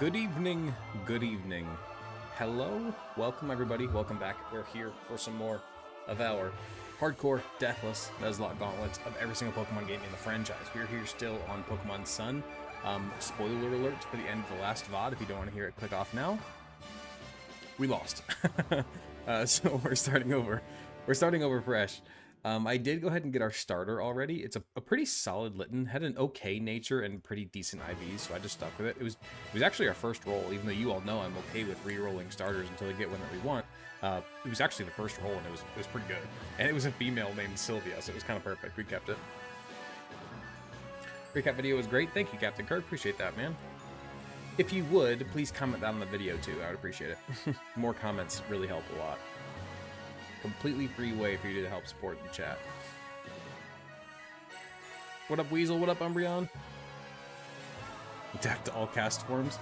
Good evening, good evening. Hello, welcome everybody, welcome back. We're here for some more of our hardcore, deathless Nuzlocke gauntlets of every single Pokemon game in the franchise. We're here still on Pokemon Sun. Spoiler alert for the end of the last VOD. If you don't want to hear it, click off now. We lost. So we're starting over. We're starting over fresh. I did go ahead and get our starter already. It's a pretty solid Litten, had an okay nature and pretty decent IVs, so I just stuck with it. It was actually our first roll, even though you all know I'm okay with re-rolling starters until we get one that we want. It was actually the first roll, and it was pretty good. And it was a female named Sylvia, so it was kind of perfect. We kept it. Recap video was great. Thank you, Captain Kirk. Appreciate that, man. If you would, please comment down on the video, too. I would appreciate it. More comments really help a lot. Completely free way for you to help support the chat. What up, Weasel? What up, Umbreon? Adapt to all cast forms.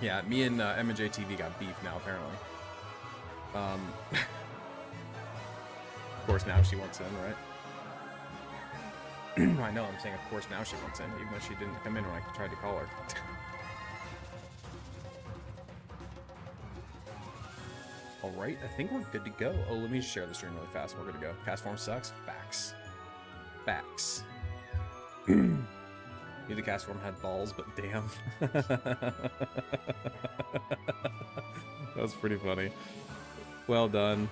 Yeah, me and M&J TV got beef now, apparently. Of course, now she wants in, right? I know, I'm saying of course now she wants in, even though she didn't come in when I tried to call her. Alright, I think we're good to go. Oh, let me just share the stream really fast. We're good to go. Cast form sucks. Facts. Facts. Knew the cast form had balls, but damn. That was pretty funny. Well done.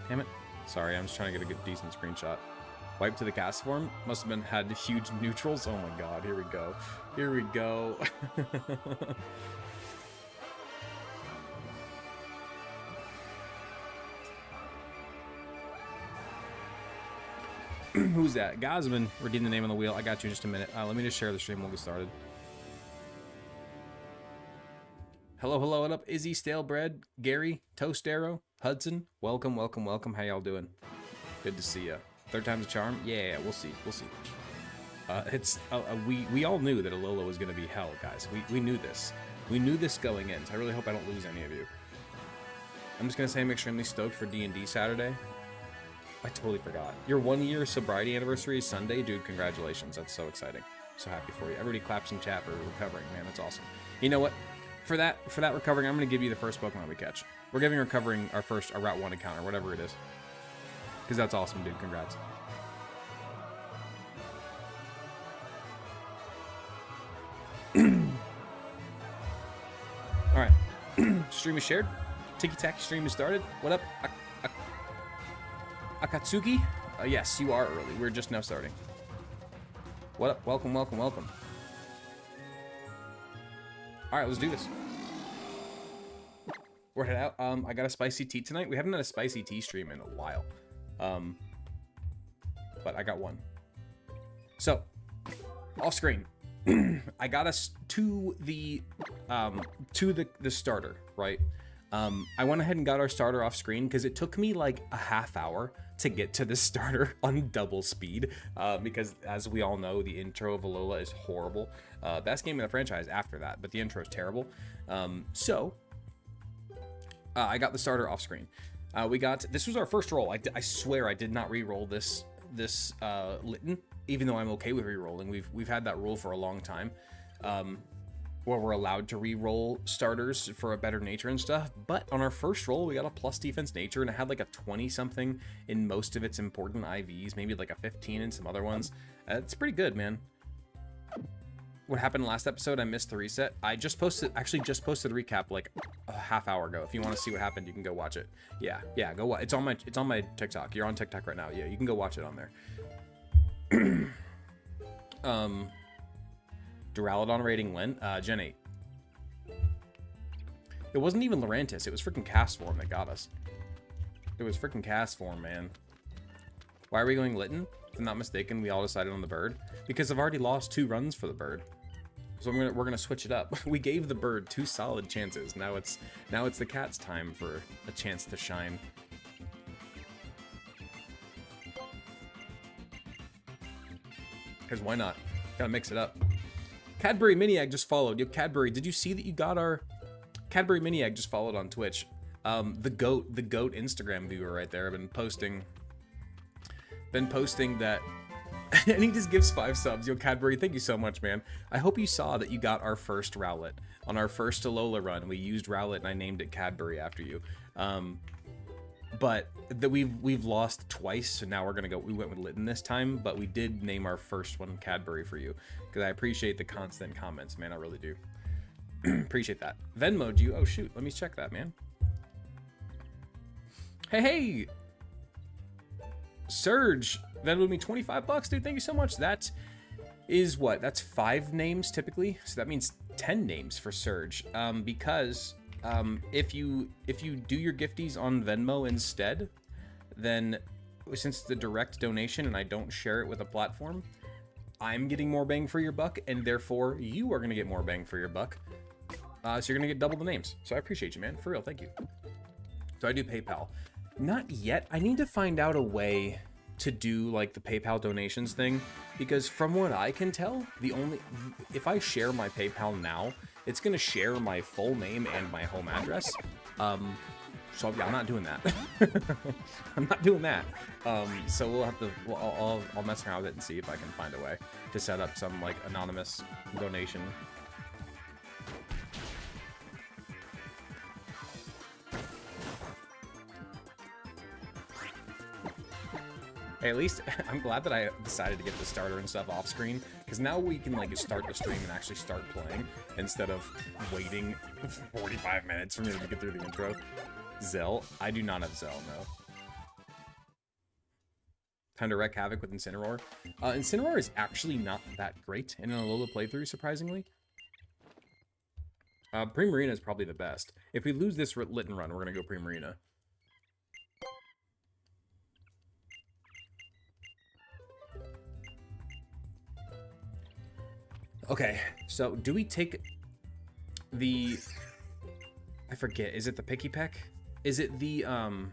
Damn it. Sorry, I'm just trying to get a good, decent screenshot. Wipe to the cast form. Must have had huge neutrals. Oh my god, here we go. Here we go. Who's that? Gosman, redeem the name on the wheel. I got you in just a minute. Let me just share the stream. We'll get started. Hello, hello, what up? Izzy, Stalebread, Gary, Toast Arrow, Hudson. Welcome, welcome, welcome. How y'all doing? Good to see ya. Third time's a charm? Yeah, we'll see. We'll see. We all knew that Alola was going to be hell, guys. We knew this. We knew this going in, so I really hope I don't lose any of you. I'm just going to say I'm extremely stoked for D&D Saturday. I totally forgot. Your 1 year sobriety anniversary is Sunday? Dude, congratulations. That's so exciting. So happy for you. Everybody claps in chat for recovering, man. That's awesome. You know what? For that recovering, I'm going to give you the first Pokemon we catch. We're giving recovering our Route 1 encounter, whatever it is. Because that's awesome, dude. Congrats. Alright. Stream is shared. Tiki-Taki stream is started. What up? Akatsuki? Yes, you are early. We're just now starting. What up? Welcome, welcome, welcome. Alright, let's do this. We're head out. I got a spicy tea tonight. We haven't had a spicy tea stream in a while. But I got one. So, off screen, I got us to the starter, right? I went ahead and got our starter off screen because it took me like a half hour to get to the starter on double speed. Because as we all know, the intro of Alola is horrible. Best game in the franchise after that, but the intro is terrible. I got the starter off screen. This was our first roll. I swear I did not re-roll this Litten, even though I'm okay with re-rolling. We've had that rule for a long time, where we're allowed to re-roll starters for a better nature and stuff. But on our first roll, we got a plus defense nature, and it had like a 20 something in most of its important IVs, maybe like a 15 in some other ones. It's pretty good, man. What happened last episode? I missed the reset. I just posted a recap like a half hour ago. If you want to see what happened, you can go watch it. Yeah, go watch. It's on my TikTok. You're on TikTok right now. Yeah, you can go watch it on there. Duraludon rating Lent, Gen 8. It wasn't even Lurantis. It was freaking Cast Form that got us. It was freaking Cast Form, man. Why are we going Litten? If I'm not mistaken, we all decided on the bird because I've already lost 2 runs for the bird. So we're gonna switch it up. We gave the bird 2 solid chances. Now it's the cat's time for a chance to shine. Because why not? Gotta mix it up. Cadbury Mini Egg just followed. Yo, Cadbury, did you see that you got our... Cadbury Mini Egg just followed on Twitch. The goat Instagram viewer right there. I've been posting that. And he just gives 5 subs. Yo, Cadbury, thank you so much, man. I hope you saw that you got our first Rowlet. On our first Alola run, we used Rowlet and I named it Cadbury after you. But we've lost twice, so now we're gonna go. We went with Litten this time, but we did name our first one Cadbury for you because I appreciate the constant comments, man. I really do. Appreciate that. Venmo'd you. Oh shoot, let me check that, man. Hey, Surge Venmo'd me 25 bucks, dude. Thank you so much. That is what? That's 5 names typically, so that means 10 names for Surge. Because if you do your gifties on Venmo instead, then since it's a direct donation and I don't share it with a platform, I'm getting more bang for your buck, and therefore you are gonna get more bang for your buck. So you're gonna get double the names. So I appreciate you, man. For real, thank you. So I do PayPal. Not yet. I need to find out a way to do like the PayPal donations thing, because from what I can tell, if I share my PayPal now, it's gonna share my full name and my home address. So yeah, I'm not doing that. I'm not doing that. So we'll have to. I'll mess around with it and see if I can find a way to set up some like anonymous donation. Hey, at least I'm glad that I decided to get the starter and stuff off screen, because now we can like start the stream and actually start playing instead of waiting 45 minutes for me to get through the intro. Zell? I do not have Zell, no. Time to wreak havoc with Incineroar. Incineroar is actually not that great in an Alola playthrough, surprisingly. Primarina is probably the best. If we lose this Litten run, we're going to go Primarina. Okay, so do we take the... I forget, is it the Picky Peck? Is it the, on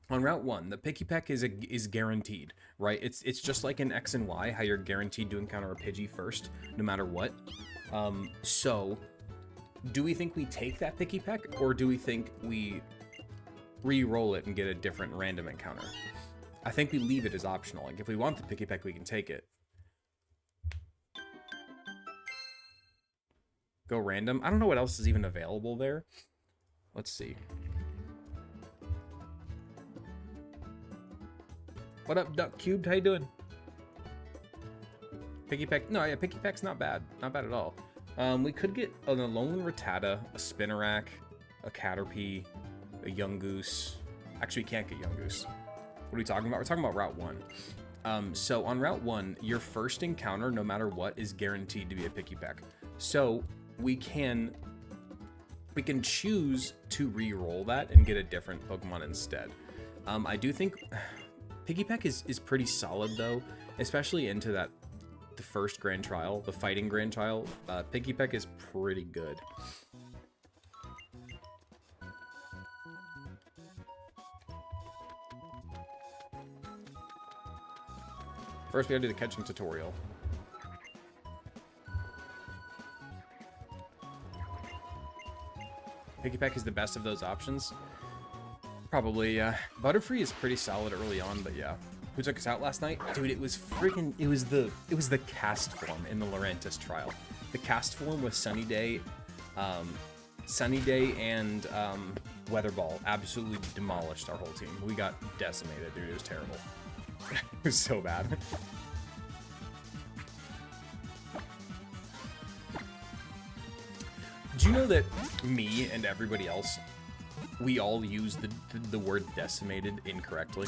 Route 1, the Picky Peck is guaranteed, right? It's just like in X and Y, how you're guaranteed to encounter a Pidgey first, no matter what. So, do we think we take that Picky Peck, or do we think we re-roll it and get a different random encounter? I think we leave it as optional. Like, if we want the Picky Peck, we can take it. Go random. I don't know what else is even available there. Let's see. What up, Duck Cubed? How you doing? Picky Peck. No, yeah, Picky Peck's not bad. Not bad at all. We could get an Alolan Rattata, a Spinarak, a Caterpie, a Yungoos. Actually, we can't get Yungoos. What are we talking about? We're talking about Route 1. So on Route 1, your first encounter, no matter what, is guaranteed to be a Picky Peck. So we can choose to re-roll that and get a different Pokemon instead. I do think Picky Peck is pretty solid though, especially into the first Grand Trial, the Fighting Grand Trial. Picky Peck is pretty good. First, we gotta do the catching tutorial. Picky Peck is the best of those options. Probably, yeah. Butterfree is pretty solid early on, but yeah. Who took us out last night? Dude, it was freaking, it was the cast form in the Lurantis trial. The cast form with Sunny Day and Weather Ball absolutely demolished our whole team. We got decimated, dude. It was terrible. It was so bad. Do you know that me and everybody else, we all use the word decimated incorrectly?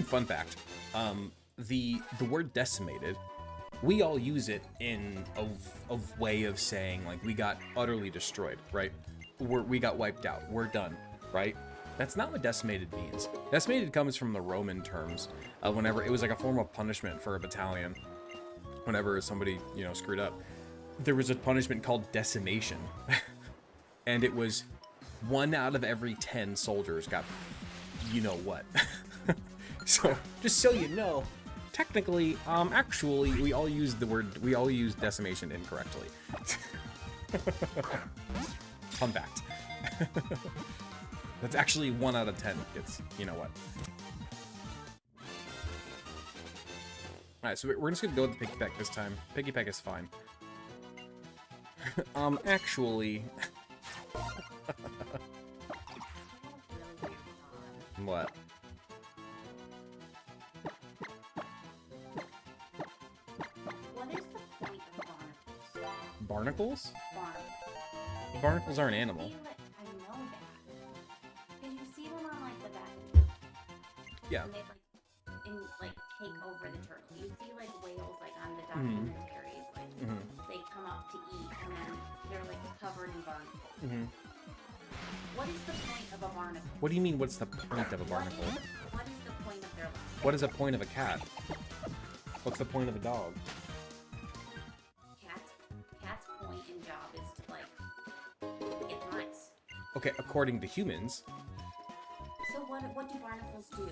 Fun fact. The word decimated, we all use it in a way of saying, like, we got utterly destroyed, right? We got wiped out. We're done, right? That's not what decimated means. Decimated comes from the Roman terms. Whenever it was like a form of punishment for a battalion. Whenever somebody, you know, screwed up. There was a punishment called decimation. And it was 1 out of every 10 soldiers got, you know what. So, just so you know, technically, actually, we all use decimation incorrectly. Fun fact. That's actually 1 out of 10. It's, you know what. Alright, so we're just gonna go with the Piggy Peck this time. Piggy Peck is fine. Actually... What? What is the point of Barnacles? barnacles? Barnacles are an animal. I know that. Because you see them on like the back. Yeah. And they like take over the turtle. You see like whales like on the documentaries, like they come up to eat and then they're like covered in barnacles. What is the point of a barnacle? What do you mean, what's the point of a barnacle? What is the point of their life? What is the point of a cat? What's the point of a dog? Cat's point and job is to like get mice. Okay, according to humans. So what do barnacles do?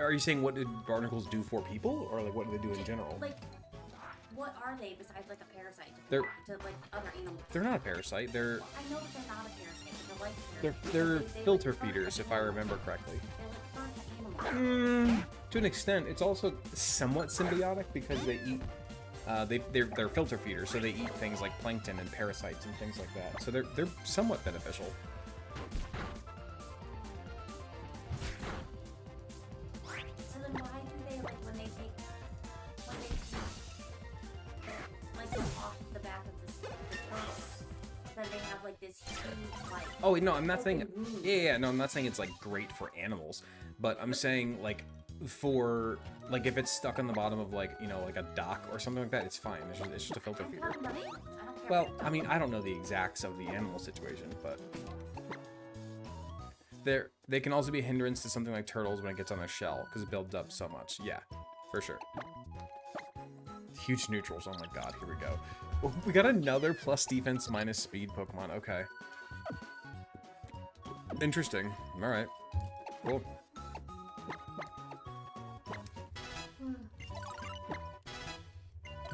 Are you saying what did barnacles do for people, or like what do they do in general? Like, what are they besides like a parasite They're to like other animals? They're not a parasite. They're I know that they're not a parasite, but they're like they're parasites. They filter like fur feeders, if I remember correctly. They're like fur animals. To an extent, it's also somewhat symbiotic because they eat. They're filter feeders, so they eat things like plankton and parasites and things like that. So they're somewhat beneficial. So then why do they like when they take like them off the back of the turtles? Then they have like this huge like. Oh no, I'm not saying. Yeah, no, I'm not saying it's like great for animals, but I'm saying like for like if it's stuck on the bottom of like like a dock or something like that, it's fine. It's just a filter feeder. Well, I mean, I don't know the exacts of the animal situation, but they can also be a hindrance to something like turtles when it gets on their shell because it builds up so much. Yeah, for sure. Huge neutrals. Oh my god, here we go. Oh, we got another plus defense minus speed Pokemon. Okay. Interesting. All right. Cool.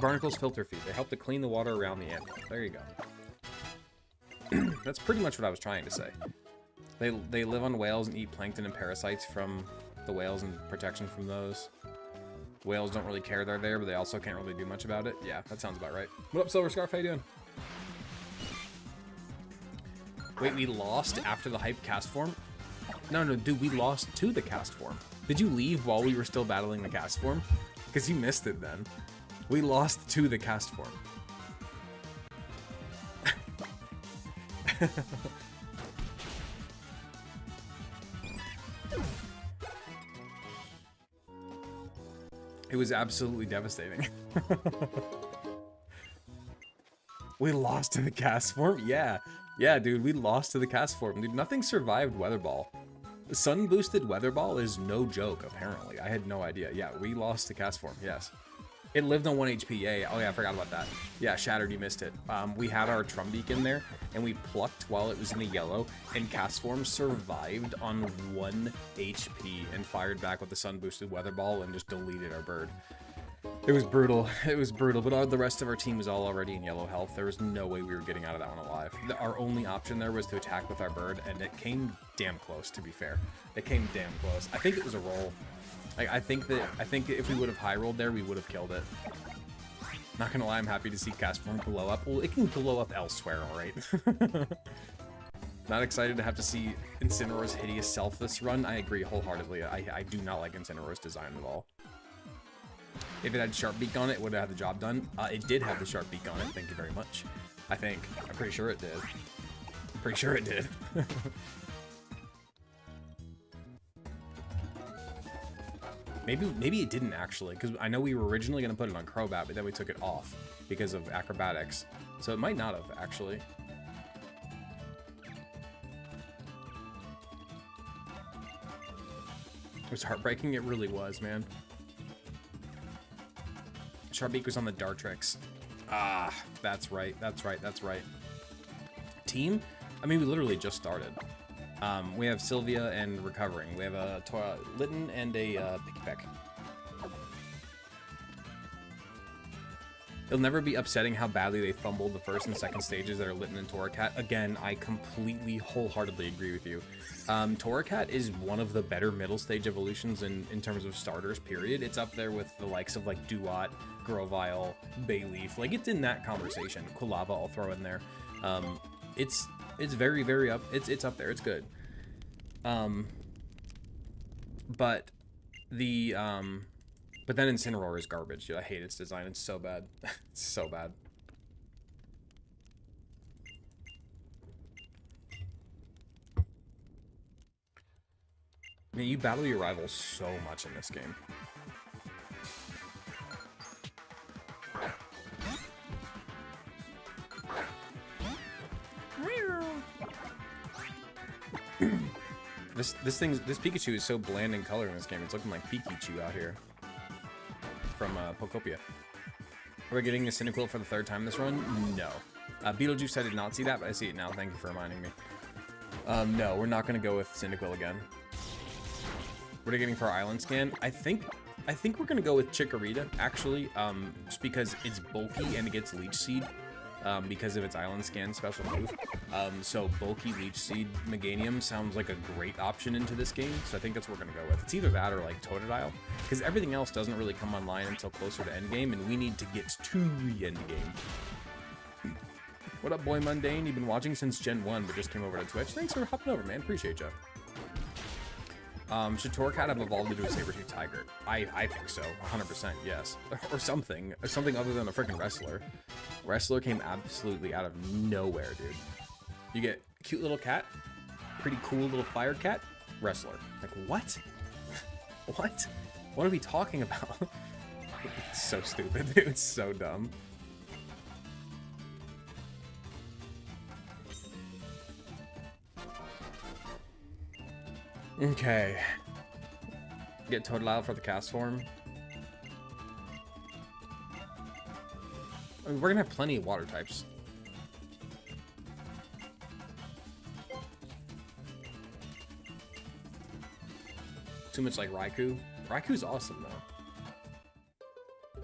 Barnacles filter feed. They help to clean the water around the animal. There you go. That's pretty much what I was trying to say. They live on whales and eat plankton and parasites from the whales and protection from those. Whales don't really care they're there, but they also can't really do much about it. Yeah, that sounds about right. What up, Silver Scarf? How you doing? Wait, we lost after the hype cast form? No, dude, we lost to the cast form. Did you leave while we were still battling the cast form? Because you missed it then. We lost to the cast form. It was absolutely devastating. We lost to the cast form? Yeah. Yeah, dude, we lost to the cast form. Dude, nothing survived Weather Ball. The sun-boosted Weather Ball is no joke, apparently. I had no idea. Yeah, we lost to cast form, yes. It lived on 1 HP. Yeah, oh yeah, I forgot about that. Yeah, Shattered, you missed it. We had our Trumbeak in there, and we plucked while it was in the yellow, and Cast Form survived on 1 HP and fired back with the sun-boosted Weather Ball and just deleted our bird. It was brutal. It was brutal, but the rest of our team was all already in yellow health. There was no way we were getting out of that one alive. Our only option there was to attack with our bird, and it came damn close, to be fair. It came damn close. I think it was a roll. Like, I think if we would have high rolled there, we would have killed it. Not gonna lie, I'm happy to see Cast Form blow up. Well, it can blow up elsewhere, alright? Not excited to have to see Incineroar's hideous self this run. I agree wholeheartedly. I do not like Incineroar's design at all. If it had Sharp Beak on it, it would have had the job done. It did have the Sharp Beak on it, thank you very much. I think. I'm pretty sure it did. I'm pretty sure it did. Maybe it didn't actually, because I know we were originally going to put it on Crobat, but then we took it off because of acrobatics. So it might not have, actually. It was heartbreaking, it really was, man. Sharpbeak was on the Dartrix. Ah, that's right, that's right, that's right. Team? I mean, we literally just started. We have Sylvia and Recovering. We have a Litten and a Picky Peck. It'll never be upsetting how badly they fumbled the first and second stages that are Litten and Torracat. Again, I completely, wholeheartedly agree with you. Torracat is one of the better middle stage evolutions in terms of starters, period. It's up there with the likes of like Duat, Grovyle, Bayleaf. Like, it's in that conversation. Quilava I'll throw in there. It's very, very up. It's up there. It's good. But then Incineroar is garbage, dude. I hate its design. It's so bad. It's so bad. I mean, you battle your rivals so much in this game. This Pikachu is so bland in color in this game. It's looking like Pikachu out here from Pokopia. We're getting a Cyndaquil for the 3rd time this run? No. Beetlejuice, I did not see that, but I see it now. Thank you for reminding me. No, we're not going to go with Cyndaquil again. What are we getting for our island scan? I think we're going to go with Chikorita, actually, just because it's bulky and it gets Leech Seed. Because of its island scan special move. So bulky Leech Seed Meganium sounds like a great option into this game, so I think that's what we're gonna go with. It's either that or like Totodile, because everything else doesn't really come online until closer to endgame, and we need to get to the endgame. What up, boy Mundane? You've been watching since Gen 1, but just came over to Twitch. Thanks for hopping over, man. Appreciate you. Should Torracat have evolved into a Sabertooth Tiger? I think so. 100% yes. Or something. Or something other than a freaking Wrestler. Wrestler came absolutely out of nowhere, dude. You get a cute little cat, pretty cool little fire cat, Wrestler. Like, what? What? What are we talking about? It's so stupid, dude. It's so dumb. Okay. Get Totodile for the cast form. I mean, we're gonna have plenty of water types. Too much like Raikou. Raikou's awesome though.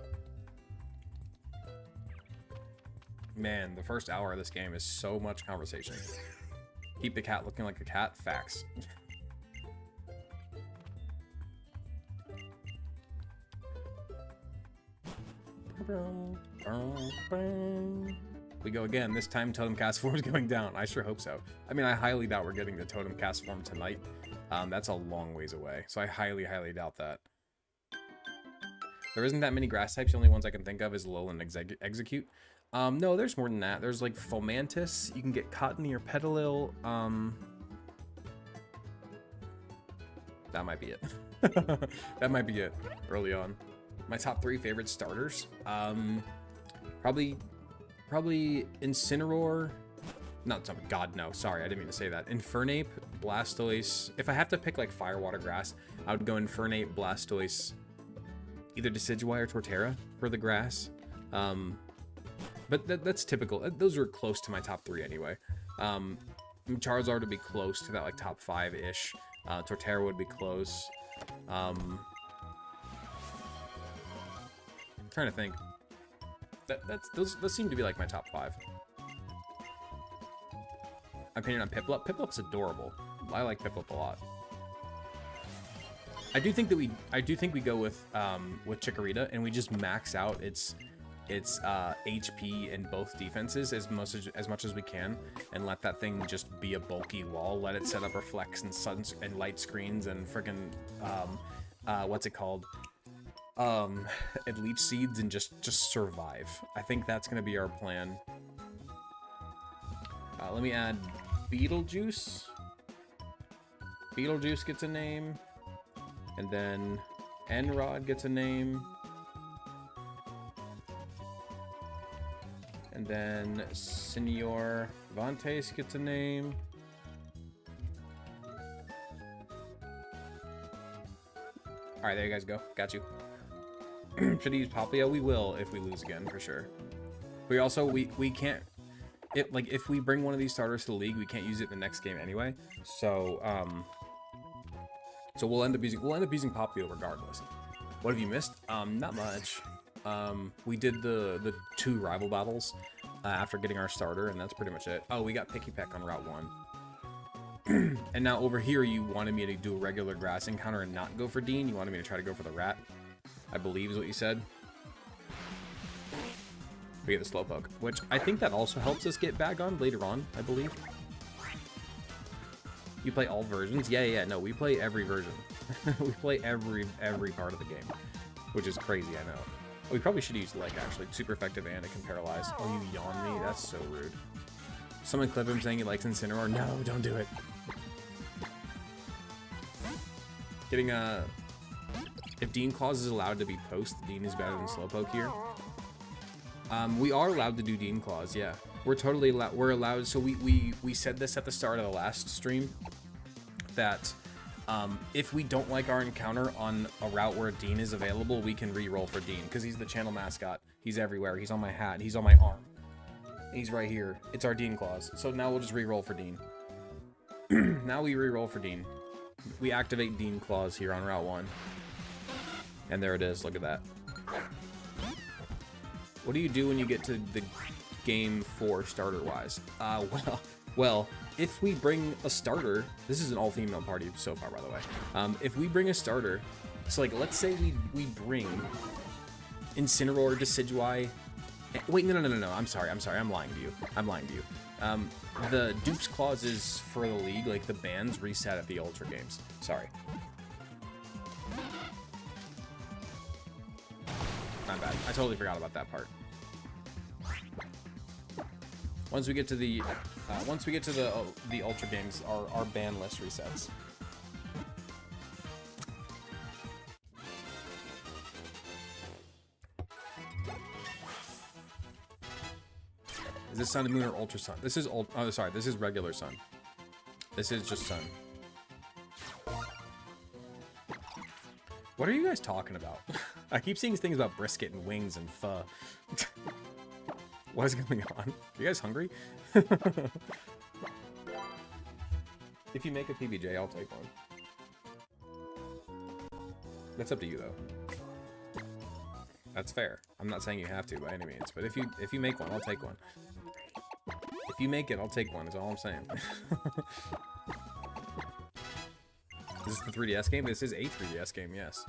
Man, the first hour of this game is so much conversation. Keep the cat looking like a cat. Facts. We go again. This time Totem Cast form is going down. I sure hope so. I mean, I highly doubt we're getting the Totem Cast form tonight. That's a long ways away. So I highly, highly doubt that. There isn't that many grass types. The only ones I can think of is Alolan and Execute. No, there's more than that. There's like Fomantis. You can get Cottony or Petalil. That might be it. That might be it early on. My top 3 favorite starters. Probably Incineroar. Not some. God, no. Sorry, I didn't mean to say that. Infernape, Blastoise. If I have to pick like Fire, Water, Grass, I would go Infernape, Blastoise, either Decidueye or Torterra for the grass. But that's typical. Those are close to my top 3 anyway. Charizard would be close to that like top 5-ish. Torterra would be close. Trying to think. Those seem to be like my top 5. My opinion on Piplup. Piplup's adorable. I like Piplup a lot. I do think we go with Chikorita and we just max out its HP in both defenses as much as we can, and let that thing just be a bulky wall. Let it set up reflects and suns and light screens and freaking what's it called? And Leech Seeds and just survive. I think that's gonna be our plan. Let me add Beetlejuice. Beetlejuice gets a name, and then Enrod gets a name, and then Senor Vantes gets a name. All right, there you guys go. Got you. Should I use Popplio? We will if we lose again, for sure. We also, we can't, like, if we bring one of these starters to the league, we can't use it in the next game anyway. So, so we'll end up using Popplio regardless. What have you missed? Not much. We did the 2 rival battles after getting our starter, and that's pretty much it. Oh, we got Picky Peck on Route 1. And now over here, you wanted me to do a regular grass encounter and not go for Dean. You wanted me to try to go for the rat, I believe is what you said. We get the Slowpoke, which I think that also helps us get Bagon later on, I believe. You play all versions? Yeah, no, we play every version. We play every part of the game, which is crazy, I know. We probably should use, like, actually, super effective and it can paralyze. Oh, you yawn me? That's so rude. Someone clip him saying he likes Incineroar. No, don't do it. Getting if Dean Claws is allowed to be post, Dean is better than Slowpoke here. We are allowed to do Dean Claws, yeah. We're totally allowed. We're allowed. So we said this at the start of the last stream that if we don't like our encounter on a route where Dean is available, we can re-roll for Dean because he's the channel mascot. He's everywhere. He's on my hat. He's on my arm. He's right here. It's our Dean Claws. So now we'll just re-roll for Dean. Now we re-roll for Dean. We activate Dean Claws here on Route 1. And there it is. Look at that. What do you do when you get to the game 4 starter-wise? Well, if we bring a starter, this is an all-female party so far, by the way. If we bring a starter, so like, let's say we bring Incineroar, Decidueye. Wait, no, I'm sorry, I'm lying to you. The Dupes clauses for the league, like the bans, reset at the Ultra Games. Sorry. My bad. I totally forgot about that part. Once we get to the Ultra Games, our ban list resets. Is this Sun and Moon or Ultra Sun? This is oh, sorry, this is regular Sun. This is just Sun. What are you guys talking about? I keep seeing things about brisket and wings and pho. What is going on? Are you guys hungry? If you make a PBJ, I'll take one. That's up to you, though. That's fair. I'm not saying you have to by any means, but if you make one, I'll take one. If you make it, I'll take one, is all I'm saying. Is this the 3DS game? This is a 3DS game, yes.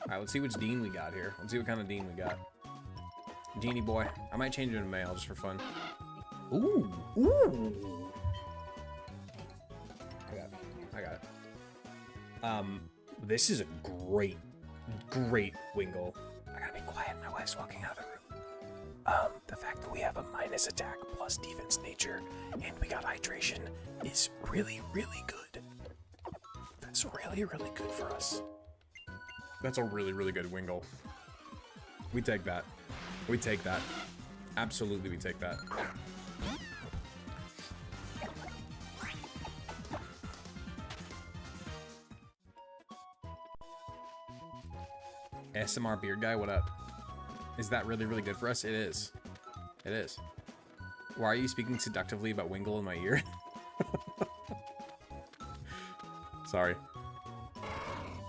Alright, let's see which Dean we got here. Let's see what kind of Dean we got. Genie boy. I might change it to male just for fun. Ooh! Ooh! I got it. This is a great Wingull. I gotta be quiet, my wife's walking out of the room. The fact that we have a minus attack plus defense nature and we got hydration is really, really good. That's really, really good for us. That's a really, really good Wingull. We take that. We take that. Absolutely, we take that. SMR beard guy, what up? Is that really, really good for us? It is. It is. Why are you speaking seductively about Wingull in my ear? Sorry.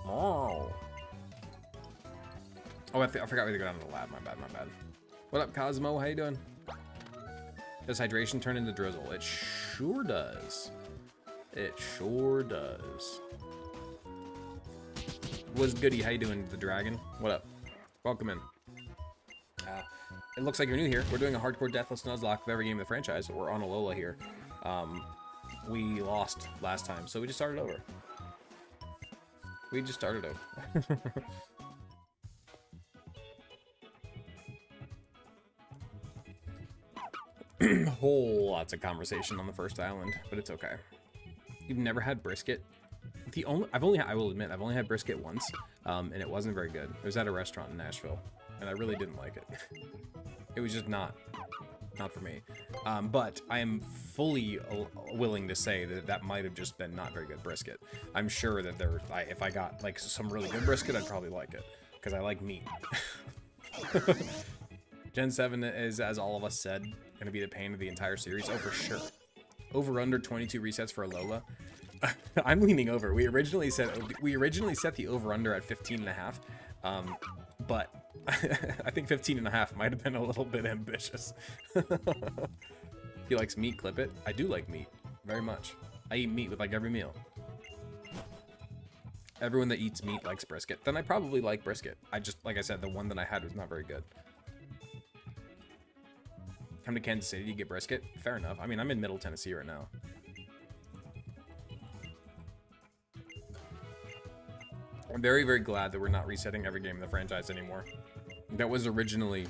Oh. Oh, I forgot we had to go down to the lab. My bad, my bad. What up, Cosmo? How you doing? Does hydration turn into drizzle? It sure does. It sure does. What's goody? How you doing, the dragon? What up? Welcome in. It looks like you're new here. We're doing a hardcore deathless Nuzlocke of every game in the franchise. We're on Alola here. We lost last time, so we just started over. We just started over. Whole lots of conversation on the first island, but it's okay. You've never had brisket? I will admit, I've only had brisket once, and it wasn't very good. It was at a restaurant in Nashville, and I really didn't like it. It was just not for me. But I am fully willing to say that that might have just been not very good brisket. I'm sure that if I got like some really good brisket, I'd probably like it, because I like meat. Gen 7 is, as all of us said, going to be the pain of the entire series. Oh, for sure. Over under 22 resets for Alola. I'm leaning over. We originally set the over under at 15.5, but I think 15 and a half might have been a little bit ambitious. If he likes meat, clip it. I do like meat, very much. I eat meat with like every meal. Everyone that eats meat likes brisket. Then I probably like brisket. I just, like I said, the one that I had was not very good. Come to Kansas City to get brisket? Fair enough. I mean, I'm in Middle Tennessee right now. I'm very, very glad that we're not resetting every game in the franchise anymore. That was originally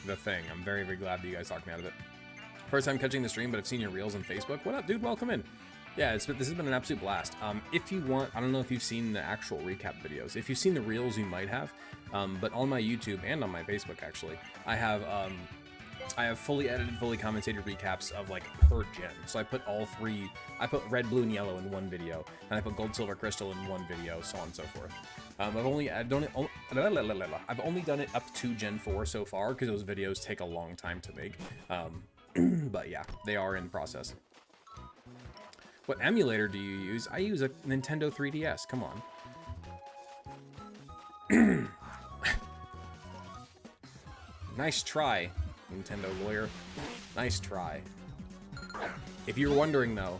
the thing. I'm very, very glad that you guys talked me out of it. First time catching the stream, but I've seen your reels on Facebook. What up, dude? Welcome in. Yeah, this has been an absolute blast. If you want, I don't know if you've seen the actual recap videos. If you've seen the reels, you might have. But on my YouTube and on my Facebook, actually, I have fully edited, fully commentated recaps of like per gen. So I put all three. I put red, blue, and yellow in one video, and I put gold, silver, crystal in one video, so on and so forth. I've only done it up to Gen 4 so far because those videos take a long time to make. But yeah, they are in process. What emulator do you use? I use a Nintendo 3DS. Come on. Nice try, Nintendo lawyer. Nice try. If you're wondering, though,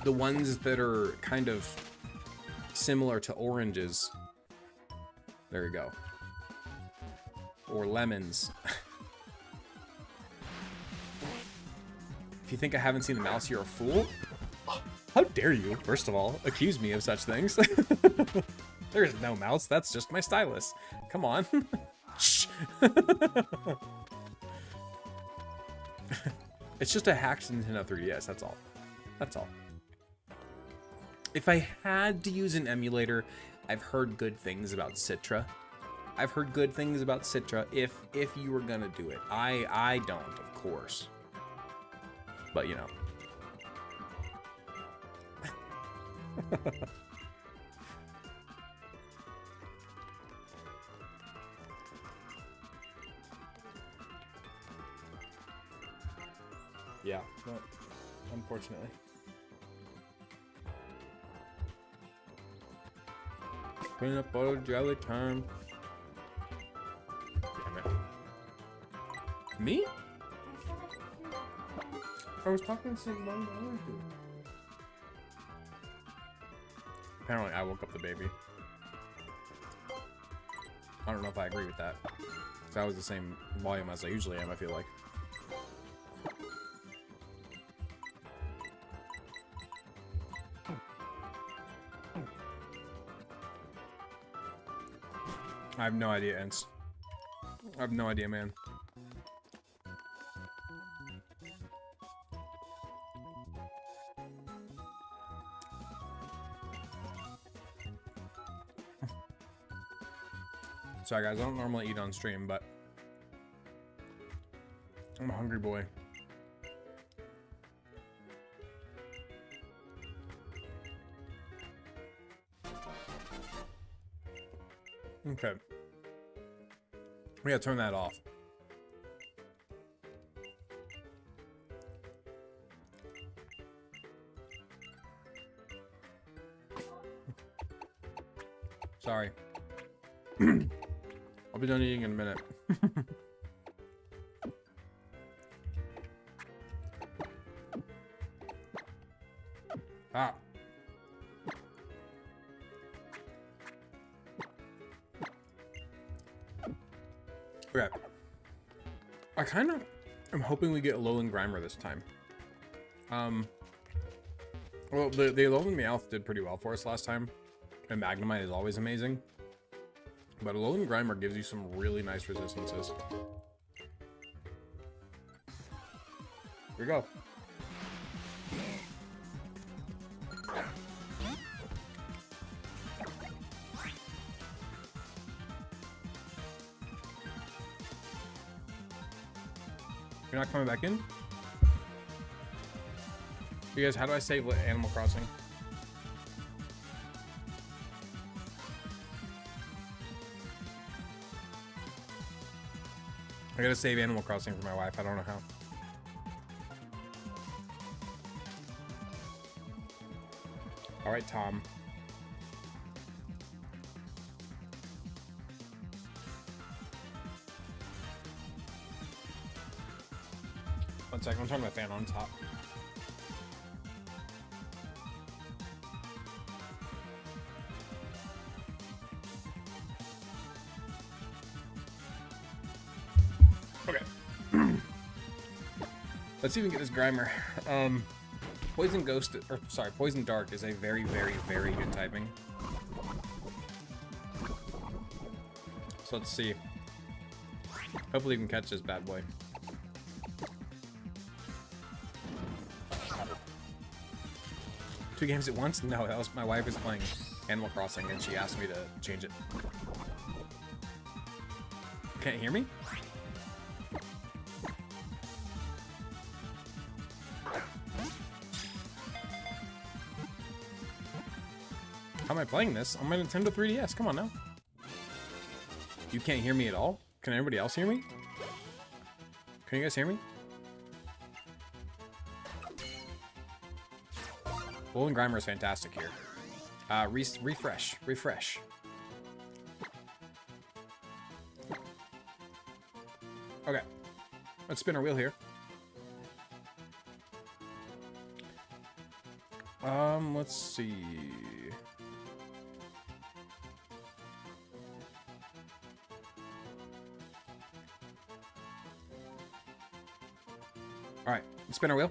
the ones that are kind of similar to oranges, there you go, or lemons. If you think I haven't seen the mouse, you're a fool. How dare you, first of all, accuse me of such things? There's no mouse, that's just my stylus. Come on. Shh. It's just a hacked Nintendo 3DS, that's all. That's all. If I had to use an emulator, I've heard good things about Citra. I've heard good things about Citra if you were gonna do it. I don't, of course. But, you know. Yeah, but unfortunately. Peanut butter jelly time. Damn it. Me? I was talking to someone. Apparently, I woke up the baby. I don't know if I agree with that. Because I was the same volume as I usually am, I feel like. I have no idea, Ents. I have no idea, man. Sorry guys, I don't normally eat on stream, but I'm a hungry boy. Okay. We gotta turn that off. Sorry. I'll be done eating in a minute. Ah. Okay. I kind of am hoping we get Alolan Grimer this time. Well, the Alolan Meowth did pretty well for us last time, and Magnemite is always amazing. But Alolan Grimer gives you some really nice resistances. Here we go. You're not coming back in? You guys, how do I save Animal Crossing? I gotta save Animal Crossing for my wife. I don't know how. All right, Tom. second. I'm turning my fan on top. Okay. Let's see if we can get this Grimer. Poison Ghost, or sorry, Poison Dark is a very, very, very good typing. So let's see. Hopefully we can catch this bad boy. Two games at once? No, that was my wife was playing Animal Crossing and she asked me to change it. Can't hear me? How am I playing this? On my Nintendo 3DS, come on now. You can't hear me at all? Can anybody else hear me? Can you guys hear me? Bull and Grimer is fantastic here. Refresh. Okay. Let's spin our wheel here. Let's see. Alright, let's spin our wheel.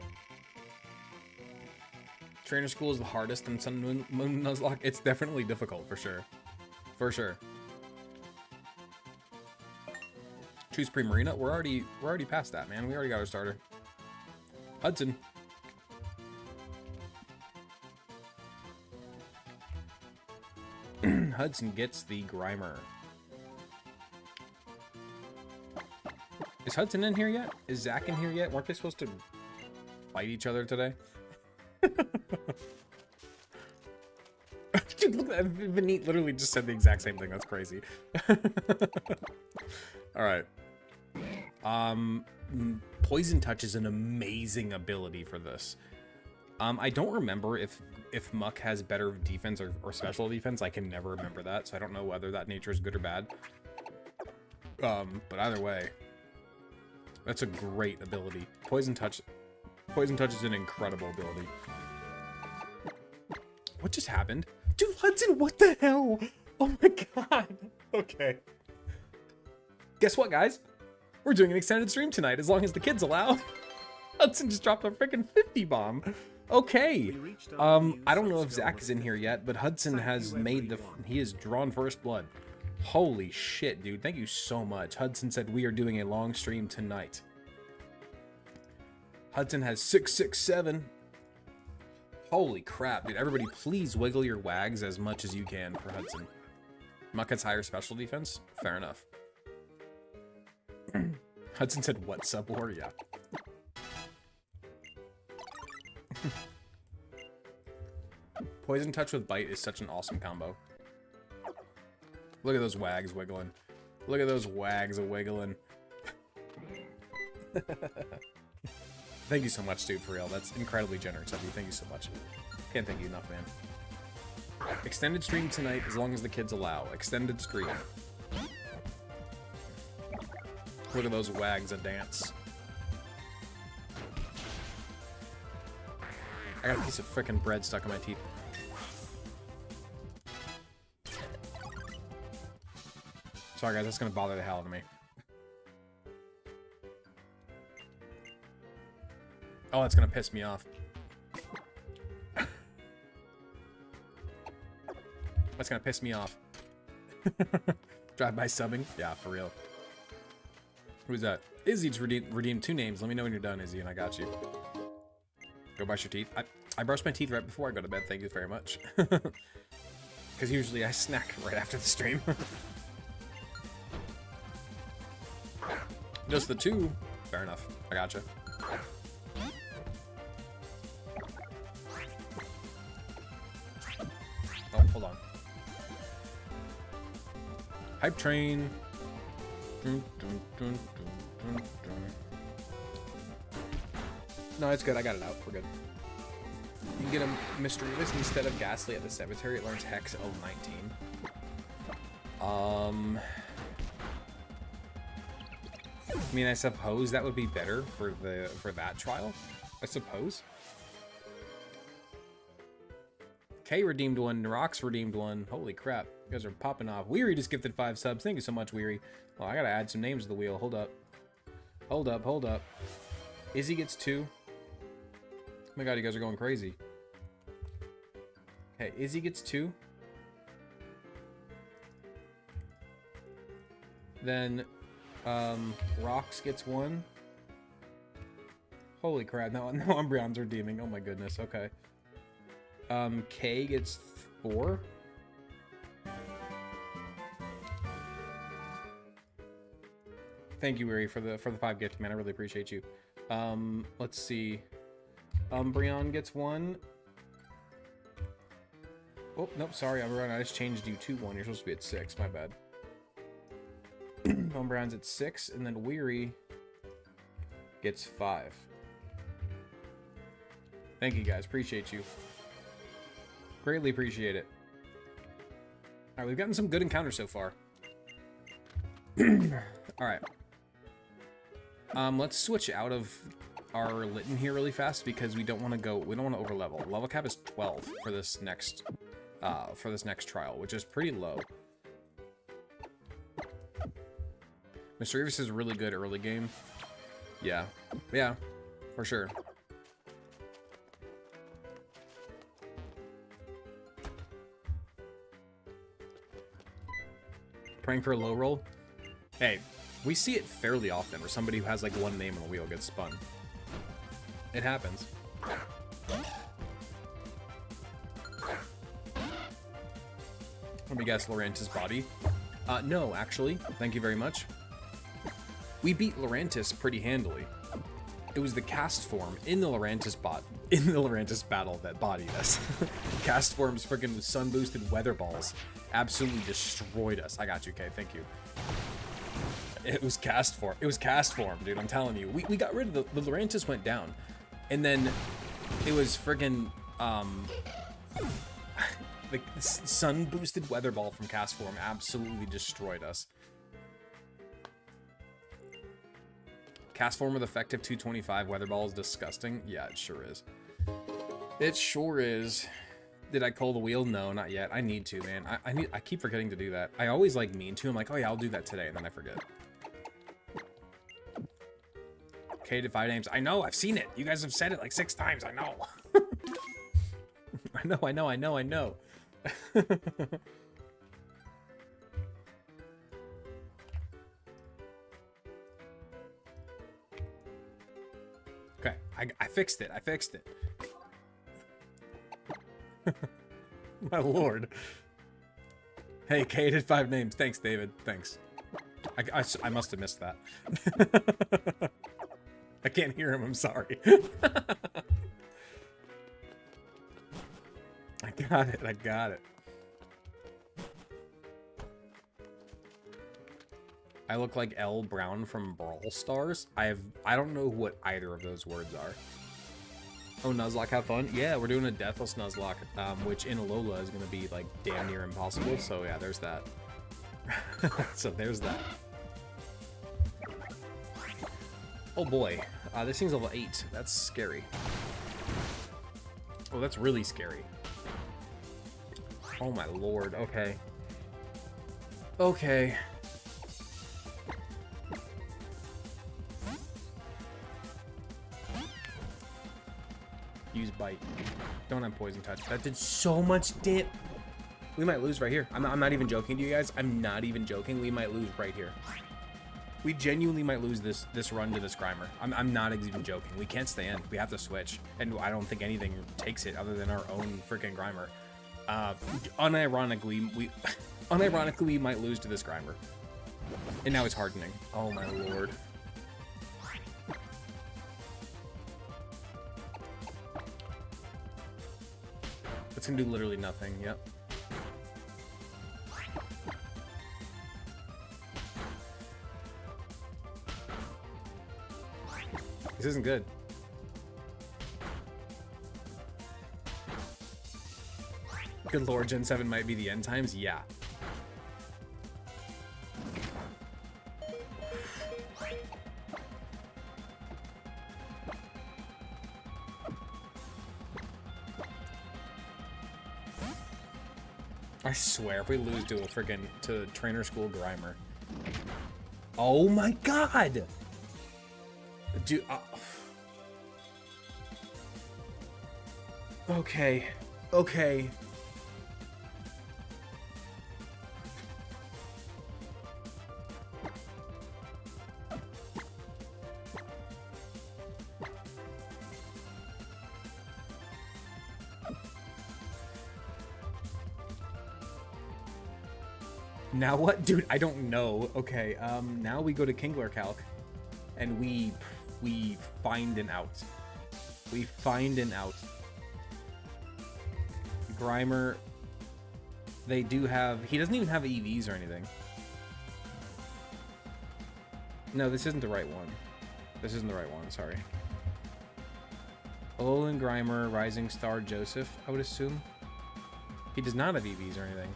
Trainer School is the hardest in Sun Moon Nuzlocke. It's definitely difficult, for sure. For sure. Choose Pre-Marina. We're already past that, man. We already got our starter. Hudson. Hudson gets the Grimer. Is Hudson in here yet? Is Zach in here yet? Weren't they supposed to fight each other today? Dude, look at that. Vinny literally just said the exact same thing. That's crazy. Alright. Poison Touch is an amazing ability for this. I don't remember if Muck has better defense or special defense. I can never remember that, so I don't know whether that nature is good or bad. But either way, that's a great ability. Poison Touch is an incredible ability. What just happened? Dude, Hudson, what the hell? Oh my god. Okay. Guess what, guys? We're doing an extended stream tonight, as long as the kids allow. Hudson just dropped a freaking 50 bomb. Okay. I don't know if Zach is in here yet, but Hudson has made he has drawn first blood. Holy shit, dude. Thank you so much. Hudson said we are doing a long stream tonight. Hudson has 667. Holy crap, dude. Everybody, please wiggle your wags as much as you can for Hudson. Muck has higher special defense? Fair enough. Hudson said, what, sub-war? Yeah. Poison Touch with Bite is such an awesome combo. Look at those wags wiggling. Look at those wags a-wiggling. Thank you so much, dude, for real. That's incredibly generous of you. Thank you so much. Can't thank you enough, man. Extended stream tonight, as long as the kids allow. Extended stream. Look at those wags a dance. I got a piece of frickin' bread stuck in my teeth. Sorry, guys, that's gonna bother the hell out of me. Oh, that's gonna piss me off. That's gonna piss me off. Drive-by subbing? Yeah, for real. Who's that? Izzy's redeemed 2 names. Let me know when you're done, Izzy, and I got you. Go brush your teeth. I brush my teeth right before I go to bed. Thank you very much. Because usually I snack right after the stream. Just the 2? Fair enough. I gotcha. Oh, hold on. Hype train. No, it's good. I got it out. We're good. You can get a mystery list instead of Ghastly at the cemetery. It learns Hex L19. I mean, I suppose that would be better for that trial. I suppose. Kay redeemed one. Rox redeemed one. Holy crap. You guys are popping off. Weary just gifted 5 subs. Thank you so much, Weary. Well, I gotta add some names to the wheel. Hold up. Hold up, hold up. Izzy gets 2. Oh my god, you guys are going crazy. Okay, Izzy gets 2. Then, Rox gets 1. Holy crap, no Umbreon's redeeming. Oh my goodness, okay. Kay gets 4. Thank you, Weary, for the 5 gift, man. I really appreciate you. Let's see. Umbreon gets 1. Oh, nope, sorry, Umbreon. I just changed you to 1. You're supposed to be at 6. My bad. Umbreon's at 6, and then Weary gets 5. Thank you, guys. Appreciate you. Greatly appreciate it. Alright, we've gotten some good encounters so far. Alright. Let's switch out of our Litten here really fast because we don't want to overlevel. Level cap is 12 for this next trial, which is pretty low. Mr. Revis is really good early game. Yeah. Yeah, for sure. Praying for a low roll? Hey, we see it fairly often where somebody who has like one name on the wheel gets spun. It happens. Let me guess, Lurantis body? No, actually. Thank you very much. We beat Lurantis pretty handily. It was the cast form in the Lurantis battle that bodied us. Cast form's freaking sun boosted weather balls absolutely destroyed us. I got you, Kay. Thank you. It was cast form. It was cast form, dude. I'm telling you. We got rid of the Lurantis went down, and then it was friggin' the sun boosted weather ball from cast form absolutely destroyed us. Cast form with effective 225 weather ball is disgusting. Yeah, it sure is. It sure is. Did I call the wheel? No, not yet. I need to, man. I keep forgetting to do that. I always like mean to. I'm like, oh yeah, I'll do that today, and then I forget. K to 5 names. I know, I've seen it. You guys have said it like 6 times. I know. I know. Okay, I fixed it. My lord. Hey, Kate had 5 names. Thanks, David. Thanks. I must have missed that. I can't hear him. I'm sorry. I got it. I look like L. Brown from Brawl Stars. I don't know what either of those words are. Oh, Nuzlocke, have fun? Yeah, we're doing a Deathless Nuzlocke, which in Alola is going to be, like, damn near impossible. So, yeah, there's that. So, there's that. Oh, boy. This thing's level 8. That's scary. Oh, that's really scary. Oh, my lord. Okay. Okay. Use bite. Don't have poison touch. That did so much damage. We might lose right here. I'm not even joking to you guys. I'm not even joking. We might lose right here. We genuinely might lose this run to this Grimer. I'm not even joking. We can't stay in. We have to switch. And I don't think anything takes it other than our own freaking Grimer. Unironically, we might lose to this Grimer. And now it's hardening. Oh my lord. It's gonna do literally nothing, yep. This isn't good. Good lord, Gen 7 might be the end times? Yeah. I swear, if we lose to a freaking trainer school Grimer. Oh my god! Dude, okay. Okay. Now what? Dude, I don't know. Okay, now we go to Kingler Calc, and we find an out. We find an out. Grimer, they do have... He doesn't even have EVs or anything. No, this isn't the right one. This isn't the right one, sorry. Alolan Grimer, Rising Star Joseph, I would assume. He does not have EVs or anything.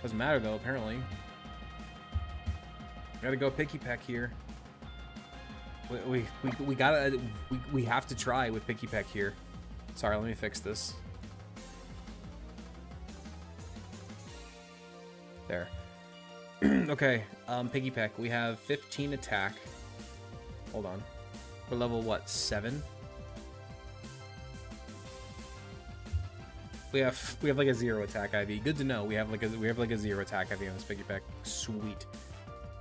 Doesn't matter though, apparently. Gotta go Picky Peck here. We gotta we have to try with Picky Peck here. Sorry, let me fix this. There. Okay, Picky Peck. We have 15 attack. Hold on. We're level what? 7? We have like a 0 attack IV. Good to know. We have like a 0 attack IV on this Picky Peck. Sweet.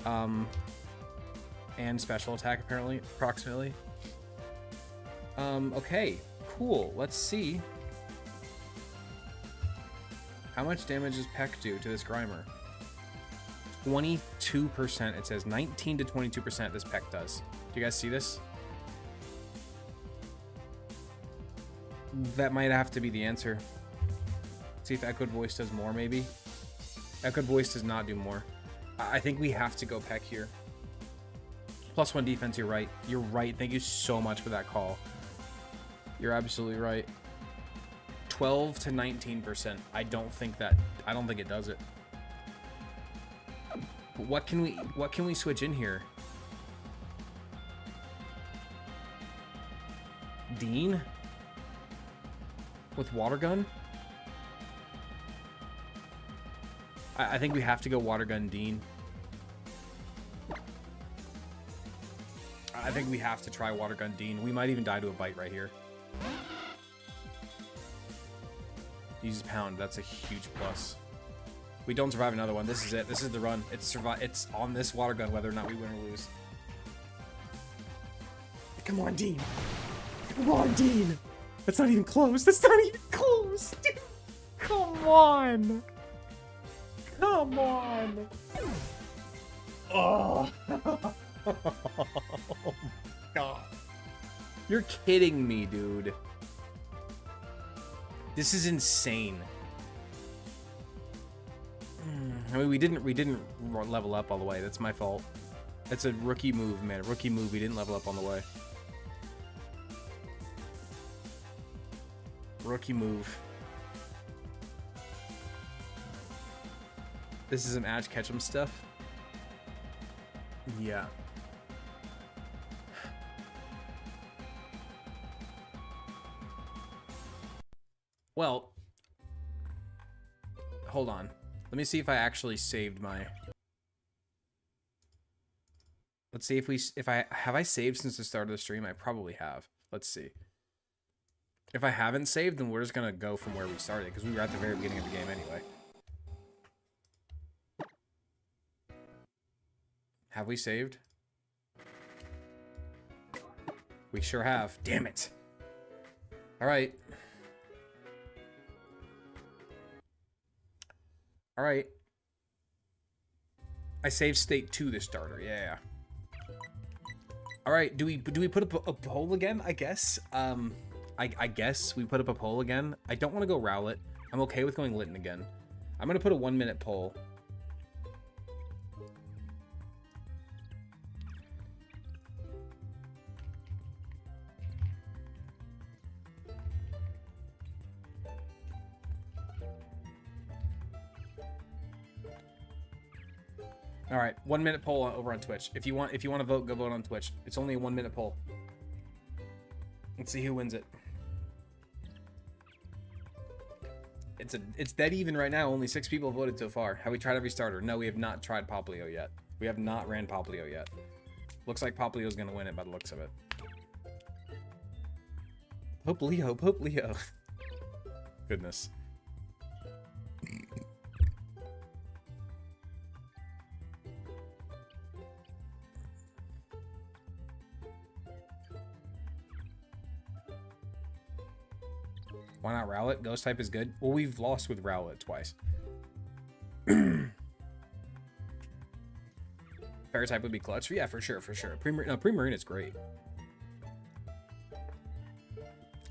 And special attack apparently, approximately. Okay, cool. Let's see. How much damage does Peck do to this Grimer? 22%. It says 19 to 22% this Peck does. Do you guys see this? That might have to be the answer. See if Echoed Voice does more, maybe. Echoed Voice does not do more. I think we have to go Peck here. +1 defense, you're right. You're right. Thank you so much for that call. You're absolutely right. 12 to 19%. I don't think it does it. But what can we switch in here? Dean? With Water Gun? I think we have to go Water Gun Dean. I think we have to try Water Gun Dean. We might even die to a bite right here. Uses Pound. That's a huge plus. We don't survive another one. This is it. This is the run. It's on this Water Gun whether or not we win or lose. Come on, Dean. Come on, Dean. That's not even close. That's not even close. Dude. Come on. Come on. Oh. Oh God. You're kidding me, dude. This is insane. I mean, we didn't level up all the way. That's my fault. It's a rookie move, man. A rookie move. We didn't level up on the way. Rookie move. This is some Ash Ketchum stuff. Yeah. Well, hold on. Let me see if I actually saved my... Let's see if I saved since the start of the stream? I probably have. Let's see. If I haven't saved, then we're just gonna go from where we started, because we were at the very beginning of the game anyway. Have we saved? We sure have. Damn it. Alright. Alright. I saved state 2 this starter, yeah. Alright, do we put up a poll again, I guess? I guess we put up a poll again. I don't want to go Rowlet. I'm okay with going Litten again. I'm gonna put a 1-minute poll. All right, 1-minute poll over on Twitch. If you want to vote, go vote on Twitch. It's only a 1-minute poll. Let's see who wins it. It's dead even right now. Only 6 people voted so far. Have we tried every starter? No, we have not tried Poplio yet. We have not ran Poplio yet. Looks like Poplio's gonna win it by the looks of it. Pope Leo, Pope Leo. Goodness. Why not Rowlet? Ghost type is good. Well, we've lost with Rowlet twice. Fairy type would be clutch. Yeah, for sure, for sure. Primarine is great.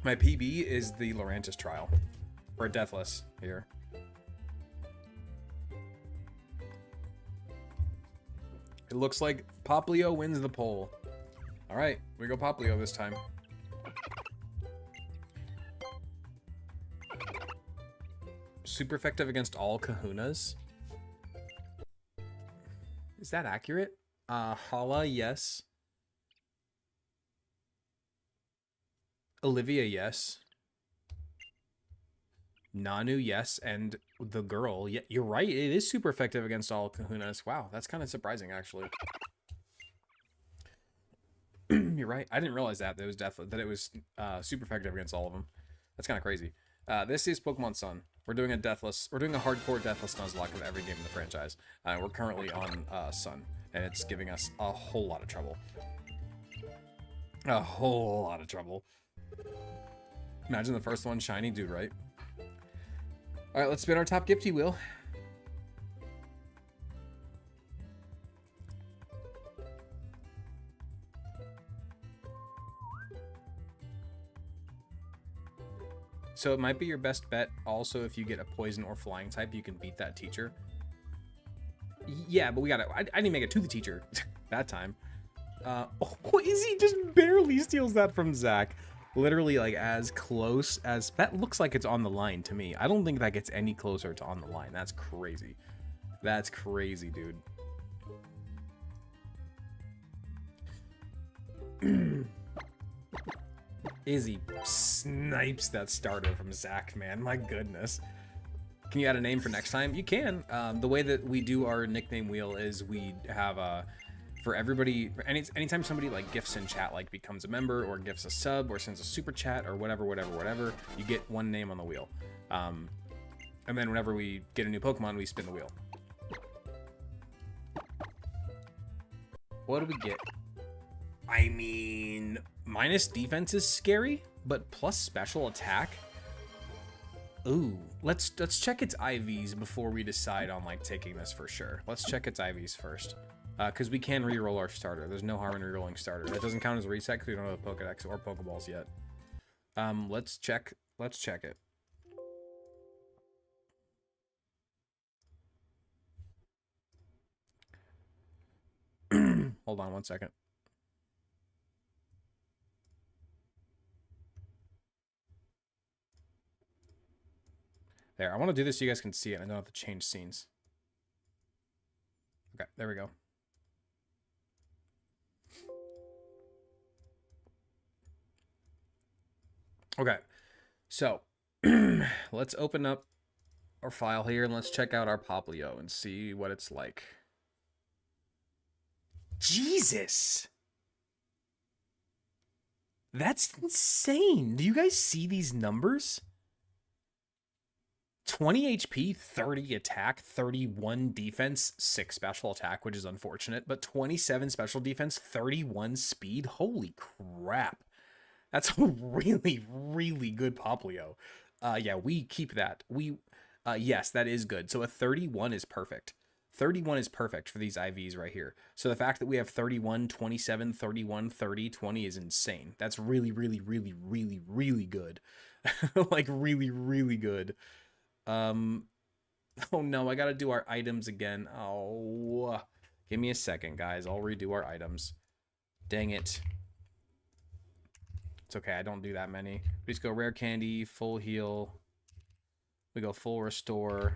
My PB is the Lurantis trial. For Deathless here. It looks like Poplio wins the poll. Alright, we go Poplio this time. Super effective against all kahunas. Is that accurate? Hala, yes. Olivia, yes. Nanu, yes. And the girl, yeah, you're right. It is super effective against all kahunas. Wow, that's kind of surprising, actually. You're right. I didn't realize that. That it was super effective against all of them. That's kind of crazy. This is Pokemon Sun. We're doing a Deathless. We're doing a hardcore Deathless Nuzlocke of every game in the franchise. We're currently on Sun, and it's giving us a whole lot of trouble. A whole lot of trouble. Imagine the first one, shiny dude, right? All right, let's spin our top gifty wheel. So it might be your best bet also if you get a poison or flying type, you can beat that teacher. Yeah, but we gotta, I didn't make it to the teacher that time. Oh, Izzy just barely steals that from Zach. Literally like as close as, that looks like it's on the line to me. I don't think that gets any closer to on the line. That's crazy. That's crazy, dude. Izzy snipes that starter from Zach, man. My goodness. Can you add a name for next time? You can. The way that we do our nickname wheel is we have for everybody, anytime somebody like gifts in chat, like becomes a member or gifts a sub or sends a super chat or whatever, you get one name on the wheel. And then whenever we get a new Pokemon, we spin the wheel. What do we get? I mean, minus defense is scary, but plus special attack. Ooh, let's check its IVs before we decide on like taking this for sure. Let's check its IVs first, because we can re-roll our starter. There's no harm in re-rolling starter. That doesn't count as a reset because we don't have a Pokedex or Pokeballs yet. Let's check it. Hold on one second. There, I want to do this so you guys can see it. I don't have to change scenes. Okay, there we go. Okay, so let's open up our file here and let's check out our Poplio and see what it's like. Jesus! That's insane. Do you guys see these numbers? 20 HP, 30 attack, 31 defense, 6 special attack, which is unfortunate, but 27 special defense, 31 speed. Holy crap. That's a really, really good Poplio. Yeah, we keep that. Yes, that is good. So a 31 is perfect. 31 is perfect for these IVs right here. So the fact that we have 31, 27, 31, 30, 20 is insane. That's really, really, really, really, really good. Like really, really good. Oh no, I gotta do our items again. Oh, give me a second, guys. I'll redo our items. Dang it. It's okay, I don't do that many. We just go rare candy, full heal. We go full restore.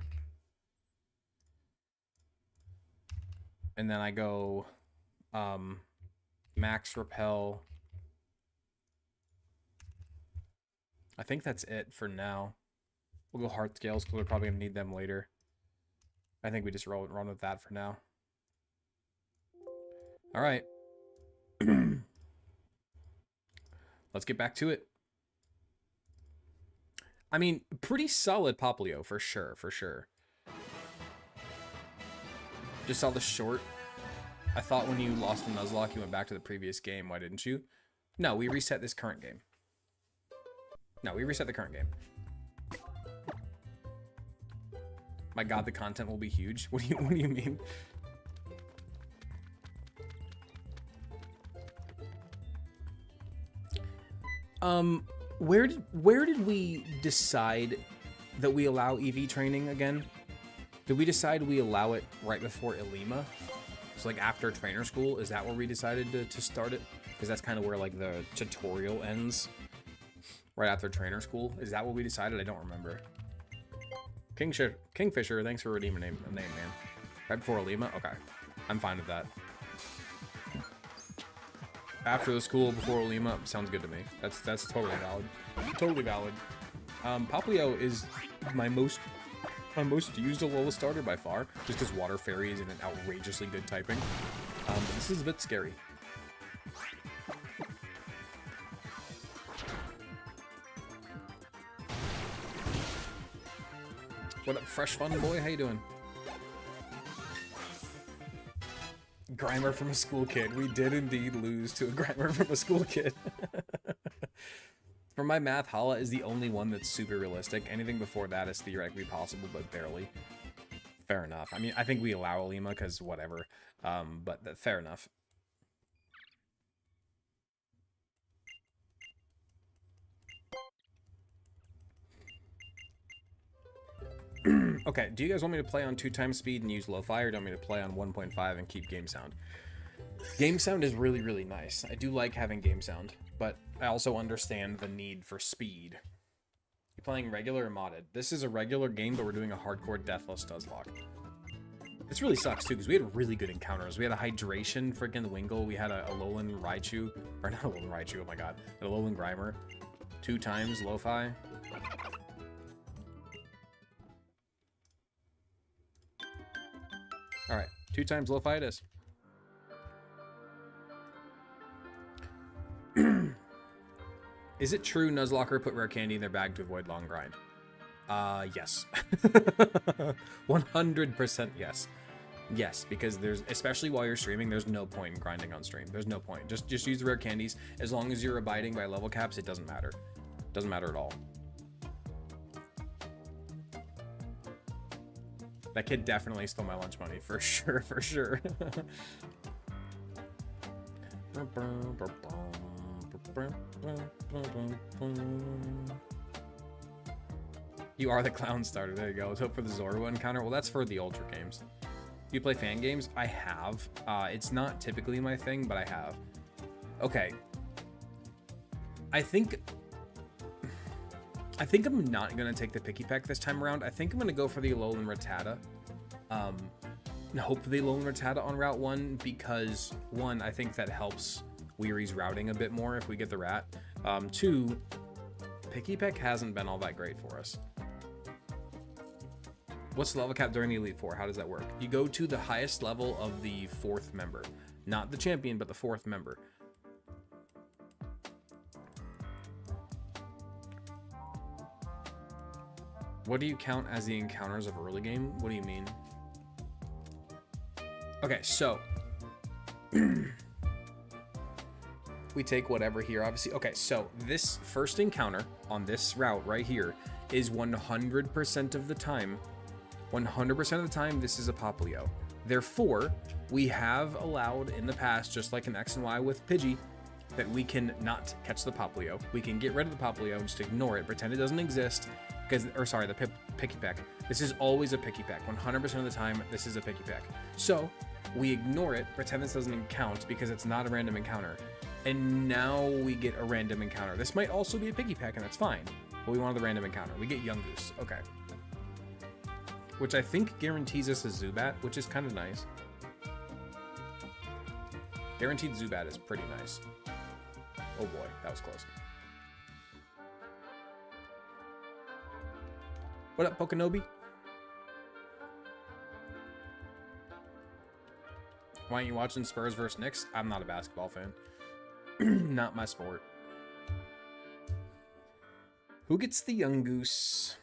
And then I go max repel. I think that's it for now. We'll go heart scales because we're probably going to need them later. I think we just run with that for now. All right. Let's get back to it. I mean, pretty solid Poplio for sure, for sure. Just saw the short. I thought when you lost the Nuzlocke, you went back to the previous game. Why didn't you? No, we reset this current game. No, we reset the current game. My God, the content will be huge. What do you mean? Where did we decide that we allow EV training again? Did we decide we allow it right before Ilima? So like after trainer school, is that where we decided to start it? Because that's kind of where like the tutorial ends. Right after trainer school. Is that what we decided? I don't remember. Kingfisher, thanks for redeeming a name, man. Right before Ilima? Okay. I'm fine with that. After the school, before Ilima, sounds good to me. That's totally valid. Totally valid. Poplio is my most used Alola starter by far, just because Water Fairy is an outrageously good typing. But this is a bit scary. What up, Fresh Fun Boy? How you doing? Grimer from a school kid. We did indeed lose to a Grimer from a school kid. For my math, Hala is the only one that's super realistic. Anything before that is theoretically possible, but barely. Fair enough. I mean, I think we allow Ilima because whatever. But fair enough. Okay, do you guys want me to play on 2x speed and use lo-fi, or do you want me to play on 1.5 and keep game sound? Game sound is really, really nice. I do like having game sound, but I also understand the need for speed. You playing regular or modded? This is a regular game, but we're doing a hardcore Deathless Nuzlocke. This really sucks, too, because we had really good encounters. We had a Hydration, freaking Wingull. We had a Alolan Raichu. Or not Alolan Raichu, oh my god. An Alolan Grimer. 2 times lo-fi. Alright, 2 times lo-fi it is. Is it true Nuzlocker put rare candy in their bag to avoid long grind? Yes. 100% yes. Yes, because there's, especially while you're streaming, there's no point in grinding on stream. There's no point. Just use the rare candies. As long as you're abiding by level caps, it doesn't matter. Doesn't matter at all. That kid definitely stole my lunch money, for sure, for sure. You are the clown starter. There you go. Let's hope for the Zorua encounter. Well, that's for the Ultra games. Do you play fan games? I have. It's not typically my thing, but I have. Okay. I think I'm not going to take the Picky Peck this time around. I think I'm going to go for the Alolan Rattata. And hope for the Alolan Rattata on Route 1 because, 1, I think that helps Weary's routing a bit more if we get the rat. 2, Picky Peck hasn't been all that great for us. What's the level cap during the Elite Four? How does that work? You go to the highest level of the 4th member. Not the champion, but the 4th member. What do you count as the encounters of early game? What do you mean? Okay, so we take whatever here, obviously. Okay, so this first encounter on this route right here is 100% of the time. 100% of the time, this is a Poplio. Therefore, we have allowed in the past, just like an X and Y with Pidgey, that we can not catch the Poplio. We can get rid of the Poplio and just ignore it, pretend it doesn't exist. Or sorry, the Picky Peck. This is always a Picky Peck. 100% of the time, this is a Picky Peck. So we ignore it, pretend this doesn't count because it's not a random encounter. And now we get a random encounter. This might also be a Picky Peck, and that's fine. But we wanted the random encounter. We get Yungoos. Okay. Which I think guarantees us a Zubat, which is kind of nice. Guaranteed Zubat is pretty nice. Oh boy, that was close. What up, Pokenobi? Why aren't you watching Spurs versus Knicks? I'm not a basketball fan. Not my sport. Who gets the young goose?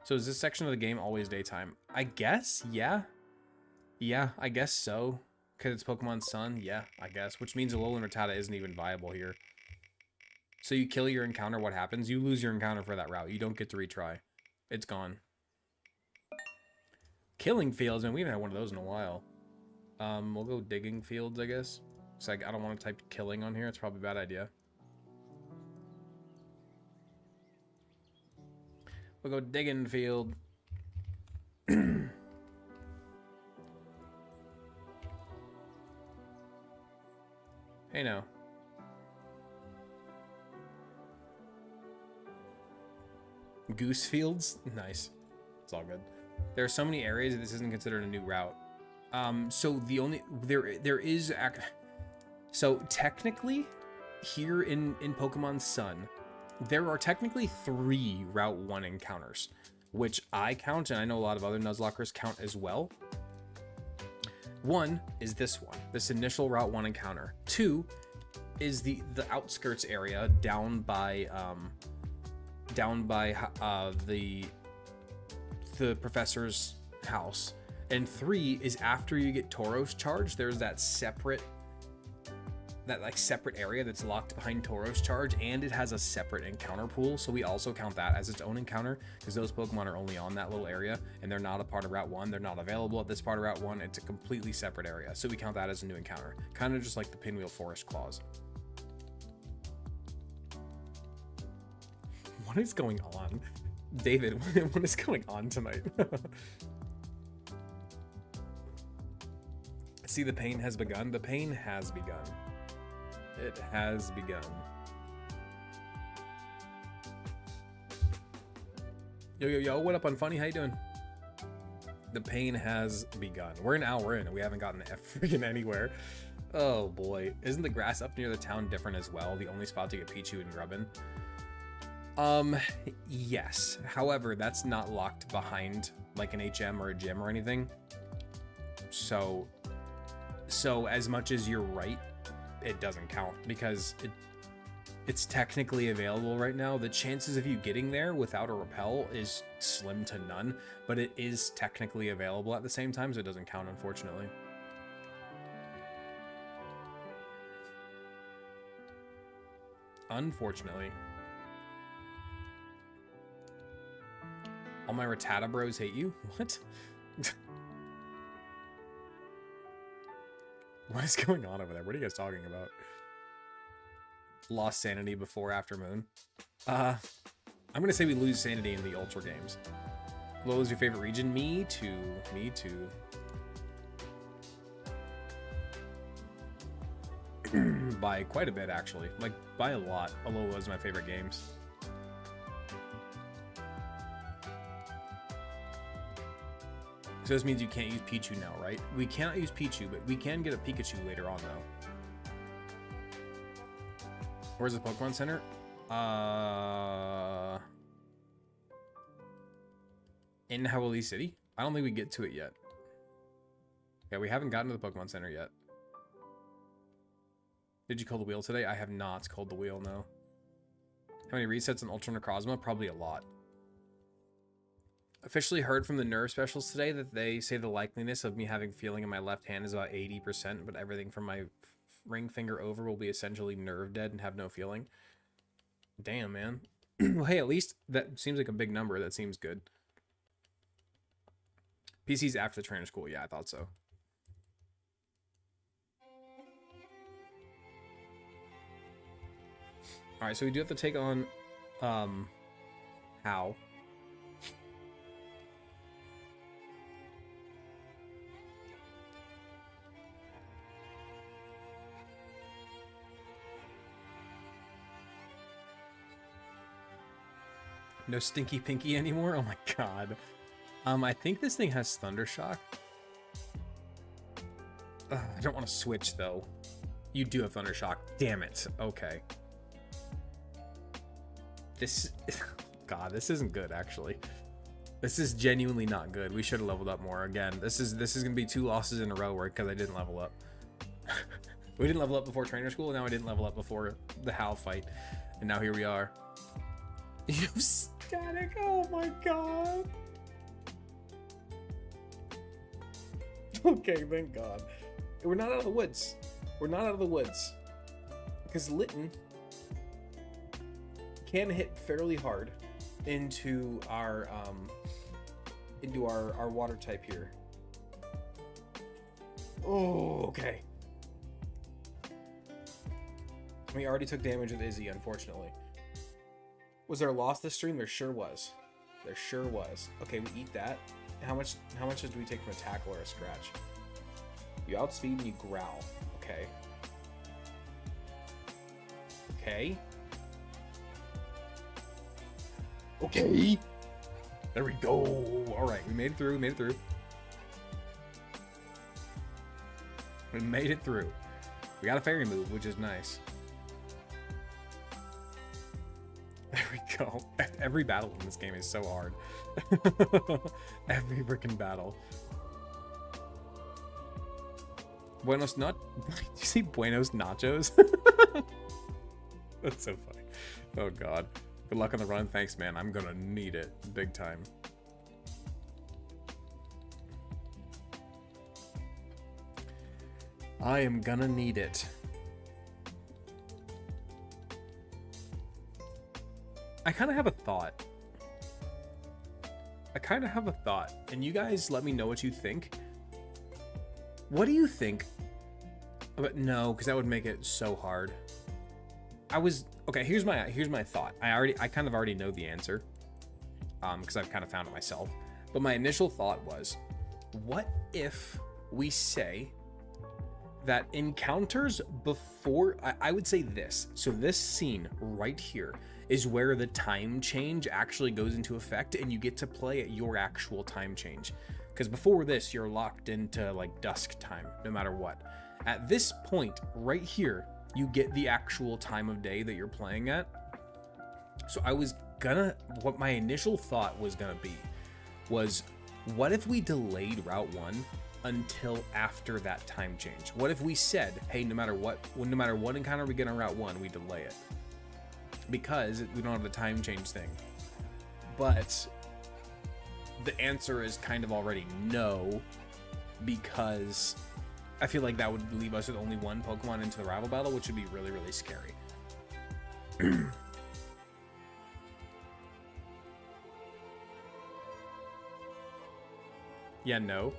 So is this section of the game always daytime? I guess, yeah. Yeah, I guess so. Because it's Pokemon Sun? Yeah, I guess. Which means Alolan Rattata isn't even viable here. So you kill your encounter, what happens? You lose your encounter for that route. You don't get to retry. It's gone. Killing fields, man. We haven't had one of those in a while. We'll go digging fields, I guess. It's like, I don't want to type killing on here. It's probably a bad idea. We'll go digging field. Hey, now. Goose fields? Nice. It's all good. There are so many areas that this isn't considered a new route. So the only... There is... So technically, here in Pokemon Sun, there are technically 3 Route 1 encounters, which I count, and I know a lot of other Nuzlockers count as well. 1 is this one, this initial Route 1 encounter. 2 is the outskirts area down by the professor's house. And 3 is after you get Tauros charged. There's that separate area that's locked behind Tauros charge, and it has a separate encounter pool, so we also count that as its own encounter, because those Pokemon are only on that little area, and they're not a part of Route 1. They're not available at this part of Route 1. It's a completely separate area, so we count that as a new encounter. Kind of just like the Pinwheel Forest Claws. What is going on? David, what is going on tonight? See, the pain has begun. The pain has begun. It has begun. Yo, what up, Unfunny? How you doing? The pain has begun. We're an hour in and we haven't gotten freaking anywhere. Oh boy. Isn't the grass up near the town different as well? The only spot to get Pichu and Grubbin? Yes. However, that's not locked behind like an HM or a gym or anything. So as much as you're right, it doesn't count because it's technically available right now. The chances of you getting there without a repel is slim to none, but it is technically available at the same time, so it doesn't count, unfortunately. Unfortunately. All my Rattata bros hate you? What? What is going on over there? What are you guys talking about? Lost sanity before after moon. I'm gonna say we lose sanity in the Ultra games. What was your favorite region? Me too. Me too. By quite a bit, actually. Like, by a lot. Alola was my favorite games. So this means you can't use Pichu now, right? We cannot use Pichu, but we can get a Pikachu later on, though. Where's the Pokemon Center? In Hawali City? I don't think we get to it yet. Yeah, we haven't gotten to the Pokemon Center yet. Did you call the wheel today? I have not called the wheel, no. How many resets in Ultra Necrozma? Probably a lot. Officially heard from the nerve specialists today that they say the likeliness of me having feeling in my left hand is about 80%, but everything from my ring finger over will be essentially nerve dead and have no feeling. Damn, man. Well, hey, at least that seems like a big number. That seems good. PC's after the trainer school. Yeah, I thought so. All right, so we do have to take on How. No Stinky Pinky anymore? Oh my god. I think this thing has Thundershock. I don't want to switch, though. You do have Thunder Shock. Damn it. Okay. This... God, this isn't good, actually. This is genuinely not good. We should have leveled up more. Again, this is going to be 2 losses in a row because I didn't level up. We didn't level up before trainer school, and now I didn't level up before the Hal fight. And now here we are. You static. Oh my god. Okay, thank God. We're not out of the woods. We're not out of the woods. Because Litten can hit fairly hard into our water type here. Oh, okay. We already took damage with Izzy, unfortunately. Was there a loss this stream? There sure was. There sure was. Okay, we eat that. How much do we take from a tackle or a scratch? You outspeed and you growl. Okay. Okay. Okay. There we go. All right, we made it through. We made it through. We made it through. We got a fairy move, which is nice. There we go. Every battle in this game is so hard. Every freaking battle. Buenos Did you see Buenos Nachos? That's so funny. Oh god. Good luck on the run. Thanks, man. I'm gonna need it big time. I am gonna need it. I kind of have a thought. And you guys let me know what you think. What do you think? But no, because that would make it so hard. Okay, here's my thought. I kind of already know the answer. Because I've kind of found it myself. But my initial thought was, what if we say that encounters before, I would say this. So this scene right here is where the time change actually goes into effect and you get to play at your actual time change. Because before this, you're locked into like dusk time, no matter what. At this point right here, you get the actual time of day that you're playing at. So what my initial thought was gonna be was, what if we delayed Route 1 until after that time change? What if we said, hey, no matter what encounter we get on Route 1, we delay it? Because we don't have the time change thing. But the answer is kind of already no, because I feel like that would leave us with only one Pokemon into the rival battle, which would be really, really scary. Yeah, no.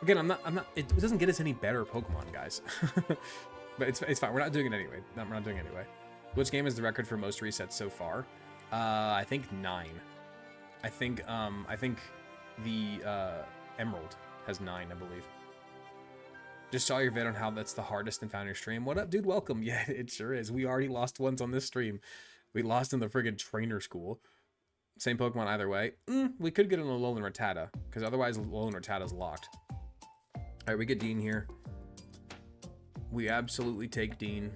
Again, I'm not, it doesn't get us any better Pokemon, guys. But it's fine. We're not doing it anyway. No, we're not doing it anyway. Which game is the record for most resets so far? I think 9. I think the Emerald has 9, I believe. Just saw your vid on how that's the hardest and found your stream. What up, dude? Welcome. Yeah, it sure is. We already lost once on this stream. We lost in the friggin' trainer school. Same Pokemon either way. We could get an Alolan Rattata, because otherwise Alolan Rattata's locked. Alright, we get Dean here. We absolutely take Dean.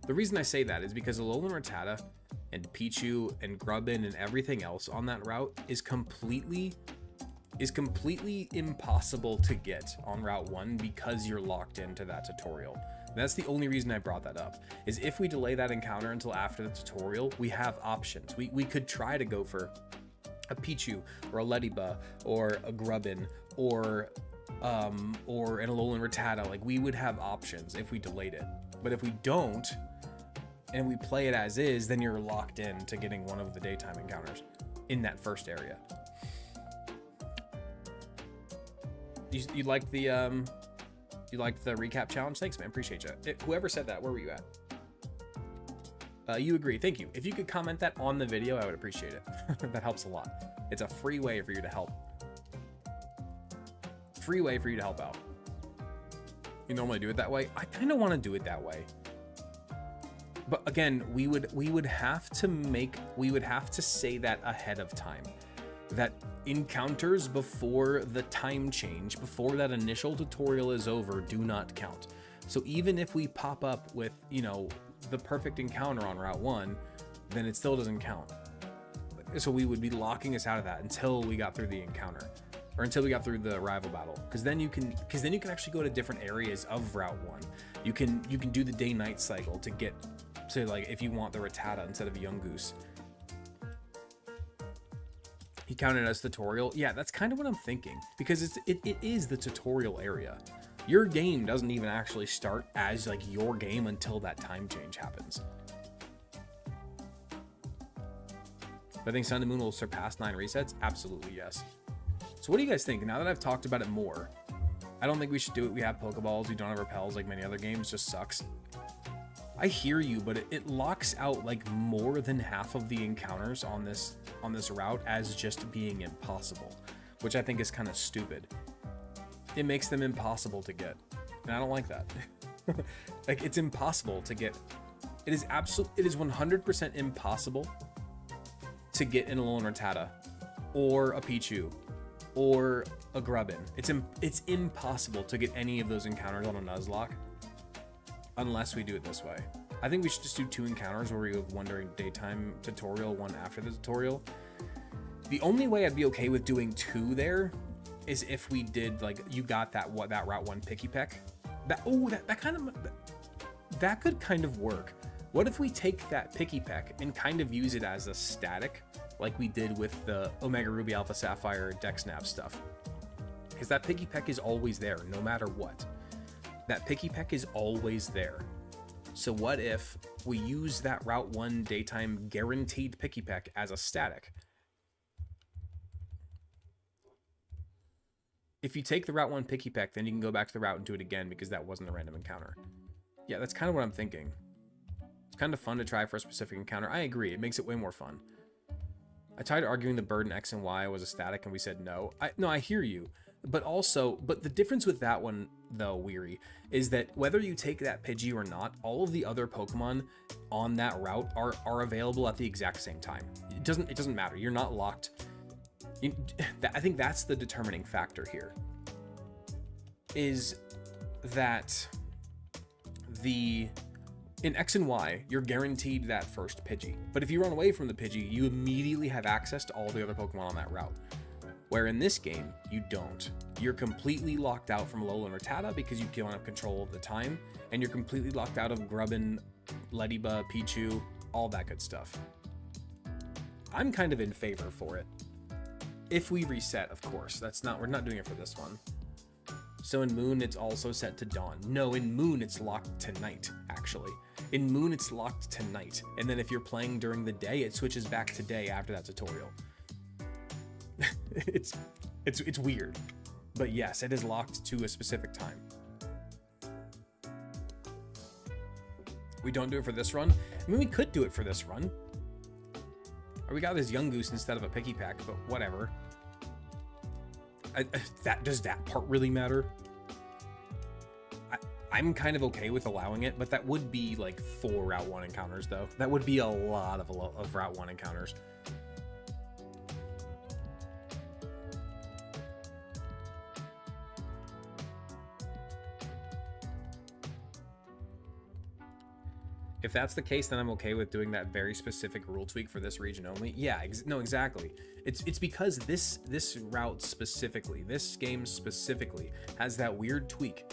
The reason I say that is because Alolan Rattata and Pichu and Grubbin and everything else on that route is completely impossible to get on Route 1 because you're locked into that tutorial. And that's the only reason I brought that up, is if we delay that encounter until after the tutorial, we have options. We could try to go for a Pichu or a Leddyba or a Grubbin or an Alolan Rattata. Like, we would have options if we delayed it. But if we don't, and we play it as is, then you're locked in to getting one of the daytime encounters in that first area. You like the recap challenge? Thanks, man. Appreciate you. Whoever said that, where were you at? You agree. Thank you. If you could comment that on the video, I would appreciate it. That helps a lot. It's a free way for you to help. Free way for you to help out. You normally do it that way? I kind of want to do it that way. But again, we would have to say that ahead of time. that encounters before the time change, before that initial tutorial is over, do not count. So even if we pop up with, you know, the perfect encounter on Route 1, then it still doesn't count. So we would be locking us out of that until we got through the encounter, or until we got through the rival battle. Because then you can actually go to different areas of Route 1. You can do the day-night cycle to get to, like, if you want the Rattata instead of Yungoos. He counted as tutorial. Yeah, that's kind of what I'm thinking, because it is the tutorial area. Your game doesn't even actually start as, like, your game until that time change happens. I think Sun and Moon will surpass 9 resets. Absolutely, yes. So what do you guys think? Now that I've talked about it more, I don't think we should do it. We have Pokeballs. We don't have repels like many other games. Just sucks. I hear you, but it locks out like more than half of the encounters on this route as just being impossible, which I think is kind of stupid. It makes them impossible to get, and I don't like that. Like, it's impossible to get. It is 100% impossible to get an Alolan Rattata, or a Pichu, or a Grubbin. It's impossible to get any of those encounters on a Nuzlocke unless we do it this way. I think we should just do 2 encounters where we have one during daytime tutorial, one after the tutorial. The only way I'd be okay with doing 2 there is if we did, like, you got that Route 1 Picky Peck. That could kind of work. What if we take that Picky Peck and kind of use it as a static, like we did with the Omega Ruby Alpha Sapphire Deck Snap stuff? Because that Picky Peck is always there, no matter what. That Picky Peck is always there. So what if we use that Route 1 daytime guaranteed Picky Peck as a static? If you take the Route 1 Picky Peck, then you can go back to the route and do it again because that wasn't a random encounter. Yeah, that's kind of what I'm thinking. It's kind of fun to try for a specific encounter. I agree, it makes it way more fun. I tried arguing the bird in X and Y was a static and we said no. I hear you. But the difference with that one, though, Weary, is that whether you take that Pidgey or not, all of the other Pokemon on that route are available at the exact same time. It doesn't matter. You're not locked. I think that's the determining factor here. Is that in X and Y, you're guaranteed that first Pidgey. But if you run away from the Pidgey, you immediately have access to all the other Pokemon on that route. Where in this game, you don't. You're completely locked out from Alolan Rattata because you don't have control of the time, and you're completely locked out of Grubbin, Lediba, Pichu, all that good stuff. I'm kind of in favor for it. If we reset, of course. We're not doing it for this one. So in Moon, it's also set to dawn. No, in Moon, it's locked to night, actually. In Moon, it's locked to night. And then if you're playing during the day, it switches back to day after that tutorial. It's weird, but yes, it is locked to a specific time. We don't do it for this run. I mean, we could do it for this run. Or we got this Yungoos instead of a Picky Pack, but whatever. Does that part really matter? I'm kind of okay with allowing it, but that would be like 4 Route 1 encounters, though. That would be a lot of Route 1 encounters. If that's the case, then I'm okay with doing that very specific rule tweak for this region only. Yeah, no, exactly. It's because this route specifically, this game specifically, has that weird tweak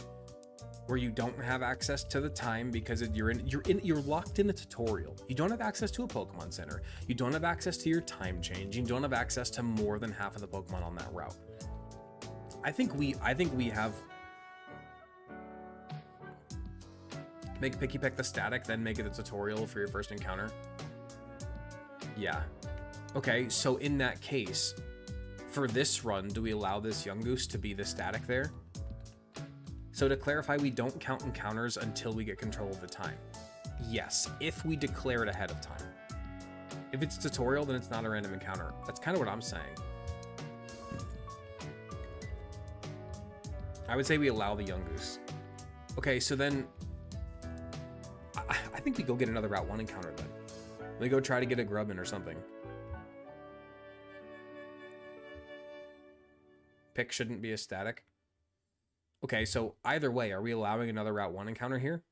where you don't have access to the time because you're locked in a tutorial. You don't have access to a Pokemon Center. You don't have access to your time change. You don't have access to more than half of the Pokemon on that route. I think we have. Make Picky Peck the static, then make it the tutorial for your first encounter. Yeah. Okay, so in that case, for this run, do we allow this Yungoos to be the static there? So to clarify, we don't count encounters until we get control of the time. Yes, if we declare it ahead of time. If it's tutorial, then it's not a random encounter. That's kind of what I'm saying. I would say we allow the Yungoos. Okay, so then I think we go get another Route 1 encounter then. We go try to get a Grubbin or something. Pick shouldn't be a static. Okay, so either way, are we allowing another Route 1 encounter here?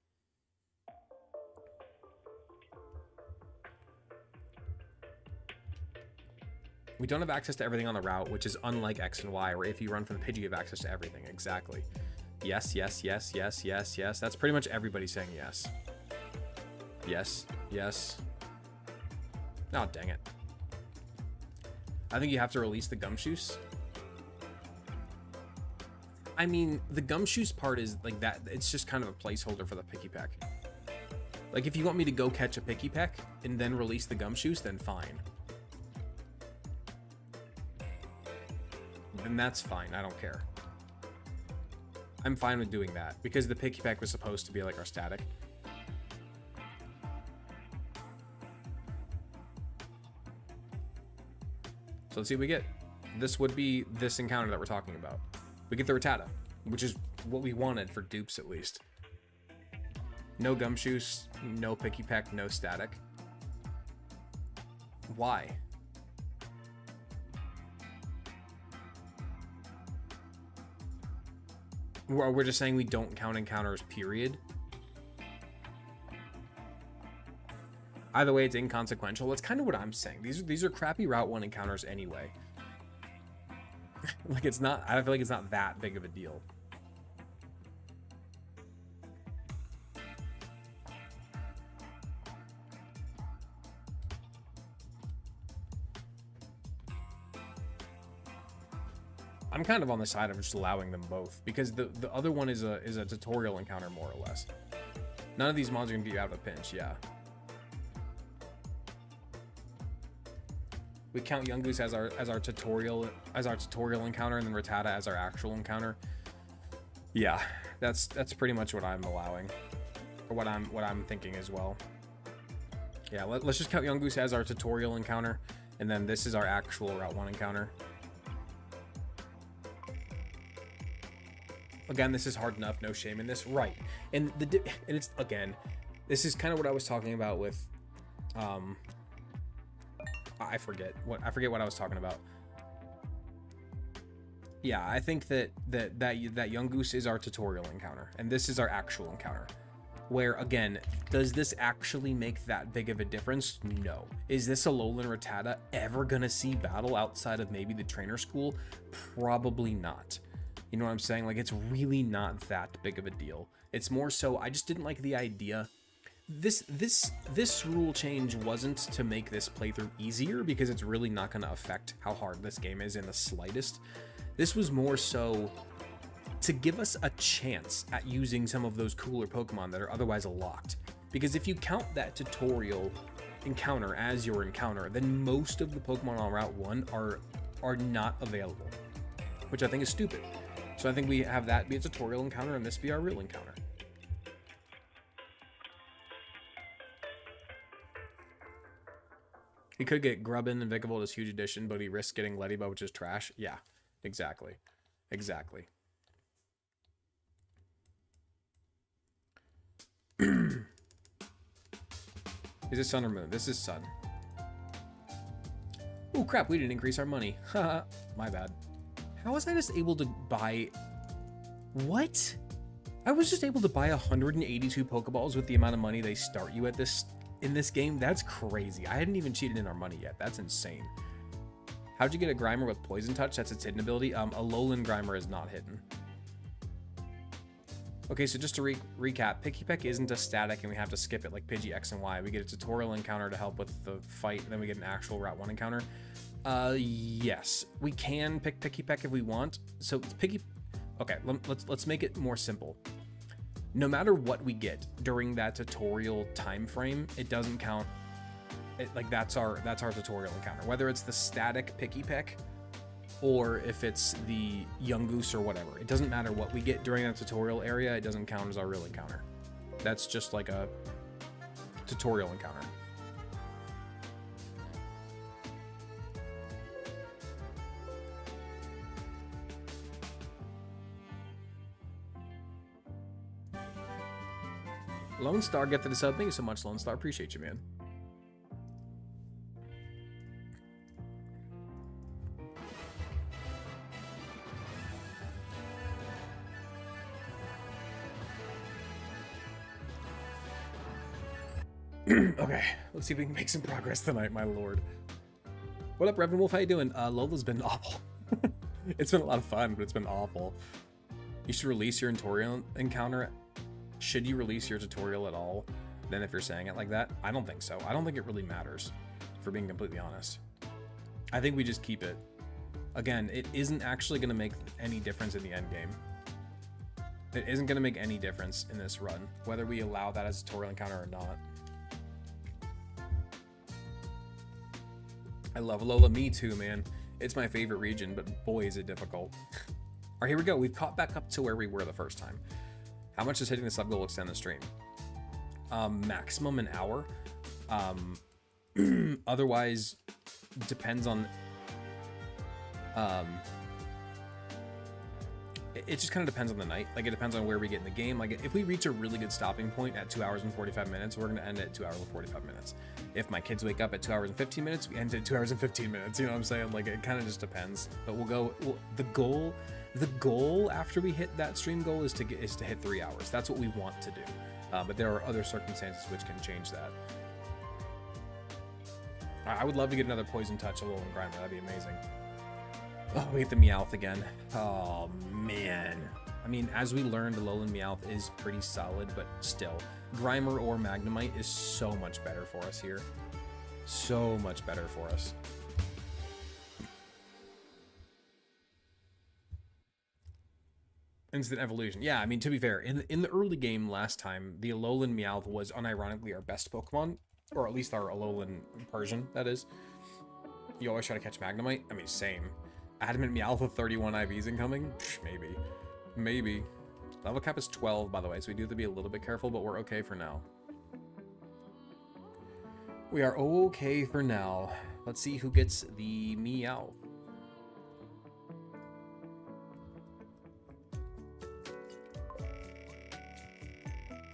We don't have access to everything on the route, which is unlike X and Y, where if you run from the Pidgey, you have access to everything. Exactly. Yes, yes, yes, yes, yes, yes. That's pretty much everybody saying yes. Yes, yes. Oh, dang it. I think you have to release the Gumshoes. I mean, the Gumshoes part is like that. It's just kind of a placeholder for the Picky Peck. Like, if you want me to go catch a Picky Peck and then release the Gumshoes, then fine. Then that's fine. I don't care. I'm fine with doing that because the Picky Peck was supposed to be like our static. So let's see what we get. This would be this encounter that we're talking about. We get the Rattata, which is what we wanted for dupes at least. No Gumshoes, no Picky Peck, no static. Why? We're just saying we don't count encounters, period. Either way, it's inconsequential. That's kind of what I'm saying. These are crappy Route 1 encounters anyway. Like, it's not, I feel like it's not that big of a deal. I'm kind of on the side of just allowing them both because the other one is a tutorial encounter more or less. None of these mods are gonna get you out of a pinch, yeah. We count Yungoos as our tutorial encounter, and then Rattata as our actual encounter. Yeah, that's pretty much what I'm allowing, or what I'm thinking as well. Yeah, let's just count Yungoos as our tutorial encounter, and then this is our actual Route 1 encounter. Again, this is hard enough, no shame in this, right? And it's again, this is kind of what I was talking about with, I forget what I was talking about. Yeah, I think that Yungoos is our tutorial encounter, and this is our actual encounter. Where again, does this actually make that big of a difference? No. Is this Alolan Rattata ever gonna see battle outside of maybe the trainer school? Probably not. You know what I'm saying? Like, it's really not that big of a deal. It's more so, I just didn't like the idea. This rule change wasn't to make this playthrough easier, because it's really not going to affect how hard this game is in the slightest. This was more so to give us a chance at using some of those cooler Pokemon that are otherwise locked. Because if you count that tutorial encounter as your encounter, then most of the Pokemon on Route 1 are not available, which I think is stupid. So I think we have that be a tutorial encounter and this be our real encounter. He could get Grubbin and Vikavolt as huge addition, but he risks getting Leddyba, which is trash. Yeah, exactly. Exactly. Is it Sun or Moon? This is Sun. Oh crap, we didn't increase our money. Haha, my bad. How was I just able to buy... What? I was just able to buy 182 Pokeballs with the amount of money they start you at in this game? That's crazy. I hadn't even cheated in our money yet. That's insane. How'd you get a Grimer with Poison Touch? That's its hidden ability. A Alolan Grimer is not hidden. Okay, so just to recap, Picky Peck isn't a static and we have to skip it like Pidgey X and Y. We get a tutorial encounter to help with the fight, and then we get an actual Route 1 encounter. Yes, we can pick Picky Peck if we want. So Picky, okay, let's make it more simple. No matter what we get during that tutorial time frame, it doesn't count. Like that's our tutorial encounter. Whether it's the static Picky Peck or if it's the Yungoos or whatever, it doesn't matter what we get during that tutorial area. It doesn't count as our real encounter. That's just like a tutorial encounter. Lone Star, get to the sub. Thank you so much, Lone Star. Appreciate you, man. Okay, let's see if we can make some progress tonight, my lord. What up, Reverend Wolf? How you doing? Lola's been awful. It's been a lot of fun, but it's been awful. You should release your tutorial encounter. Should you release your tutorial at all? Then if you're saying it like that, I don't think so. I don't think it really matters, for being completely honest. I think we just keep it. Again, it isn't actually going to make any difference in the end game. It isn't going to make any difference in this run, whether we allow that as a tutorial encounter or not. I love Lola. Me too, man. It's my favorite region, but boy, is it difficult. All right, here we go. We've caught back up to where we were the first time. How much does hitting the sub goal extend the stream? Maximum an hour. Otherwise, depends on... it just kind of depends on the night. Like, it depends on where we get in the game. Like, if we reach a really good stopping point at 2 hours and 45 minutes, we're going to end it at 2 hours and 45 minutes. If my kids wake up at 2 hours and 15 minutes, we end it at 2 hours and 15 minutes. You know what I'm saying? Like, it kind of just depends. But the goal after we hit that stream goal is to hit 3 hours. That's what we want to do. But there are other circumstances which can change that. I would love to get another Poison Touch, a little Grimer. That'd be amazing. Oh, we hit the Meowth again. Oh, man. I mean, as we learned, Alolan Meowth is pretty solid, but still. Grimer or Magnemite is so much better for us here. So much better for us. Instant evolution. Yeah, I mean, to be fair, in the early game last time, the Alolan Meowth was unironically our best Pokemon, or at least our Alolan Persian, that is. You always try to catch Magnemite? I mean, same. Adamant Meowth with 31 IVs incoming? Maybe. Maybe. Level cap is 12, by the way, so we do have to be a little bit careful, but we're okay for now. We are okay for now. Let's see who gets the Meowth.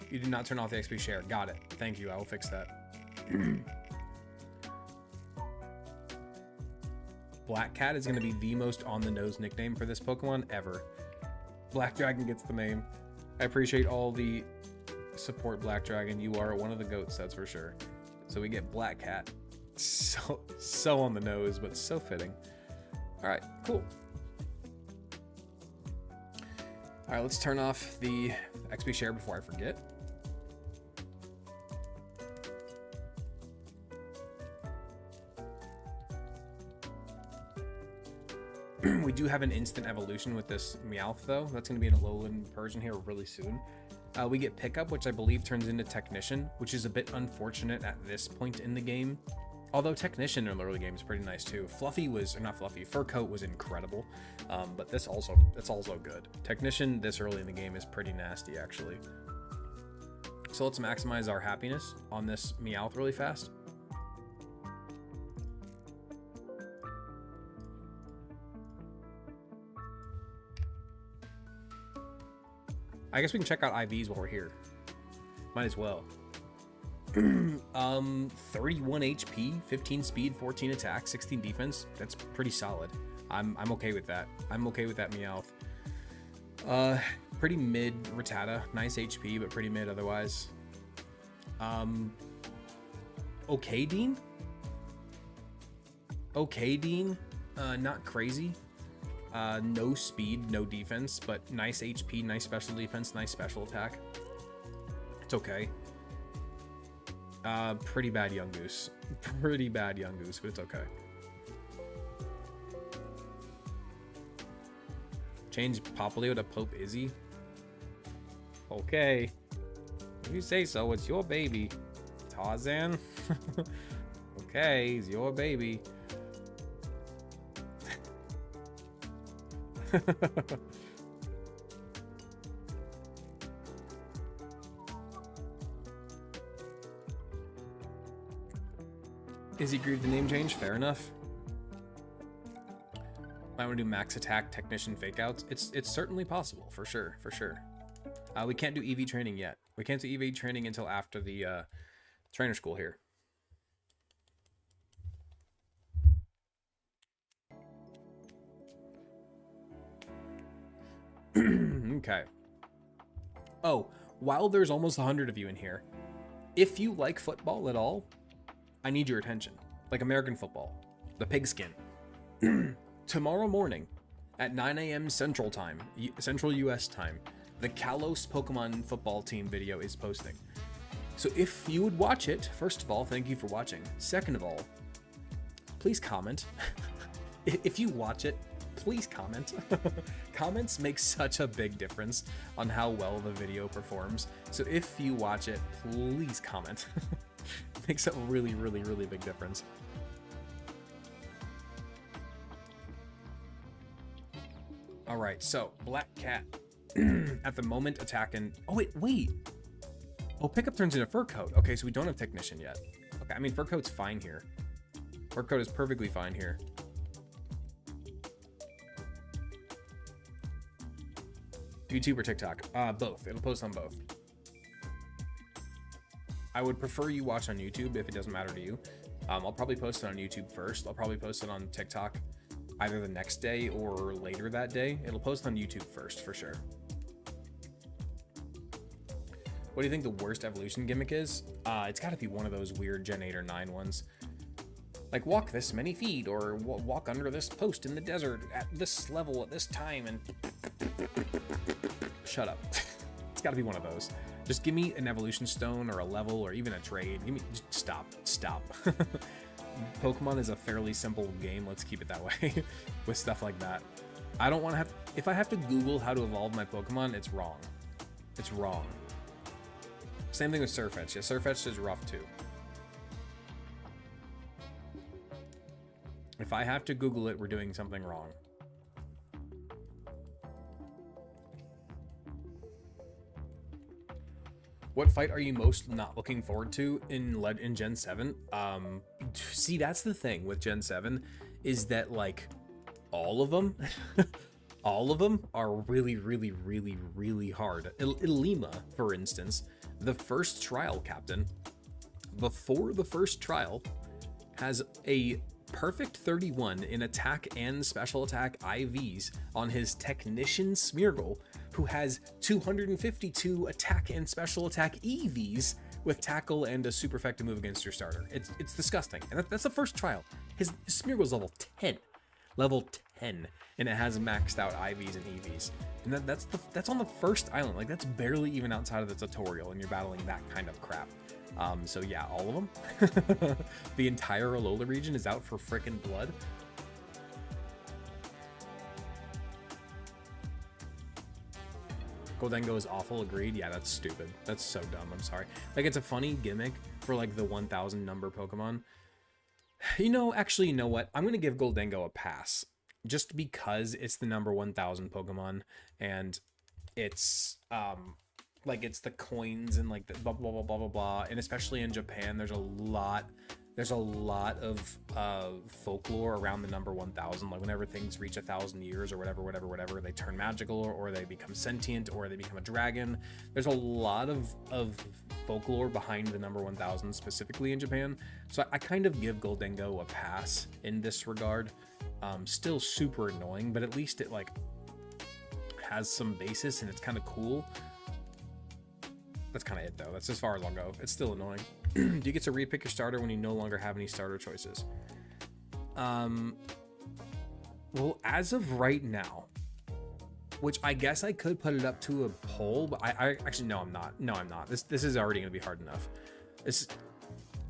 You did not turn off the XP share. Got it. Thank you. I will fix that. Black Cat is going to be the most on-the-nose nickname for this Pokemon ever. Black Dragon gets the name. I appreciate all the support, Black Dragon. You are one of the GOATs, that's for sure. So we get Black Cat. So on the nose, but so fitting. All right, cool. All right, let's turn off the XP share before I forget. We do have an instant evolution with this Meowth, though. That's going to be an Alolan Persian here really soon. We get Pickup, which I believe turns into Technician, which is a bit unfortunate at this point in the game. Although Technician in the early game is pretty nice, too. Fur Coat was incredible, but it's also good. Technician this early in the game is pretty nasty, actually. So let's maximize our happiness on this Meowth really fast. I guess we can check out IVs while we're here. Might as well. 31 HP, 15 speed, 14 attack, 16 defense. That's pretty solid. I'm okay with that. I'm okay with that Meowth. Pretty mid Rattata. Nice HP, but pretty mid otherwise. Okay, Dean. Okay, Dean. Not crazy. No speed, no defense, but nice HP, nice special defense, nice special attack. It's okay. Pretty bad Young Goose. Pretty bad Young Goose, but it's okay. Change Popplio to Pope Izzy. Okay. If you say so, it's your baby. Tarzan. Okay, he's your baby. Is he grieved the name change? Fair enough. Might want to do max attack technician fake outs. It's certainly possible, for sure, for sure. We can't do EV training yet. We can't do EV training until after the trainer school here. Okay. Oh, while there's almost 100 of you in here, if you like football at all, I need your attention. Like American football, the pigskin. Tomorrow morning at 9 a.m. Central Time, Central US time, the Kalos Pokemon football team video is posting. So if you would watch it, first of all, thank you for watching. Second of all, please comment. If you watch it, please comment. Comments make such a big difference on how well the video performs. So if you watch it, please comment. It makes a really, really, really big difference. All right, so Black Cat at the moment attacking. Oh, wait. Oh, pickup turns into fur coat. Okay, so we don't have technician yet. Okay, I mean, fur coat's fine here. Fur coat is perfectly fine here. YouTube or TikTok? Both. It'll post on both. I would prefer you watch on YouTube if it doesn't matter to you. I'll probably post it on YouTube first. I'll probably post it on TikTok either the next day or later that day. It'll post on YouTube first for sure. What do you think the worst evolution gimmick is? It's got to be one of those weird Gen 8 or 9 ones. Like walk this many feet, or walk under this post in the desert at this level at this time, and shut up. It's got to be one of those. Just give me an evolution stone or a level or even a trade. Give me, just stop. Pokemon is a fairly simple game. Let's keep it that way with stuff like that. I don't want to have, if I have to Google how to evolve my Pokemon, it's wrong. It's wrong. Same thing with Surfetch. Yeah, Surfetch is rough too. If I have to Google it, we're doing something wrong. What fight are you most not looking forward to in Gen 7? See, that's the thing with Gen 7 is that like all of them, all of them are really, really, really, really hard. Ilima, for instance, the first trial captain, before the first trial, has a perfect 31 in attack and special attack IVs on his technician Smeargle, who has 252 attack and special attack EVs with tackle and a super effective move against your starter. It's disgusting. And that's the first trial. His Smeargle's level 10. Level 10. And it has maxed out IVs and EVs. And that's on the first island. Like, that's barely even outside of the tutorial, and you're battling that kind of crap. So yeah, all of them. The entire Alola region is out for frickin' blood. Goldengo is awful, agreed. Yeah, that's stupid. That's so dumb, I'm sorry. Like, it's a funny gimmick for like the 1000 number Pokemon. You know, actually, you know what? I'm gonna give Goldengo a pass. Just because it's the number 1000 Pokemon, and it's like it's the coins and like the blah blah blah blah blah blah, and especially in Japan, there's a lot of folklore around the number 1000. Like whenever things reach 1000 years or whatever, they turn magical, or they become sentient, or they become a dragon. There's a lot of folklore behind the number 1000, specifically in Japan. So I kind of give Goldengo a pass in this regard. Still super annoying, but at least it like has some basis and it's kind of cool. That's kind of it though. That's as far as I'll go. It's still annoying. Do you get to repick your starter when you no longer have any starter choices? Well, as of right now, which I guess I could put it up to a poll, but I actually, no, I'm not. No, I'm not. This is already gonna be hard enough.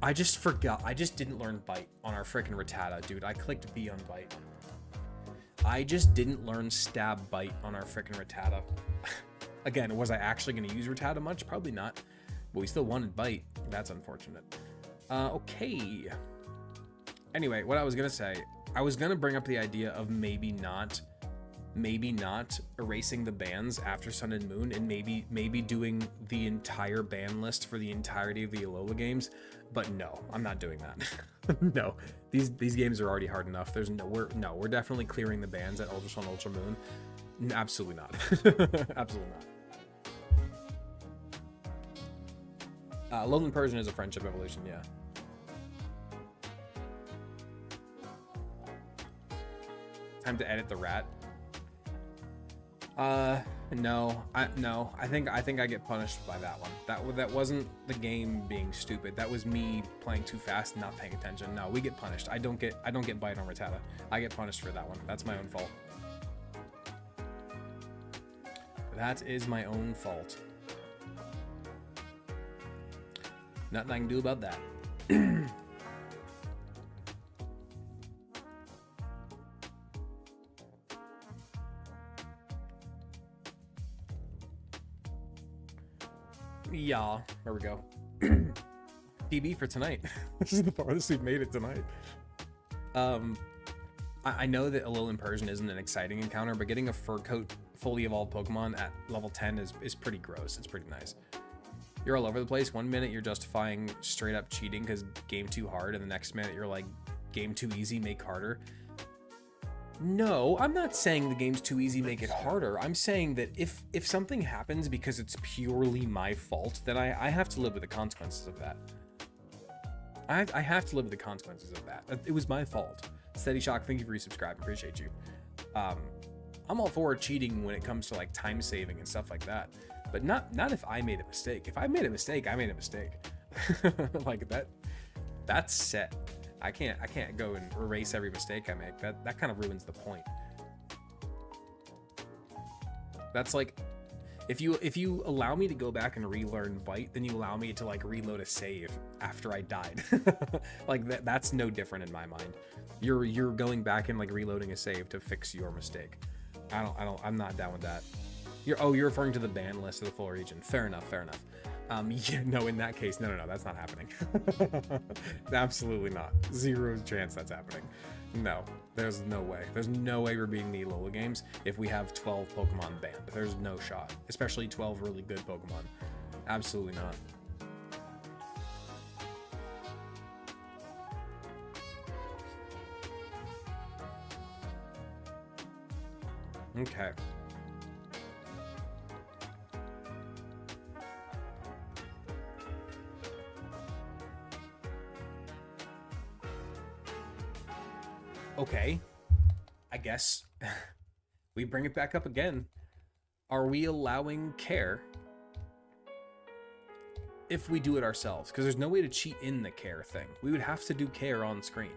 I just forgot. I just didn't learn Bite on our frickin' Rattata, dude. I clicked B on Bite. I just didn't learn Stab Bite on our frickin' Rattata. Again, was I actually going to use Rattata much? Probably not. But we still wanted Bite. That's unfortunate. Okay. Anyway, what I was going to say, I was going to bring up the idea of maybe not erasing the bans after Sun and Moon, and maybe doing the entire ban list for the entirety of the Alola games. But no, I'm not doing that. No, these games are already hard enough. We're definitely clearing the bans at Ultra Sun, Ultra Moon. Absolutely not. Absolutely not. Lowland Persian is a friendship evolution, yeah. Time to edit the rat. No, I think I get punished by that one. That wasn't the game being stupid. That was me playing too fast and not paying attention. No, we get punished. I don't get bite on Rattata. I get punished for that one. That's my own fault. That is my own fault. Nothing I can do about that. Yeah, there we go. PB for tonight. This is the farthest we've made it tonight. I know that Alolan Persian isn't an exciting encounter, but getting a fur coat fully evolved Pokemon at level 10 is pretty gross. It's pretty nice. You're all over the place. One minute you're justifying straight up cheating because game too hard, and the next minute you're like, game too easy, make harder. No, I'm not saying the game's too easy, make it harder. I'm saying that if something happens because it's purely my fault, then I have to live with the consequences of that. I have to live with the consequences of that. It was my fault. Steady Shock, thank you for resubscribing. Appreciate you. I'm all for cheating when it comes to like time saving and stuff like that, but not if I made a mistake. If I made a mistake, I made a mistake. Like that's set. I can't go and erase every mistake I make. That kind of ruins the point. That's like if you allow me to go back and relearn Bite, then you allow me to like reload a save after I died. Like that's no different in my mind. You're going back and like reloading a save to fix your mistake. I'm not down with that. You're referring to the ban list of the full region. Fair enough. Yeah, no, in that case, no, that's not happening. Absolutely not. Zero chance that's happening. No, there's no way. There's no way we're beating the Alola games if we have 12 Pokemon banned. There's no shot. Especially 12 really good Pokemon. Absolutely not. Okay. Okay, I guess we bring it back up again. Are we allowing care if we do it ourselves? Because there's no way to cheat in the care thing. We would have to do care on screen.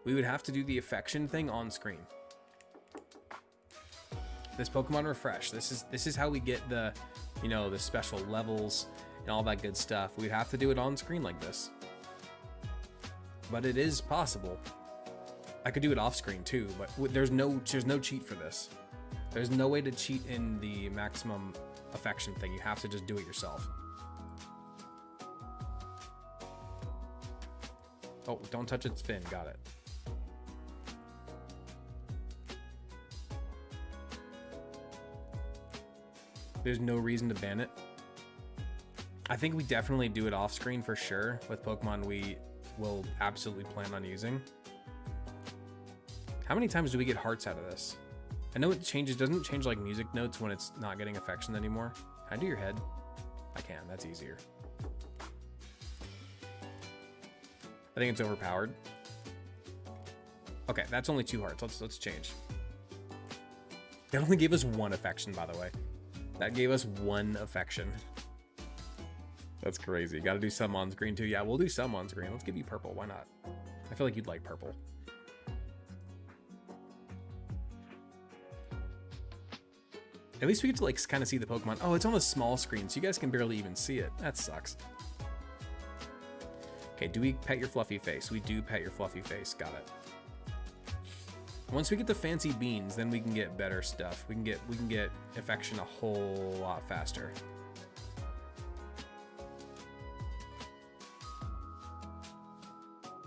We would have to do the affection thing on screen. This Pokemon refresh. This is how we get the, you know, the special levels and all that good stuff. We'd have to do it on screen like this. But it is possible. I could do it off screen too, but there's no cheat for this. There's no way to cheat in the maximum affection thing. You have to just do it yourself. Oh, don't touch its fin. Got it. There's no reason to ban it. I think we definitely do it off screen for sure with Pokemon we will absolutely plan on using. How many times do we get hearts out of this? I know it changes, doesn't it change like music notes when it's not getting affection anymore? Can I do your head? I can, that's easier. I think it's overpowered. Okay, that's only 2 hearts. Let's change. That only gave us 1 affection, by the way. That gave us 1 affection. That's crazy. Gotta do some on screen too. Yeah, we'll do some on screen. Let's give you purple. Why not? I feel like you'd like purple. At least we get to like kind of see the Pokemon. Oh, it's on a small screen, so you guys can barely even see it. That sucks. Okay, do we pet your fluffy face? We do pet your fluffy face. Got it. Once we get the fancy beans, then we can get better stuff. We can get affection a whole lot faster.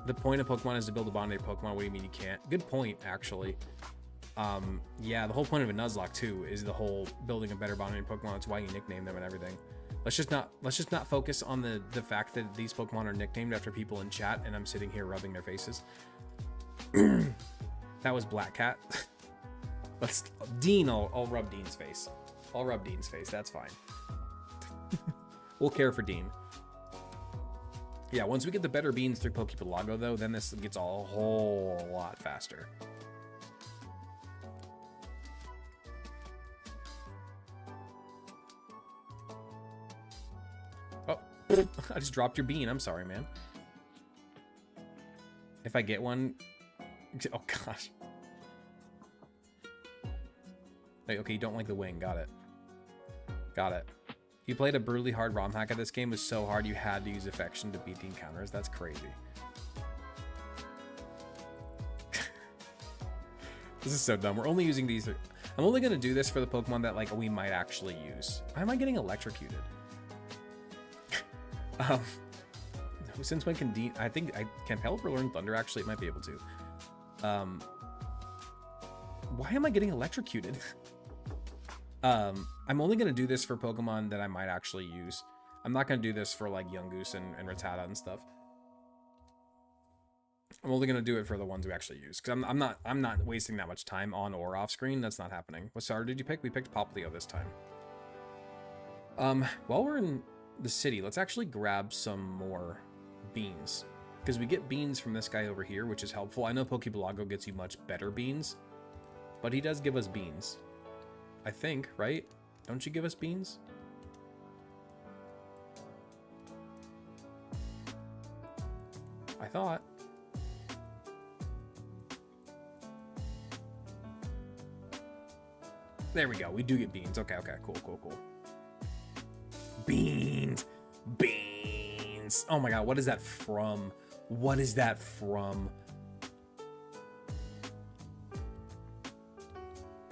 The point of Pokemon is to build a bond with your Pokemon. What do you mean you can't? Good point, actually. Yeah, the whole point of a Nuzlocke too is the whole building a better bond with your Pokemon. That's why you nickname them and everything. Let's just not focus on the fact that these Pokemon are nicknamed after people in chat, and I'm sitting here rubbing their faces. That was Black Cat. Dean, I'll rub Dean's face. I'll rub Dean's face. That's fine. We'll care for Dean. Yeah, once we get the better beans through Pokepelago, though, then this gets a whole lot faster. I just dropped your bean. I'm sorry, man. If I get one... Oh, gosh. Okay, you don't like the wing. Got it. Got it. You played a brutally hard ROM hack at this game. It was so hard you had to use affection to beat the encounters. That's crazy. This is so dumb. We're only using these. I'm only going to do this for the Pokemon that, like, we might actually use. Why am I getting electrocuted? Since when can Dean... I think I can Pelipper learn Thunder. Actually, it might be able to. Why am I getting electrocuted? I'm only going to do this for Pokemon that I might actually use. I'm not going to do this for, like, Yungoos and Rattata and stuff. I'm only going to do it for the ones we actually use. Because I'm not wasting that much time on or off screen. That's not happening. What starter did you pick? We picked Popplio this time. While we're in the city, let's actually grab some more beans. Because we get beans from this guy over here, which is helpful. I know Pokebalago gets you much better beans. But he does give us beans. I think, right? Don't you give us beans? I thought. There we go. We do get beans. Okay, okay. Cool, cool, cool. Beans. Beans. Oh my god, what is that from? What is that from?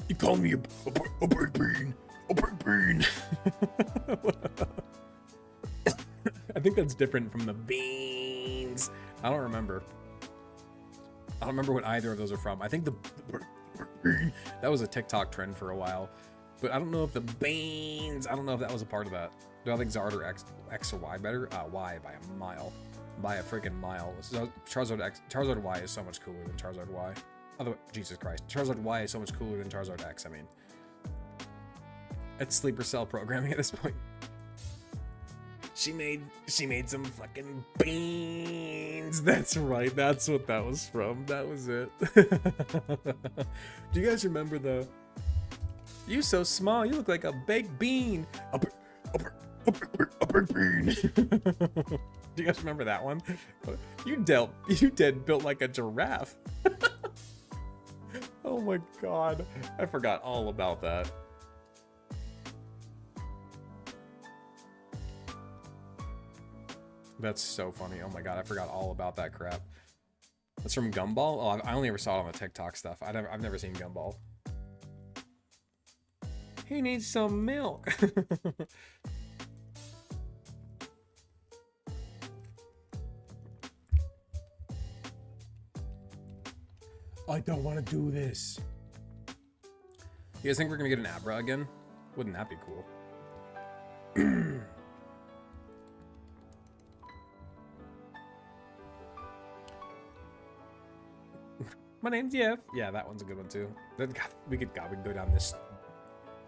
You call me a big bean. A big bean. I think that's different from the beans. I don't remember. I don't remember what either of those are from. I think that was a TikTok trend for a while. But I don't know if the beans, I don't know if that was a part of that. Do I think Zard or X or Y better? Y by a mile. By a freaking mile. Charizard Y is so much cooler than Charizard Y. Jesus Christ. Charizard Y is so much cooler than Charizard X, I mean. It's sleeper cell programming at this point. She made some fucking beans. That's right. That's what that was from. That was it. Do you guys remember the... You so small. You look like a baked bean. A baked bean. Do you guys remember that one? You built like a giraffe. Oh my god. I forgot all about that. That's so funny. Oh my god, I forgot all about that crap. That's from Gumball? Oh, I only ever saw it on the TikTok stuff. I've never seen Gumball. He needs some milk. I don't want to do this. You guys think we're gonna get an Abra again? Wouldn't that be cool? My name's Jeff. Yeah, that one's a good one too. We could go down this.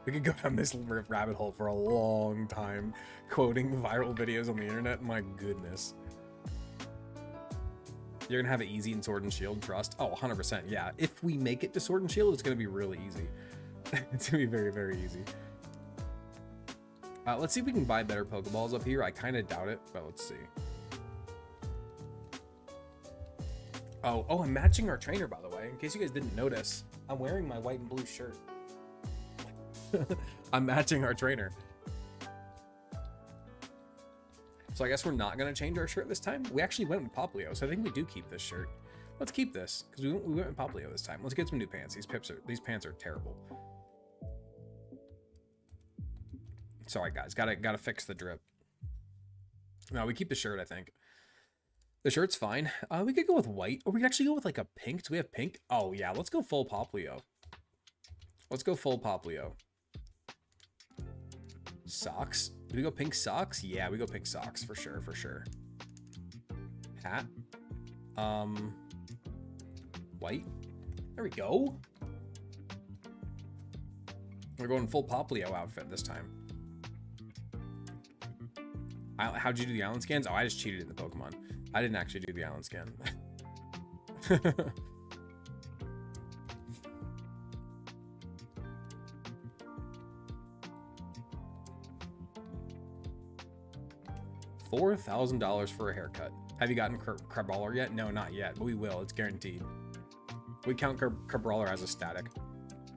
We could go down this rabbit hole for a long time, quoting viral videos on the internet. My goodness. You're gonna have it easy in Sword and Shield, trust. Oh, 100%. Yeah, if we make it to Sword and Shield, it's gonna be really easy. It's gonna be very, very easy. Let's see if we can buy better Pokeballs up here. I kind of doubt it, but let's see. Oh, I'm matching our trainer, by the way. In case you guys didn't notice, I'm wearing my white and blue shirt. I'm matching our trainer. So I guess we're not going to change our shirt this time. We actually went with Popplio, so I think we do keep this shirt. Let's keep this, because we went with Popplio this time. Let's get some new pants. These pants are terrible. Sorry, guys. Gotta fix the drip. No, we keep the shirt, I think. The shirt's fine. We could go with white, or we could actually go with like a pink. Do we have pink? Oh yeah, let's go full Popplio. Let's go full Popplio. Socks? Do we go pink socks? Yeah, we go pink socks for sure, for sure. Hat. White. There we go. We're going full Popplio outfit this time. How'd you do the island scans? Oh, I just cheated in the Pokemon. I didn't actually do the island scan. $4,000 for a haircut. Have you gotten Crabrawler yet? No, not yet, but we will. It's guaranteed. We count Crabrawler as a static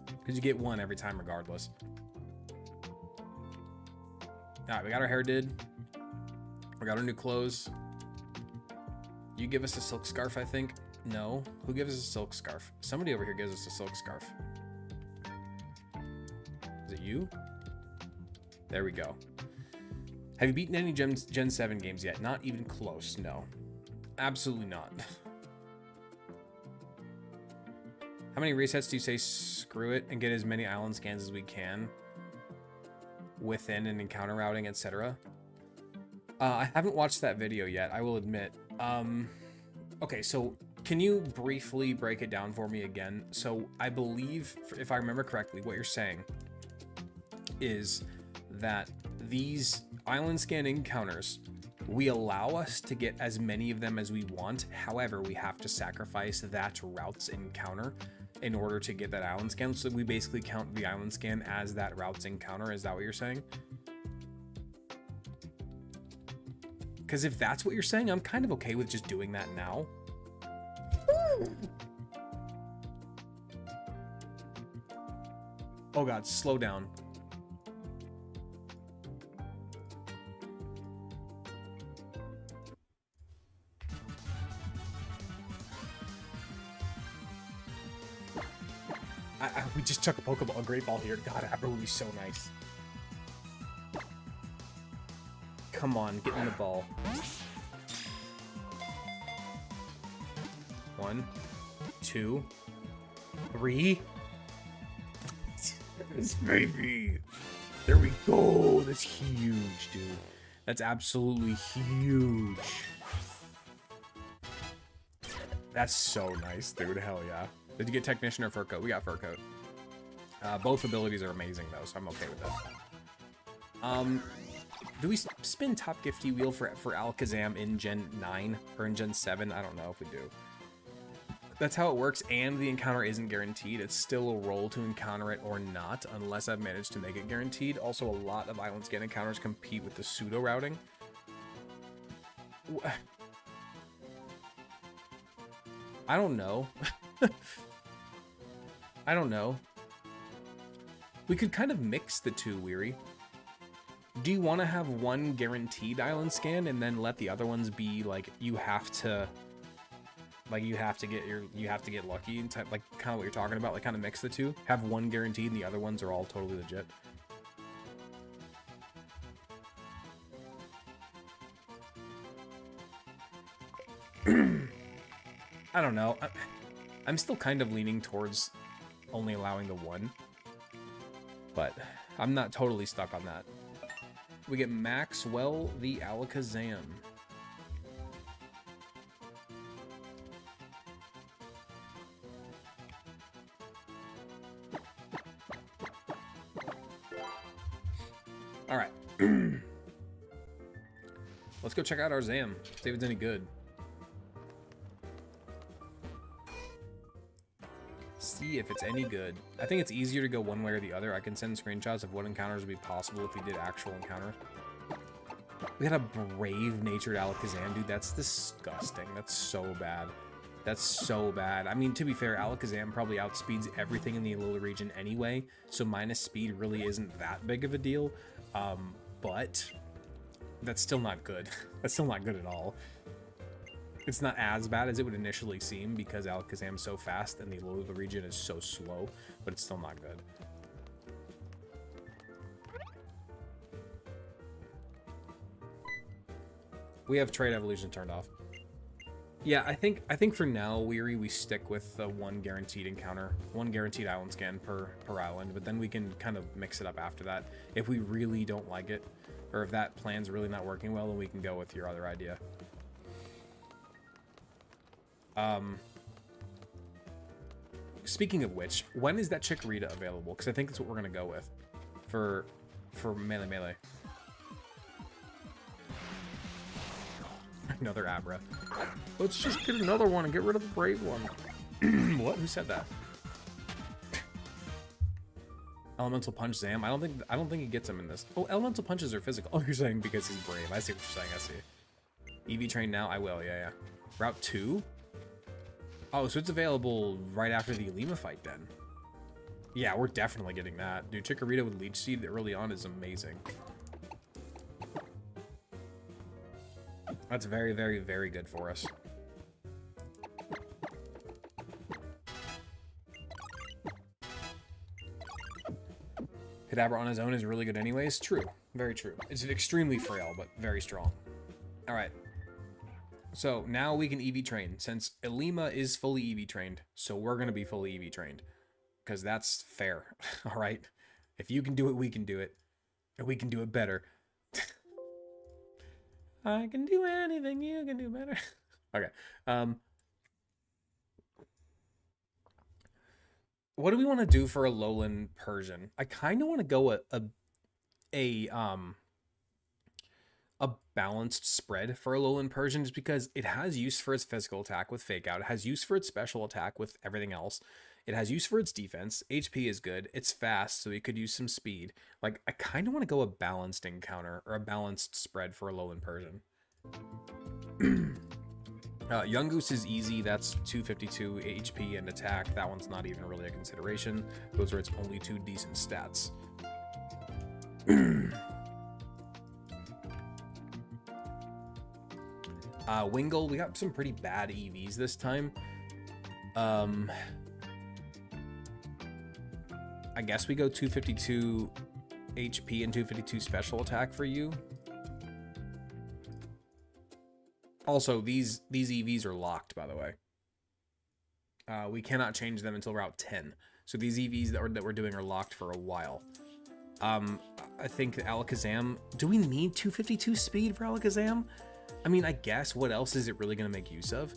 because you get one every time regardless. All right, we got our hair did. We got our new clothes. You give us a silk scarf, I think. No. Who gives us a silk scarf? Somebody over here gives us a silk scarf. Is it you? There we go. Have you beaten any Gen 7 games yet? Not even close, no. Absolutely not. How many resets do you say screw it and get as many island scans as we can within an encounter routing, etc.? I haven't watched that video yet, I will admit. Okay, so can you briefly break it down for me again? So I believe, if I remember correctly, what you're saying is that these island scan encounters, we allow us to get as many of them as we want. However, we have to sacrifice that route's encounter in order to get that island scan. So we basically count the island scan as that route's encounter. Is that what you're saying? Because if that's what you're saying, I'm kind of okay with just doing that now. Oh God, slow down. We just took a great ball here. God, Abra would be so nice. Come on, get in the ball. 1, 2, 3. Yes, baby. There we go. That's huge, dude. That's absolutely huge. That's so nice, dude. Hell yeah. Did you get Technician or Fur Coat? We got Fur Coat. Both abilities are amazing, though, so I'm okay with that. Do we spin Top Gifty Wheel for Alakazam in Gen 9 or in Gen 7? I don't know if we do. That's how it works, and the encounter isn't guaranteed. It's still a roll to encounter it or not, unless I've managed to make it guaranteed. Also, a lot of Island Scan encounters compete with the pseudo routing. I don't know. I don't know. We could kind of mix the two, Weary. Do you want to have one guaranteed island scan and then let the other ones be like you have to get lucky and type, like kind of what you're talking about, like kind of mix the two, have one guaranteed and the other ones are all totally legit? I don't know. I'm still kind of leaning towards only allowing the one, but I'm not totally stuck on that. We get Maxwell the Alakazam. All right. Let's go check out our Zam, see if it's any good. See if it's any good. I think it's easier to go one way or the other. I can send screenshots of what encounters would be possible if we did actual encounters. We got a brave natured Alakazam, dude. That's disgusting. That's so bad. That's so bad. I mean, to be fair, Alakazam probably outspeeds everything in the Alola region anyway, so minus speed really isn't that big of a deal. But that's still not good. That's still not good at all. It's not as bad as it would initially seem because Alakazam's so fast and the Alola region is so slow, but it's still not good. We have Trade Evolution turned off. Yeah, I think for now, Weary, we stick with the one guaranteed encounter, one guaranteed island scan per island, but then we can kind of mix it up after that. If we really don't like it, or if that plan's really not working well, then we can go with your other idea. Speaking of which, when is that Chikorita available? Because I think that's what we're gonna go with for Melee. Another Abra. Let's just get another one and get rid of the brave one. What? Who said that? Elemental Punch Zam. I don't think he gets him in this. Oh, Elemental Punches are physical. Oh, you're saying because he's brave. I see what you're saying. I see. EV train now. I will. Yeah. Route 2. Oh, so it's available right after the Alima fight then. Yeah, we're definitely getting that. Dude, Chikorita with Leech Seed early on is amazing. That's very, very, very good for us. Kadabra on his own is really good anyways. True. Very true. It's extremely frail, but very strong. Alright. So, now we can EV train. Since Alima is fully EV trained, so we're going to be fully EV trained. Because that's fair. Alright? If you can do it, we can do it. And we can do it better. I can do anything, you can do better. Okay. What do we want to do for a Alolan Persian? I kind of want to go a balanced spread for a Alolan Persian, just because it has use for its physical attack with Fake Out. It has use for its special attack with everything else. It has use for its defense. HP is good. It's fast, so we could use some speed. Like, I kind of want to go a balanced encounter, or a balanced spread for a Alolan Persian. Yungoos is easy. That's 252 HP and attack. That one's not even really a consideration. Those are its only two decent stats. Wingull, we got some pretty bad EVs this time. I guess we go 252 HP and 252 special attack for you. Also, these EVs are locked, by the way. We cannot change them until Route 10. So these EVs that we're doing are locked for a while. I think Alakazam... Do we need 252 speed for Alakazam? I mean, I guess. What else is it really going to make use of?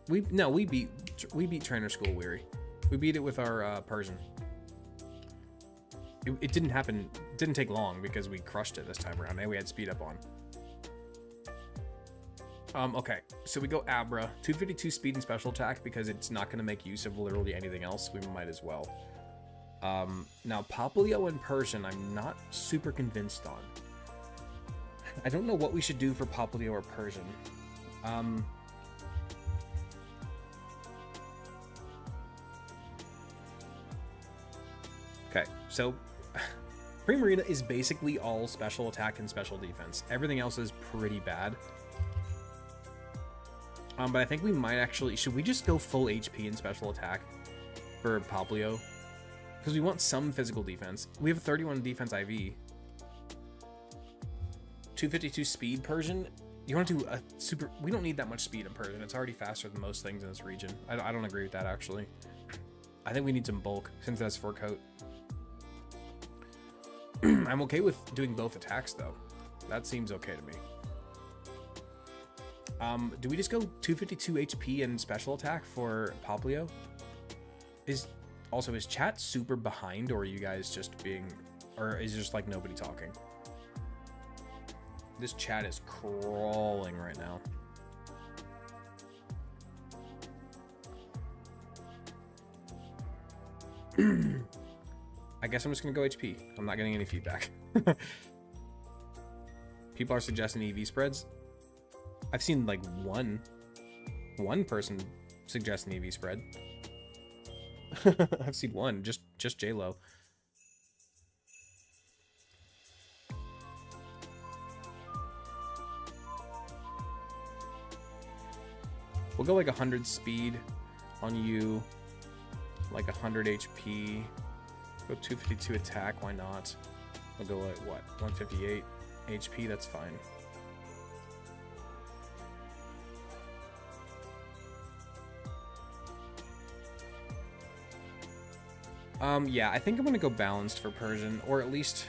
We beat Trainer School Weary. We beat it with our Persian. It didn't happen... didn't take long because we crushed it this time around and we had speed up on. Okay, so we go Abra, 252 speed and special attack because it's not going to make use of literally anything else. We might as well. Now, Popplio and Persian, I'm not super convinced on. I don't know what we should do for Popplio or Persian. Okay, so Primarina is basically all special attack and special defense. Everything else is pretty bad. But I think we might actually... Should we just go full HP and special attack for Popplio? Because we want some physical defense. We have a 31 defense IV. 252 speed Persian. You want to do a super... We don't need that much speed in Persian. It's already faster than most things in this region. I don't agree with that, actually. I think we need some bulk, since that's Fur Coat. I'm okay with doing both attacks, though. That seems okay to me. Do we just go 252 HP and special attack for Popplio? Is chat super behind, or are you guys just being... Or is just, like, nobody talking? This chat is crawling right now. I guess I'm just gonna go HP. I'm not getting any feedback. People are suggesting EV spreads. I've seen like one person suggest an EV spread. I've seen one, just J-Lo. We'll go like 100 speed on you, like 100 HP. Go 252 attack, why not? We'll go like what, 158 HP, that's fine. Yeah, I think I'm gonna go balanced for Persian, or at least...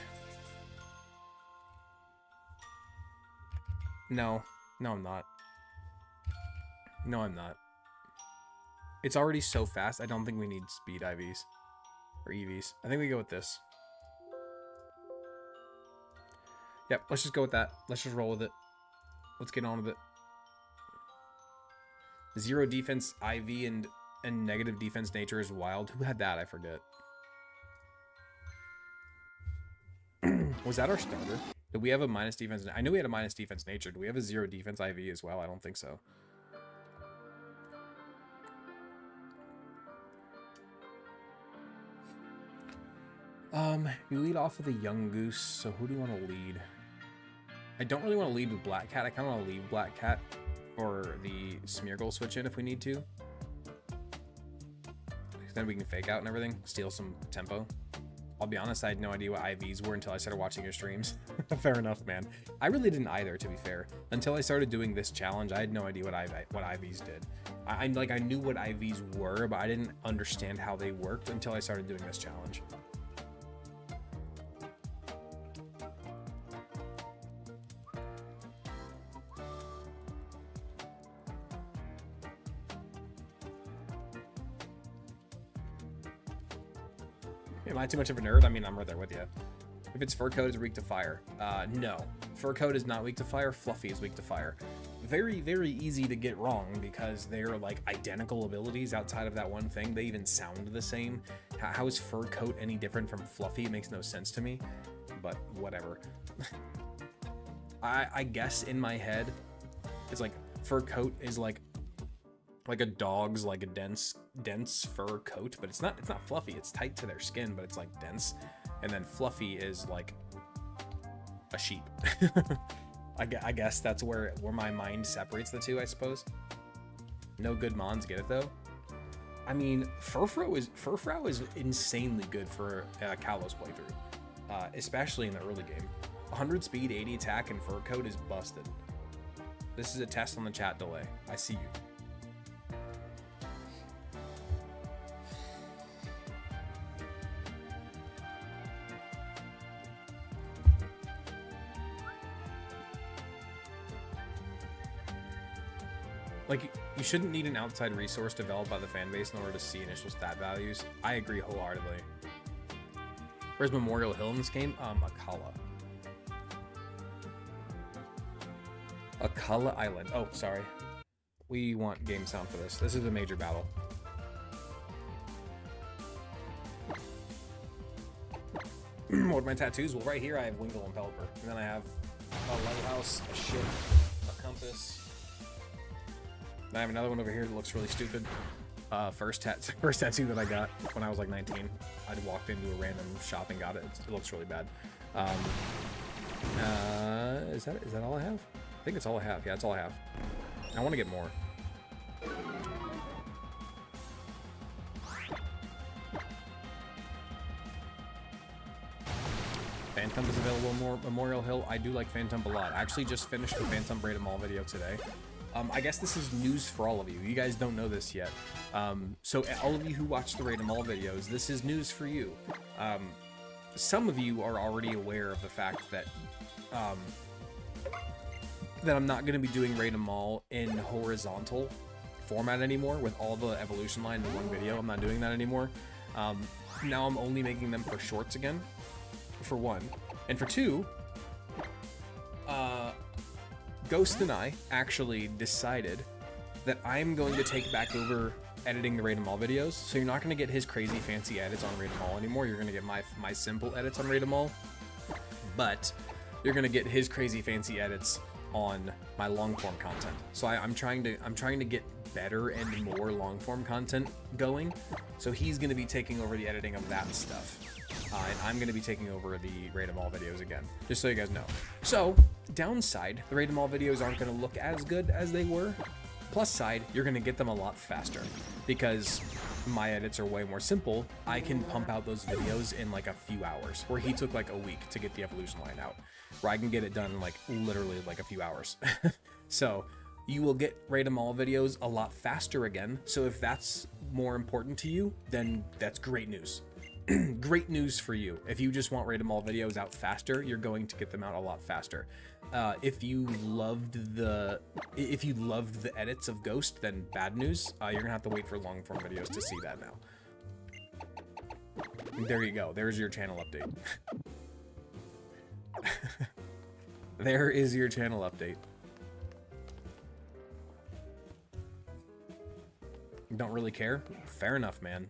No, I'm not. No, I'm not. It's already so fast, I don't think we need speed IVs. Or EVs. I think we go with this. Yep, let's just go with that. Let's just roll with it. Let's get on with it. 0 defense IV and and negative defense nature is wild. Who had that? I forget. Was that our starter? Did we have a minus defense? I knew we had a minus defense nature. Do we have a 0 defense IV as well? I don't think so. You lead off with a young goose, so who do you want to lead? I don't really want to lead with Black Cat. I kind of want to leave Black Cat for the Smeargle switch in if we need to. Then we can fake out and everything, steal some tempo. I'll be honest, I had no idea what IVs were until I started watching your streams. Fair enough, man. I really didn't either, to be fair. Until I started doing this challenge, I had no idea what IVs did. I knew what IVs were, but I didn't understand how they worked until I started doing this challenge. Am I too much of a nerd? I mean, I'm right there with you. If it's Fur Coat, it's weak to fire. No. Fur Coat is not weak to fire. Fluffy is weak to fire. Very, very easy to get wrong because they're like identical abilities outside of that one thing. They even sound the same. How is Fur Coat any different from Fluffy? It makes no sense to me, but whatever. I guess in my head, it's like Fur Coat is like a dog's like a dense fur coat, but it's not fluffy. It's tight to their skin, but it's like dense. And then Fluffy is like a sheep. I guess that's where my mind separates the two, I suppose. No good mons get it though. I mean, Furfrou is insanely good for Kalos playthrough, especially in the early game. 100 speed, 80 attack, and Fur Coat is busted. This is a test on the chat delay. I see you. Like, you shouldn't need an outside resource developed by the fanbase in order to see initial stat values. I agree wholeheartedly. Where's Memorial Hill in this game? Akala. Akala Island. Oh, sorry. We want game sound for this. This is a major battle. What are my tattoos? Well, right here I have Wingle and Pelipper. And then I have a lighthouse, a ship, a compass. And I have another one over here that looks really stupid. First tattoo that I got when I was like 19. I walked into a random shop and got it. It looks really bad. Is that all I have? I think it's all I have. Yeah, it's all I have. I want to get more. Phantom is available more Memorial Hill. I do like Phantom a lot. I actually just finished the Phantom Braid 'em All video today. I guess this is news for all of you. You guys don't know this yet. So all of you who watch the Raid 'em All videos, this is news for you. Some of you are already aware of the fact that that I'm not going to be doing Raid 'em All in horizontal format anymore with all the evolution line in one video. I'm not doing that anymore. Now I'm only making them for shorts again, for one. And for two, Ghost and I actually decided that I'm going to take back over editing the Raid 'em All videos. So you're not going to get his crazy fancy edits on Raid 'em All anymore. You're going to get my simple edits on Raid 'em All. But you're going to get his crazy fancy edits on my long form content. So I'm trying to get better and more long form content going. So he's going to be taking over the editing of that stuff. And I'm going to be taking over the Raid 'em All videos again, just so you guys know. So, downside, the Raid 'em All videos aren't going to look as good as they were. Plus side, you're going to get them a lot faster because my edits are way more simple. I can pump out those videos in like a few hours, where he took like a week to get the evolution line out, where I can get it done in like literally like a few hours. So, you will get Raid 'em All videos a lot faster again. So if that's more important to you, then that's great news. Great news for you. If you just want Raid 'em All videos out faster, you're going to get them out a lot faster. If you loved the edits of Ghost, then bad news. You're gonna have to wait for long form videos to see that now. There you go. There's your channel update. There is your channel update. Don't really care? Fair enough, man.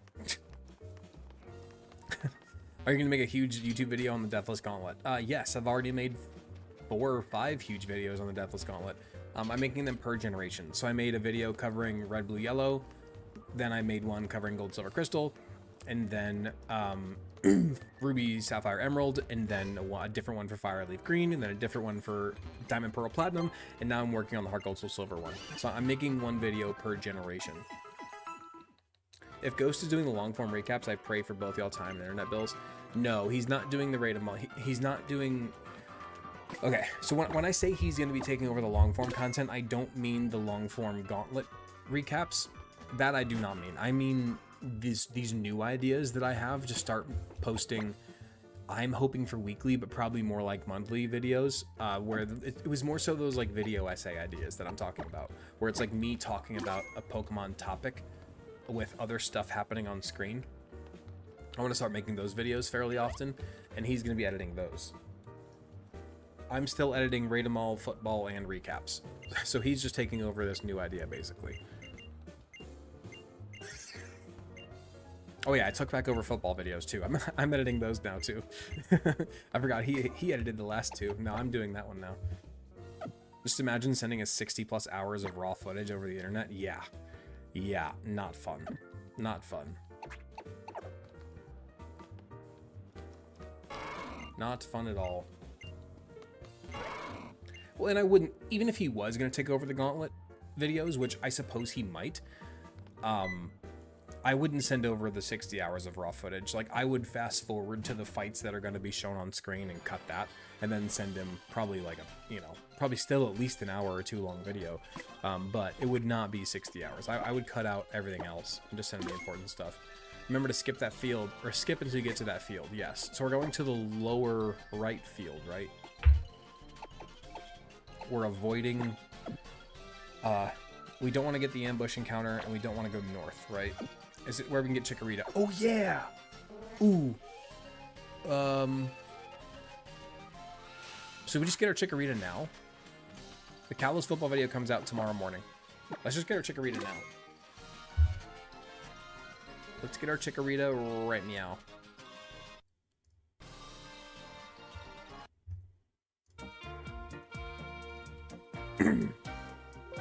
Are you going to make a huge YouTube video on the Deathless Gauntlet? Yes, I've already made 4 or 5 huge videos on the Deathless Gauntlet. I'm making them per generation. So I made a video covering red, blue, yellow. Then I made one covering gold, silver, crystal. And then ruby, sapphire, emerald. And then a different one for fire, leaf, green. And then a different one for diamond, pearl, platinum. And now I'm working on the heart, gold, soul, silver one. So I'm making one video per generation. If Ghost is doing the long form recaps, I pray for both y'all time and internet bills. No, he's not doing the rate of he's not doing. Okay, so when I say he's going to be taking over the long form content, I don't mean the long form gauntlet recaps. That I do not mean. I mean these new ideas that I have to start posting. I'm hoping for weekly, but probably more like monthly videos, where it was more so those like video essay ideas that I'm talking about, where it's like me talking about a Pokemon topic with other stuff happening on screen. I want to start making those videos fairly often, and he's going to be editing those. I'm still editing Rate 'em All, football, and recaps. So he's just taking over this new idea, basically. Oh yeah, I took back over football videos too. I'm editing those now too. I forgot he edited the last 2. No, I'm doing that one now. Just imagine sending us 60+ hours of raw footage over the internet. Yeah. Yeah, not fun. Not fun. Not fun at all. Well, and I wouldn't, even if he was going to take over the Gauntlet videos, which I suppose he might, I wouldn't send over the 60 hours of raw footage. Like, I would fast forward to the fights that are going to be shown on screen and cut that, and then send him probably like a, you know, probably still at least an hour or 2 long video. But it would not be 60 hours. I would cut out everything else and just send him the important stuff. Remember to skip that field, or skip until you get to that field, yes. So we're going to the lower right field, right? We're avoiding, we don't want to get the ambush encounter, and we don't want to go north, right? Is it where we can get Chikorita? Oh yeah! Ooh. So we just get our Chikorita now? The Kalos football video comes out tomorrow morning. Let's just get our Chikorita now. Let's get our Chikorita right meow.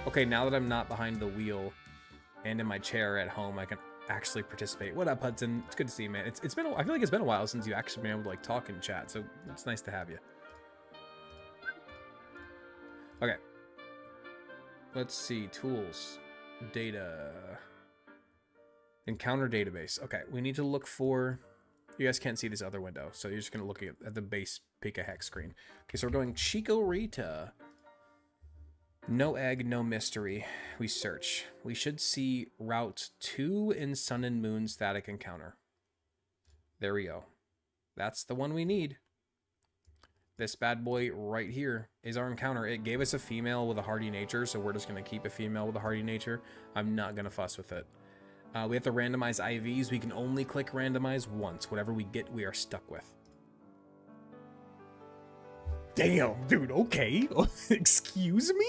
Okay, now that I'm not behind the wheel and in my chair at home, I can actually participate. What up, Hudson? It's good to see you, man. It's been I feel like it's been a while since you actually been able to like talk and chat, so it's nice to have you. Okay. Let's see. Tools. Data. Encounter database. Okay, we need to look for... You guys can't see this other window, so you're just going to look at the base Pika Hex screen. Okay, so we're going Chikorita. No egg, no mystery. We search. We should see Route 2 in Sun and Moon static encounter. There we go. That's the one we need. This bad boy right here is our encounter. It gave us a female with a hardy nature, so we're just going to keep a female with a hardy nature. I'm not going to fuss with it. We have to randomize IVs. We can only click randomize once. Whatever we get, we are stuck with. Damn, dude, okay. Excuse me?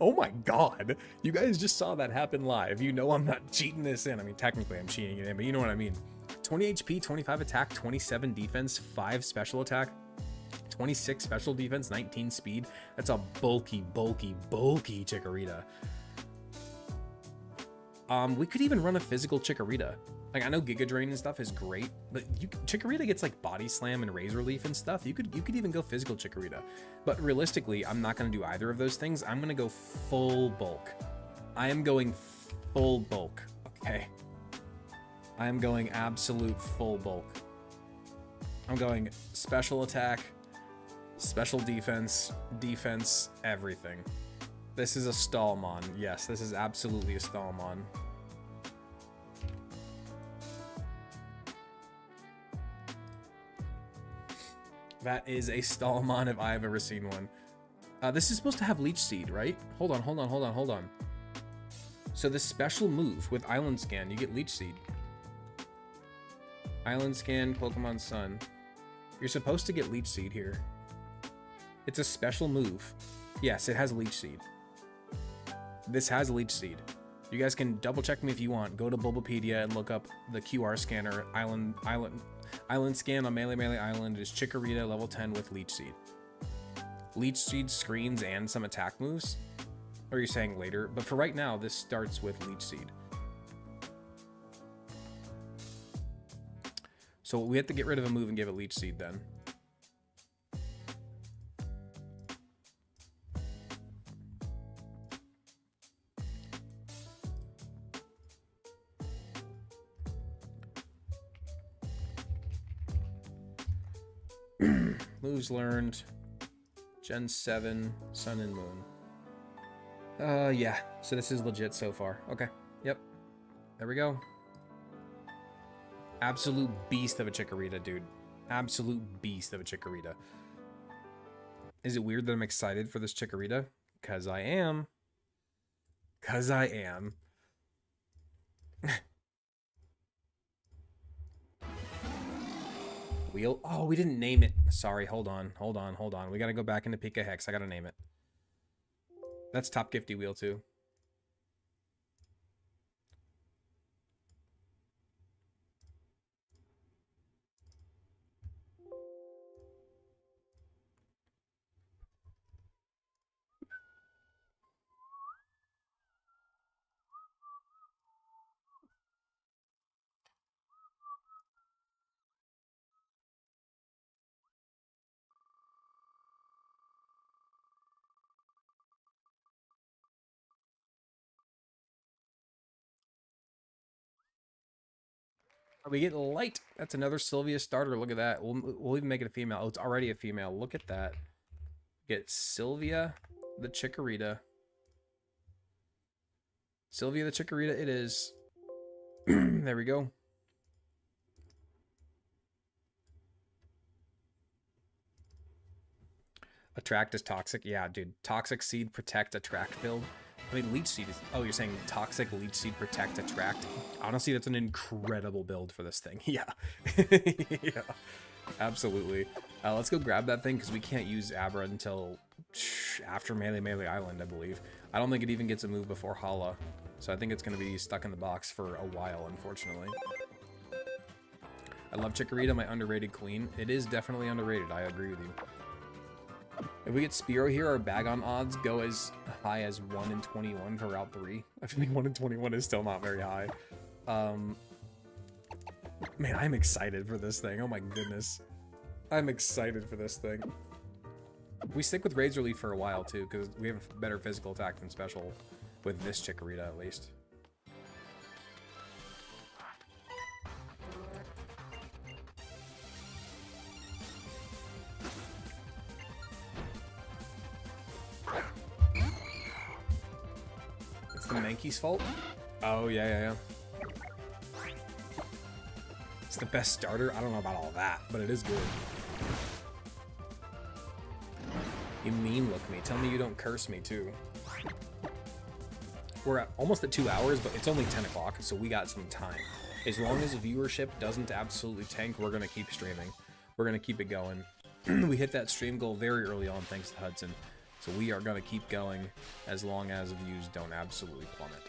Oh my god. You guys just saw that happen live. You know I'm not cheating this in. I mean, technically I'm cheating it in, but you know what I mean. 20 HP, 25 attack, 27 defense, 5 special attack, 26 special defense, 19 speed. That's a bulky, bulky, bulky Chikorita. We could even run a physical Chikorita. Like, I know Giga Drain and stuff is great, but Chikorita gets like Body Slam and Razor Leaf and stuff. You could even go physical Chikorita. But realistically, I'm not going to do either of those things. I'm going to go full bulk. I am going full bulk, okay? I am going absolute full bulk. I'm going special attack, special defense, defense, everything. This is a Stallmon. Yes, this is absolutely a Stallmon. That is a Stallmon if I've ever seen one. This is supposed to have Leech Seed, right? Hold on. So this special move with Island Scan, you get Leech Seed. Island Scan, Pokemon Sun. You're supposed to get Leech Seed here. It's a special move. Yes, it has Leech Seed. This has Leech Seed. You guys can double check me if you want. Go to Bulbapedia and look up the QR scanner. Island scan on Melee Island is Chikorita level 10 with Leech Seed. Leech Seed screens and some attack moves. Or you're saying later, but for right now, this starts with Leech Seed. So we have to get rid of a move and give it Leech Seed then. Moves learned. Gen 7, Sun and Moon. Yeah. So this is legit so far. Okay. Yep. There we go. Absolute beast of a Chikorita, dude. Absolute beast of a Chikorita. Is it weird that I'm excited for this Chikorita? Because I am. Because I am. Wheel? Oh, we didn't name it. Sorry, hold on. We gotta go back into Pika Hex. I gotta name it. That's Top Gifty Wheel, too. We get Light. That's another Sylvia starter. Look at that. We'll even make it a female. Oh, it's already a female. Look at that. Get Sylvia the Chikorita. Sylvia the Chikorita it is. There we go. Attract is toxic. Yeah, dude. Toxic Seed, Protect, Attract build. I mean, Leech Seed is... Oh, you're saying Toxic, Leech Seed, Protect, Attract. Honestly, that's an incredible build for this thing. Yeah. Yeah. Absolutely. Let's go grab that thing, because we can't use Abra until after Melee Island, I believe. I don't think it even gets a move before Hala. So I think it's going to be stuck in the box for a while, unfortunately. I love Chikorita, my underrated queen. It is definitely underrated. I agree with you. If we get Spearow here, our bag-on odds go as high as 1 in 21 for Route 3. I think 1 in 21 is still not very high. Man, I'm excited for this thing. Oh my goodness. I'm excited for this thing. We stick with Razor Leaf for a while, too, because we have better physical attack than special with this Chikorita, at least. The Mankey's fault? Oh, yeah. It's the best starter? I don't know about all that, but it is good. You mean look me. Tell me you don't curse me, too. We're almost at 2 hours, but it's only 10 o'clock, so we got some time. As long as viewership doesn't absolutely tank, we're going to keep streaming. We're going to keep it going. We hit that stream goal very early on, thanks to Hudson. So we are going to keep going as long as views don't absolutely plummet.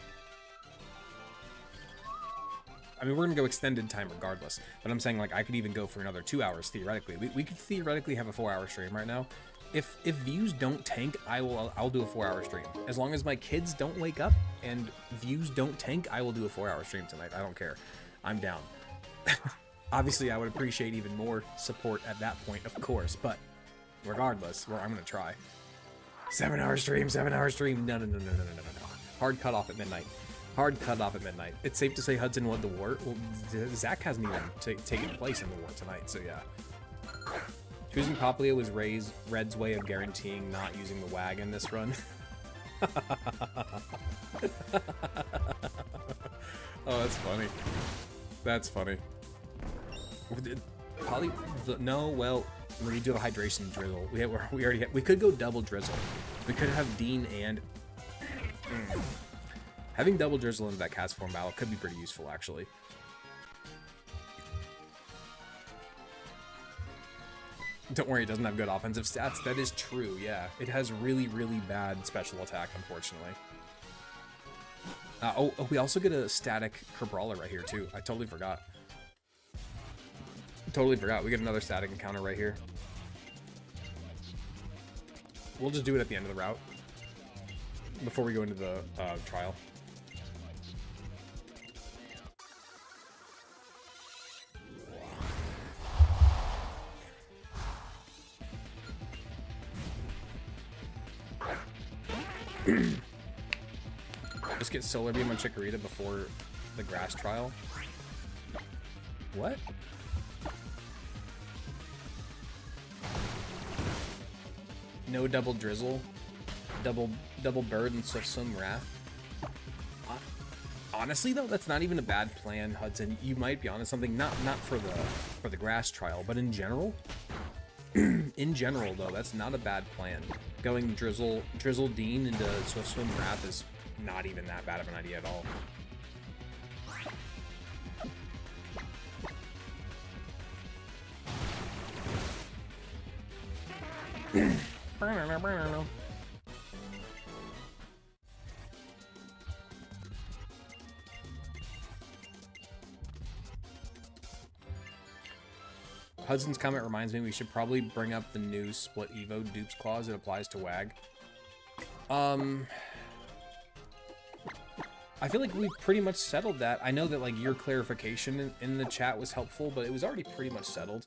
I mean, we're going to go extended time regardless. But I'm saying, like, I could even go for another 2 hours, theoretically. We could theoretically have a 4-hour stream right now. If views don't tank, I'll do a 4-hour stream. As long as my kids don't wake up and views don't tank, I will do a 4-hour stream tonight. I don't care. I'm down. Obviously, I would appreciate even more support at that point, of course. But regardless, I'm going to try. 7-hour stream, 7-hour stream. No. Hard cutoff at midnight. Hard cutoff at midnight. It's safe to say Hudson won the war. Well, Zach hasn't even taken place in the war tonight, so yeah. Choosing Popplio was Red's way of guaranteeing not using the WAG in this run. Oh, that's funny. That's funny. No, well, we're gonna do a hydration drizzle. We could go double drizzle. We could have Dean and having double drizzle into that cast form battle could be pretty useful, actually. Don't worry, it doesn't have good offensive stats. That is true, yeah. It has really, really bad special attack, unfortunately. We also get a static Brawler right here too. I totally forgot. Totally forgot. We get another static encounter right here. We'll just do it at the end of the route before we go into the trial. Just get Solar Beam on Chikorita before the grass trial. What? No double Drizzle, double Bird and Swift Swim Wrath. Honestly though, that's not even a bad plan, Hudson. You might be onto something, not for the grass trial, but in general. In general though, that's not a bad plan. Going Drizzle Dean into Swift Swim Wrath is not even that bad of an idea at all. Hudson's comment reminds me we should probably bring up the new Split Evo dupes clause that applies to WAG. I feel like we've pretty much settled that. I know that like your clarification in the chat was helpful, but it was already pretty much settled.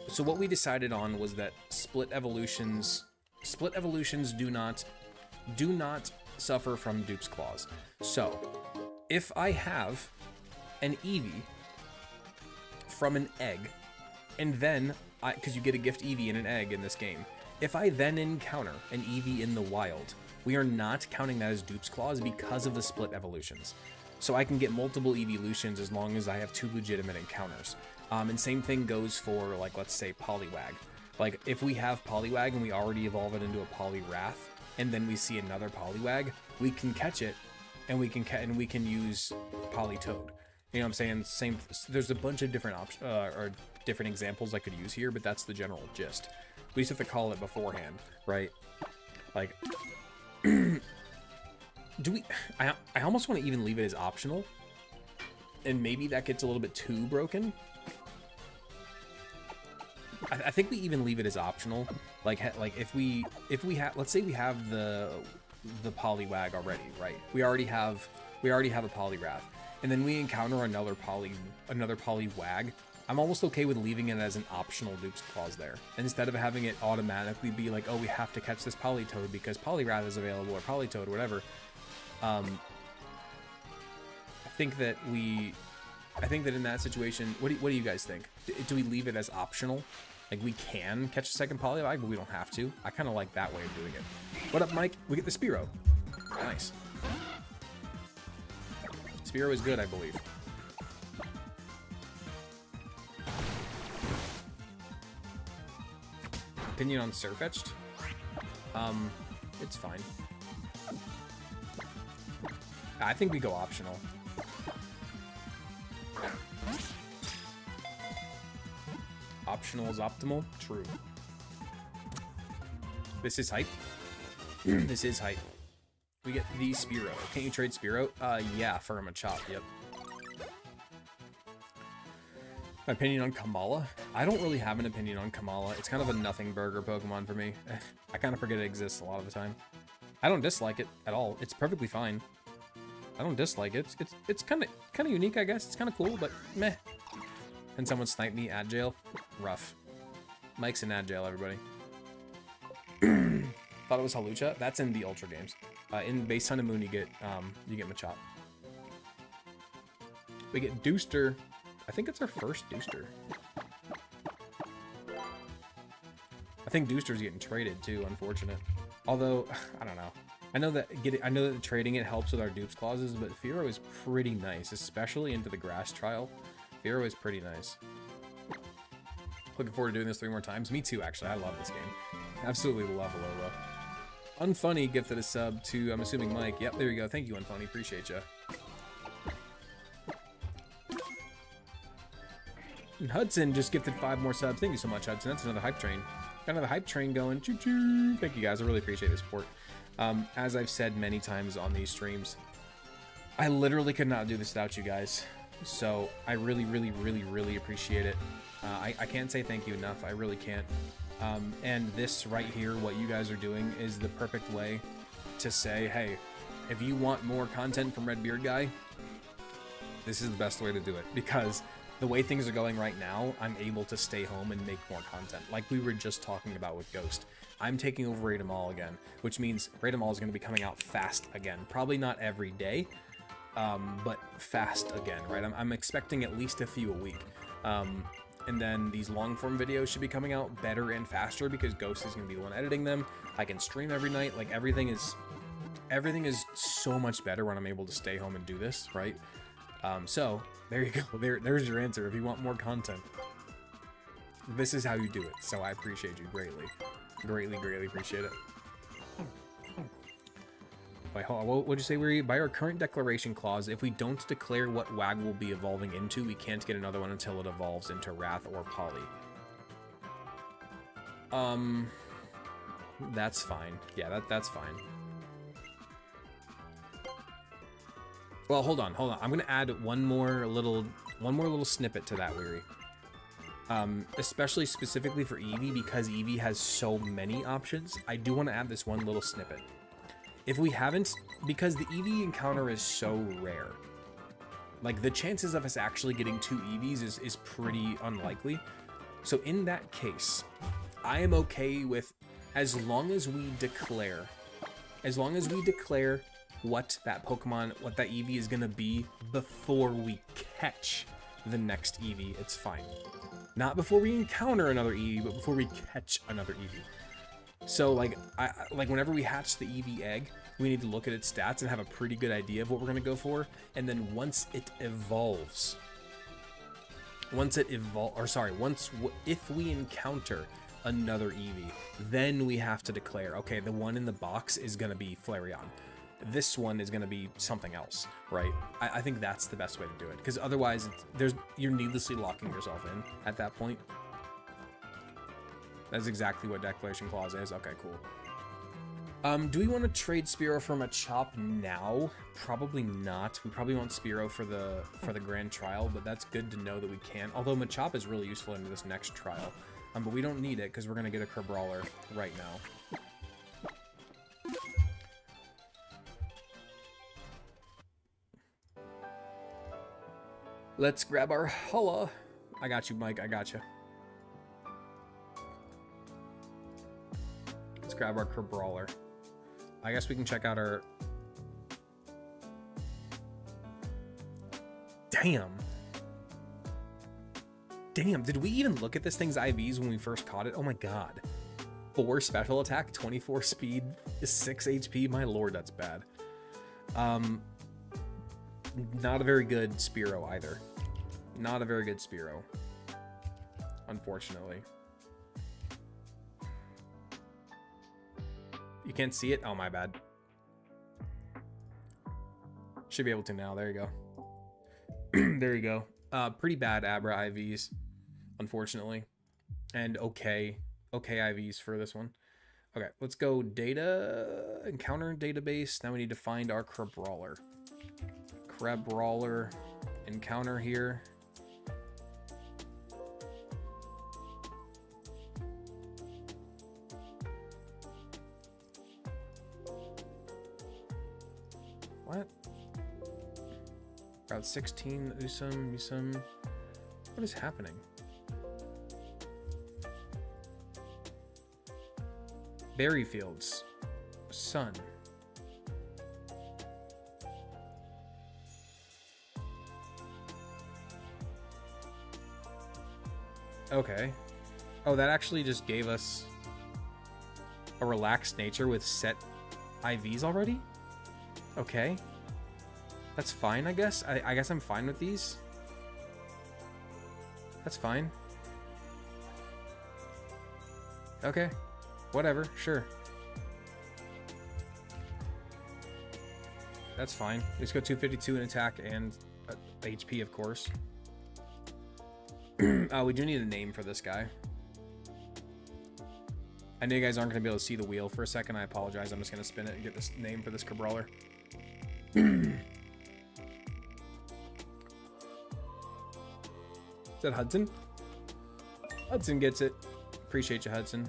So what we decided on was that split evolutions do not suffer from dupes clause. So if I have an Eevee from an egg, and then because you get a gift Eevee and an egg in this game, if I then encounter an Eevee in the wild, we are not counting that as dupes clause because of the split evolutions. So I can get multiple evolutions as long as I have 2 legitimate encounters. And same thing goes for, like, let's say Poliwag. Like, if we have Poliwag and we already evolve it into a Poliwrath, and then we see another Poliwag, we can catch it, and we can use Politoad. You know what I'm saying? Same. There's a bunch of different or different examples I could use here, but that's the general gist. We just have to call it beforehand, right? Like, I almost want to even leave it as optional, and maybe that gets a little bit too broken. I think we even leave it as optional. Like if we have, let's say we have the Poliwag already, right? We already have a Poliwrath, and then we encounter another Poliwag. I'm almost okay with leaving it as an optional dupes clause there, instead of having it automatically be like, oh, we have to catch this Politoad because Poliwrath is available, or Politoad, or whatever. I think that in that situation, what do you guys think? Do we leave it as optional? Like, we can catch a second Poliwag, but we don't have to. I kind of like that way of doing it. What up, Mike? We get the Spearow. Nice. Spearow is good, I believe. Opinion on Sirfetch'd? It's fine. I think we go optional. Optional is optimal? True. This is hype. This is hype. We get the Spearow. Can't you trade Spearow? Yeah, for a Machop, yep. My opinion on Kamala? I don't really have an opinion on Kamala. It's kind of a nothing burger Pokemon for me. I kind of forget it exists a lot of the time. I don't dislike it at all. It's perfectly fine. I don't dislike it. It's kind of unique, I guess. It's kind of cool, but meh. And someone sniped me at jail. Rough. Mike's in ad jail, everybody. Thought it was Halucha. That's in the Ultra games. In Base Sun and Moon, you get Machop. We get Dooster. I think it's our first Dooster. I think Dooster's getting traded too. Unfortunate. Although I don't know. I know that trading it helps with our dupes clauses, but Fearow is pretty nice, especially into the grass trial. Fearow is pretty nice. Looking forward to doing this 3 more times. Me too, actually. I love this game. Absolutely love Alola. Unfunny gifted a sub to, I'm assuming, Mike. Yep, there you go. Thank you, Unfunny. Appreciate ya. And Hudson just gifted 5 more subs. Thank you so much, Hudson. That's another hype train. Got another hype train going. Choo-choo. Thank you, guys. I really appreciate the support. As I've said many times on these streams, I literally could not do this without you guys. So I really, really, really, really appreciate it. I can't say thank you enough. I really can't. And this right here, what you guys are doing, is the perfect way to say, hey, if you want more content from Redbeard Guy, this is the best way to do it. Because the way things are going right now, I'm able to stay home and make more content. Like we were just talking about with Ghost. I'm taking over Raid 'em All again, which means Raid 'em All is going to be coming out fast again. Probably not every day, but fast again, right? I'm expecting at least a few a week. And then these long form videos should be coming out better and faster because Ghost is going to be the one editing them. I can stream every night. Like everything is so much better when I'm able to stay home and do this, right? So there you go. There's your answer. If you want more content, this is how you do it. So I appreciate you greatly. Greatly, greatly appreciate it. Wait, hold on. What would you say, Weary? By our current declaration clause, if we don't declare what WAG will be evolving into, we can't get another one until it evolves into Wrath or Poly. That's fine. Yeah, that's fine. Well, hold on. I'm gonna add one more little snippet to that, Weary. Especially specifically for Eevee, because Eevee has so many options. I do want to add this one little snippet. If we haven't, because the Eevee encounter is so rare, like the chances of us actually getting 2 Eevees is pretty unlikely. So in that case, I am okay with, as long as we declare what that Pokemon, what that Eevee is gonna be before we catch the next Eevee, it's fine. Not before we encounter another Eevee, but before we catch another Eevee. So like, like whenever we hatch the Eevee egg, we need to look at its stats and have a pretty good idea of what we're gonna go for. And then once it evolves, if we encounter another Eevee, then we have to declare, okay, the one in the box is gonna be Flareon. This one is going to be something else, right? I think that's the best way to do it, because otherwise you're needlessly locking yourself in at that point. That's exactly what Declaration Clause is. Okay, cool. Do we want to trade Spearow for Machop now? Probably not. We probably want Spearow for the Grand Trial, but that's good to know that we can. Although Machop is really useful into this next trial, but we don't need it because we're going to get a Crabrawler right now. Let's grab our Holla. I got you, Mike. I got you. Let's grab our Crabrawler. I guess we can check out our... Damn. Damn, did we even look at this thing's IVs when we first caught it? Oh my god. 4 special attack, 24 speed, 6 HP. My lord, that's bad. Not a very good Spearow either. Not a very good Spearow, unfortunately. You can't see it? Oh, my bad. Should be able to now. There you go. There you go. Pretty bad Abra IVs, unfortunately. And okay IVs for this one. Okay, let's go data, encounter database. Now we need to find our Crabrawler. Crabrawler encounter here. What? Route 16, Usum. What is happening? Berry fields. Sun. Okay. Oh, that actually just gave us a relaxed nature with set IVs already? Okay. That's fine, I guess. I guess I'm fine with these. That's fine. Okay. Whatever, sure. That's fine. Let's go 252 in attack and HP, of course. We do need a name for this guy. I know you guys aren't going to be able to see the wheel for a second. I apologize. I'm just going to spin it and get this name for this Cabrawler. Is that Hudson? Hudson gets it. Appreciate you, Hudson.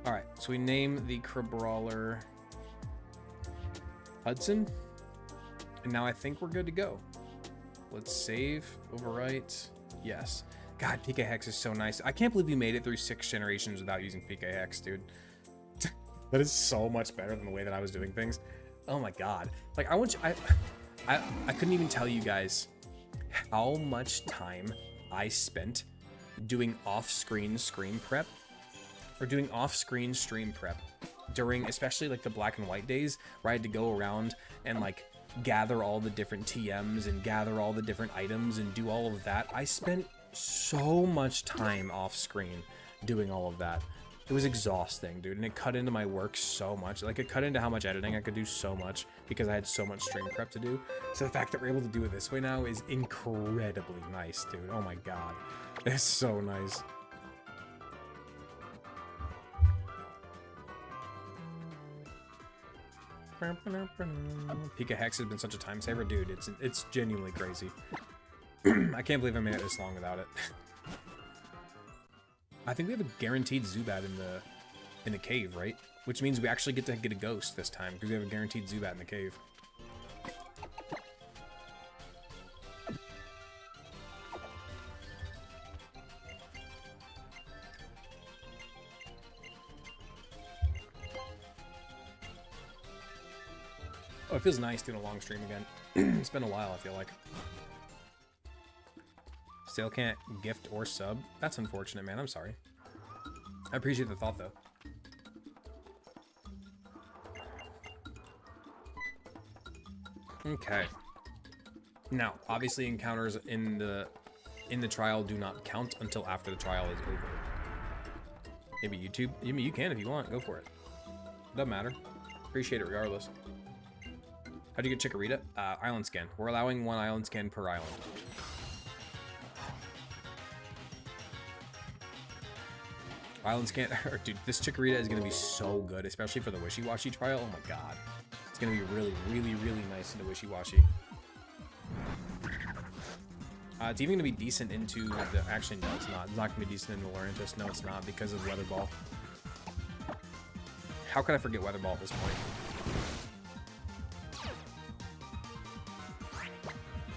Alright, so we name the Cabrawler Hudson. And now I think we're good to go. Let's save, overwrite. Yes. God, PK Hex is so nice. I can't believe we made it through 6 generations without using PK Hex, dude. That is so much better than the way that I was doing things. Oh my god. Like, I couldn't even tell you guys how much time I spent doing off-screen screen prep, or doing off-screen stream prep during, especially like the black and white days, where I had to go around and like gather all the different TMs and gather all the different items and do all of that. I spent so much time off screen doing all of that. It was exhausting, dude, and it cut into my work so much. Like, it cut into how much editing I could do so much because I had so much stream prep to do. So the fact that we're able to do it this way now is incredibly nice, dude. Oh my god. It's so nice. Pika Hex has been such a time saver, dude. It's genuinely crazy. I can't believe I made it this long without it. I think we have a guaranteed Zubat in the cave, right? Which means we actually get to get a ghost this time because we have a guaranteed Zubat in the cave. Oh, it feels nice doing a long stream again. It's been a while, I feel like. Still can't gift or sub. That's unfortunate, man. I'm sorry. I appreciate the thought, though. Okay. Now, obviously, encounters in the trial do not count until after the trial is over. Maybe YouTube. I mean, you can if you want. Go for it. Doesn't matter. Appreciate it regardless. How'd you get Chikorita? Island scan. We're allowing 1 island scan per island. Island scan. Dude, this Chikorita is going to be so good, especially for the Wishy-Washy trial. Oh my god. It's going to be really, really, really nice into Wishy-Washy. It's even going to be decent into the... Actually, no, it's not. It's not going to be decent into Lurantis. No, it's not, because of Weather Ball. How could I forget Weather Ball at this point?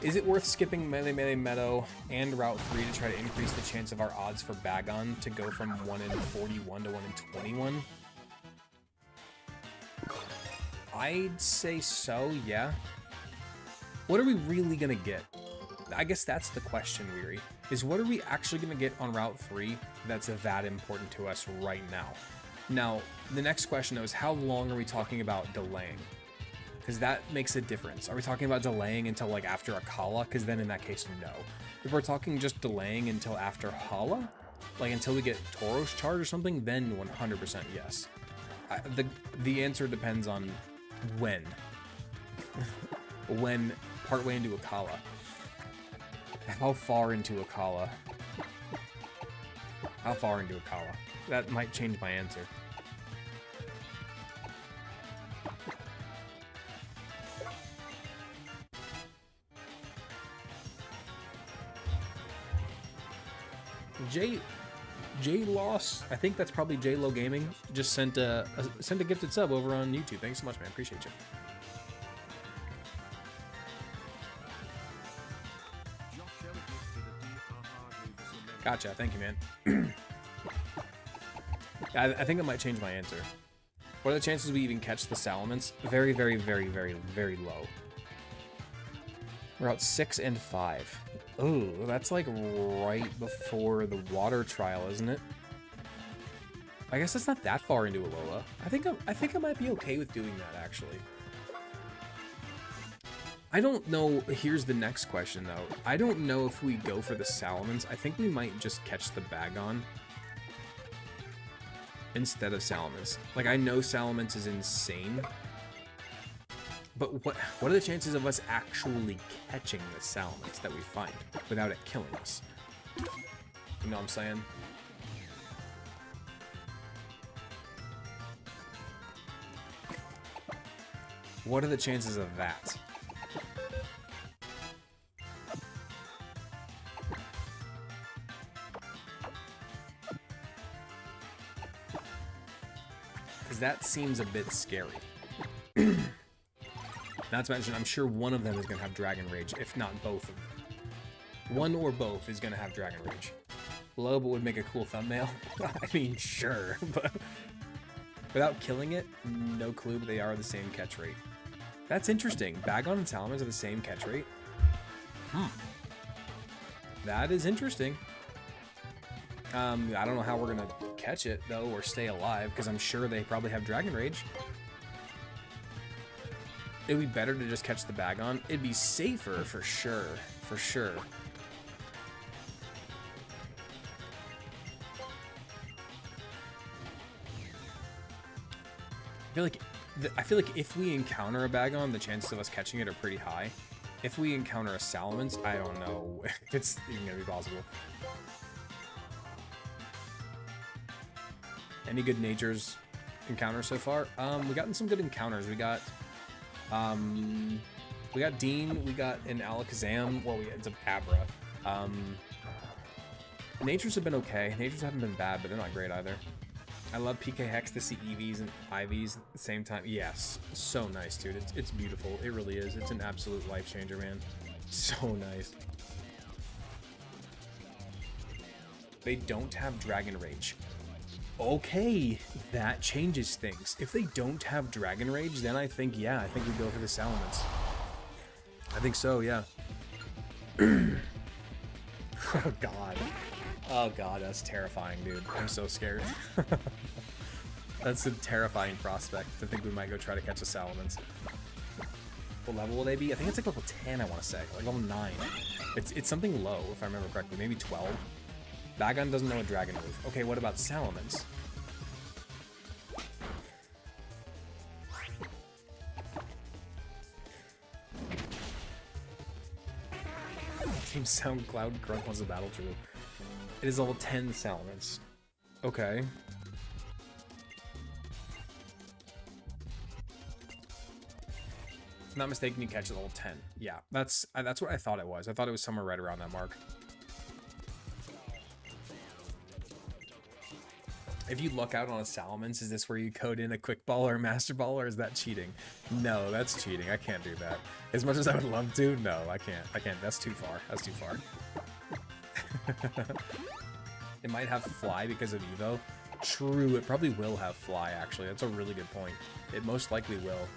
Is it worth skipping Melee Meadow and Route 3 to try to increase the chance of our odds for Bagon to go from 1 in 41 to 1 in 21? I'd say so, yeah. What are we really gonna get? I guess that's the question, Weary. Is what are we actually gonna get on Route 3 that's that important to us right now? Now, the next question though is how long are we talking about delaying? Because that makes a difference. Are we talking about delaying until like after Akala? Because then in that case, no. If we're talking just delaying until after Hala, like until we get Tauros charge or something, then 100% yes. The answer depends on when. When partway into Akala. How far into Akala? How far into Akala? That might change my answer. J Loss, I think that's probably J Lo Gaming, just sent a gifted sub over on YouTube. Thanks so much, man. Appreciate you. Gotcha. Thank you, man. I think it might change my answer. What are the chances we even catch the Salamence? Very, very, very, very, very low. We're out 6 and 5. Oh, that's like right before the water trial, isn't it? I guess that's not that far into Alola. I think I might be okay with doing that, actually. I don't know. Here's the next question, though. I don't know if we go for the Salamence. I think we might just catch the Bagon instead of Salamence. Like, I know Salamence is insane, But what are the chances of us actually catching the salamence that we find without it killing us? You know what I'm saying? What are the chances of that? Because that seems a bit scary. Not to mention, I'm sure one of them is going to have Dragon Rage, if not both of them. One or both is going to have Dragon Rage. Low, but would make a cool thumbnail. I mean, sure, but without killing it, no clue, but they are the same catch rate. That's interesting. Bagon and Salamence are the same catch rate. That is interesting. I don't know how we're going to catch it, though, or stay alive, because I'm sure they probably have Dragon Rage. It'd be better to just catch the Bagon. It'd be safer, for sure. For sure. I feel like if we encounter a Bagon, the chances of us catching it are pretty high. If we encounter a Salamence, I don't know if it's even gonna be possible. Any good Nature's encounters so far? We gotten some good encounters. We got Dean, we got an Alakazam, well, it's a Abra. Nature's have been okay. Nature's haven't been bad, but they're not great either. I love PK Hex to see EVs and IVs at the same time. Yes, so nice, dude. It's beautiful. It really is. It's an absolute life changer, man. So nice. They don't have Dragon Rage. Okay, that changes things. If they don't have Dragon Rage, then I think we go for the Salamence. I think so, yeah. Oh, God. Oh, God, that's terrifying, dude. I'm so scared. That's a terrifying prospect to think we might go try to catch a Salamence. What level will they be? I think it's like level 10, I want to say. Like level 9. It's something low, if I remember correctly. Maybe 12. Bagon doesn't know a dragon move. Okay, what about Salamence? Team SoundCloud Grunt wants a battle true. It is level 10 Salamence. Okay. If I'm not mistaken, you catch it level 10. Yeah, that's what I thought it was. I thought it was somewhere right around that mark. If you luck out on a Salamence, is this where you code in a Quick Ball or a Master Ball, or is that cheating? No, that's cheating. I can't do that. As much as I would love to, no, I can't. I can't. That's too far. That's too far. It might have Fly because of Evo. True, it probably will have Fly, actually. That's a really good point. It most likely will.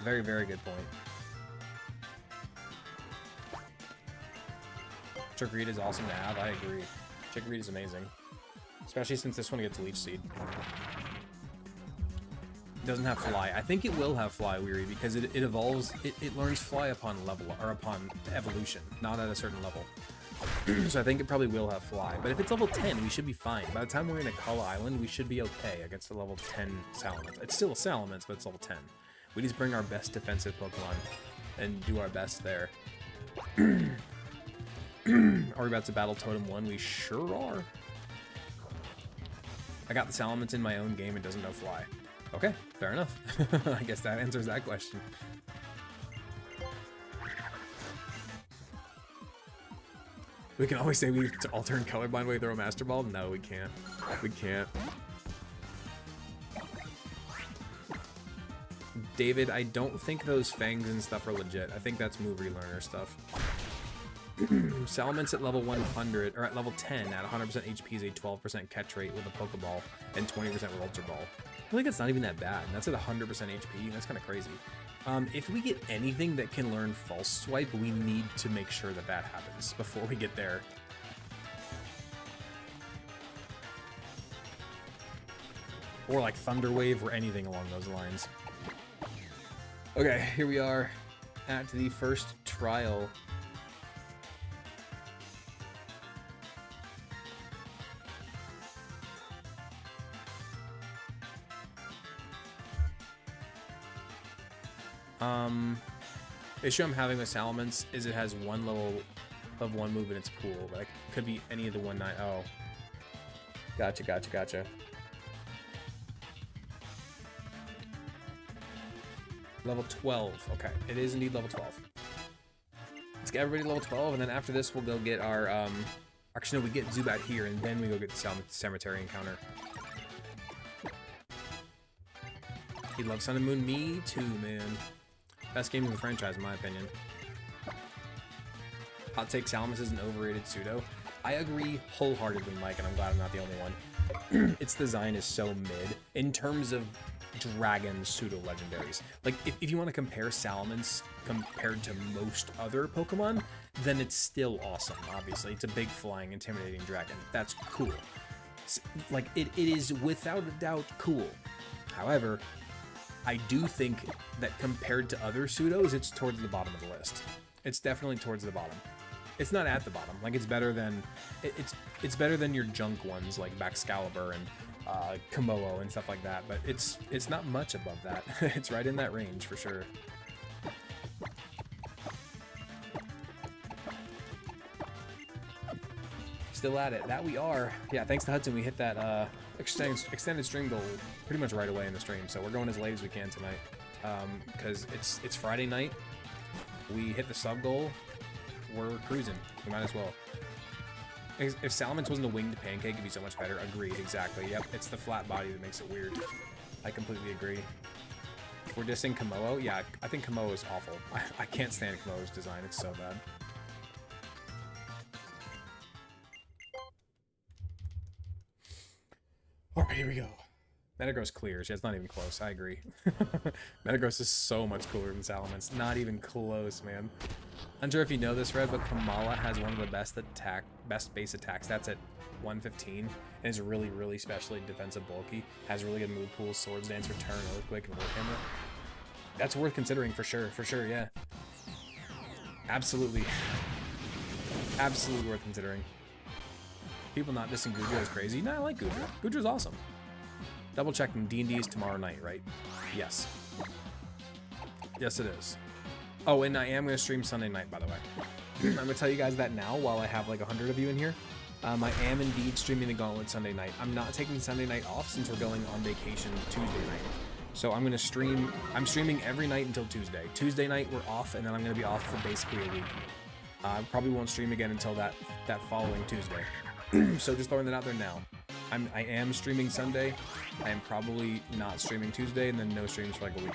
Very, very good point. Trick Reed is awesome to have. I agree. Trick Reed is amazing. Especially since this one gets Leech Seed. It doesn't have Fly. I think it will have Fly, Weary, because it evolves. It learns Fly upon level, or upon evolution, not at a certain level. So I think it probably will have Fly. But if it's level 10, we should be fine. By the time we're in Akala Island, we should be okay against the level 10 Salamence. It's still a Salamence, but it's level 10. We just bring our best defensive Pokemon and do our best there. Are we about to battle Totem 1? We sure are. I got the Salamence in my own game and doesn't know Fly. Okay, fair enough. I guess that answers that question. We can always say we all turn colorblind when we throw a Master Ball. No, we can't. We can't. David, I don't think those fangs and stuff are legit. I think that's move relearner stuff. Salamence at level 100, or at level 10, at 100% HP is a 12% catch rate with a Pokeball and 20% with Ultra Ball. I feel like it's not even that bad. That's at 100% HP. That's kind of crazy. If we get anything that can learn False Swipe, we need to make sure that that happens before we get there. Or like Thunder Wave or anything along those lines. Okay, here we are at the first trial. Issue I'm having with Salamence is it has one level of one move in its pool, but it could be any of the 1-9. Oh. Gotcha. Level 12. Okay, it is indeed level 12. Let's get everybody level 12, and then after this, we'll go get our, actually, no, we get Zubat here, and then we go get the Cemetery encounter. He loves Sun and Moon. Me too, man. Best game in the franchise, in my opinion. Hot take, Salamence is an overrated pseudo. I agree wholeheartedly, Mike, and I'm glad I'm not the only one. Its design is so mid in terms of dragon pseudo legendaries. Like, if you want to compare Salamence compared to most other Pokemon, then it's still awesome, obviously. It's a big, flying, intimidating dragon. That's cool. Like, it is without a doubt cool. However, I do think that compared to other pseudos, it's towards the bottom of the list. It's definitely towards the bottom. It's not at the bottom. Like, it's better than it's better than your junk ones like Baxcalibur and Komodo and stuff like that. But it's not much above that. It's right in that range for sure. Still at it. That we are. Yeah, thanks to Hudson, we hit that extended stream goal pretty much right away in the stream. So we're going as late as we can tonight because it's Friday night. We hit the sub goal. We're cruising. We might as well. If Salamence wasn't a winged pancake, it'd be so much better. Agreed, exactly. Yep, it's the flat body that makes it weird. I completely agree. If we're dissing Komodo, yeah, I think Komodo is awful. I can't stand Komodo's design. It's so bad. Alright, here we go. Metagross clears. Yeah, it's not even close. I agree. Metagross is so much cooler than Salamence. Not even close, man. Unsure if you know this, Red, but Kamala has one of the best base attack stats at 115, and is really, really specially defensive bulky. Has really good move pools, Swords Dance, Return, Earthquake, and Warhammer. That's worth considering for sure, yeah. Absolutely. Absolutely worth considering. People not dissing Goodra is crazy. No, I like Goodra. Goodra's awesome. Double checking, D&D is tomorrow night, right? Yes. Yes, it is. Oh, and I am going to stream Sunday night, by the way. I'm going to tell you guys that now while I have like 100 of you in here. I am indeed streaming the Gauntlet Sunday night. I'm not taking Sunday night off since we're going on vacation Tuesday night. So I'm going to stream. I'm streaming every night until Tuesday. Tuesday night, we're off, and then I'm going to be off for basically a week. I probably won't stream again until that following Tuesday. So just throwing that out there now. I am streaming Sunday. I am probably not streaming Tuesday, and then no streams for like a week.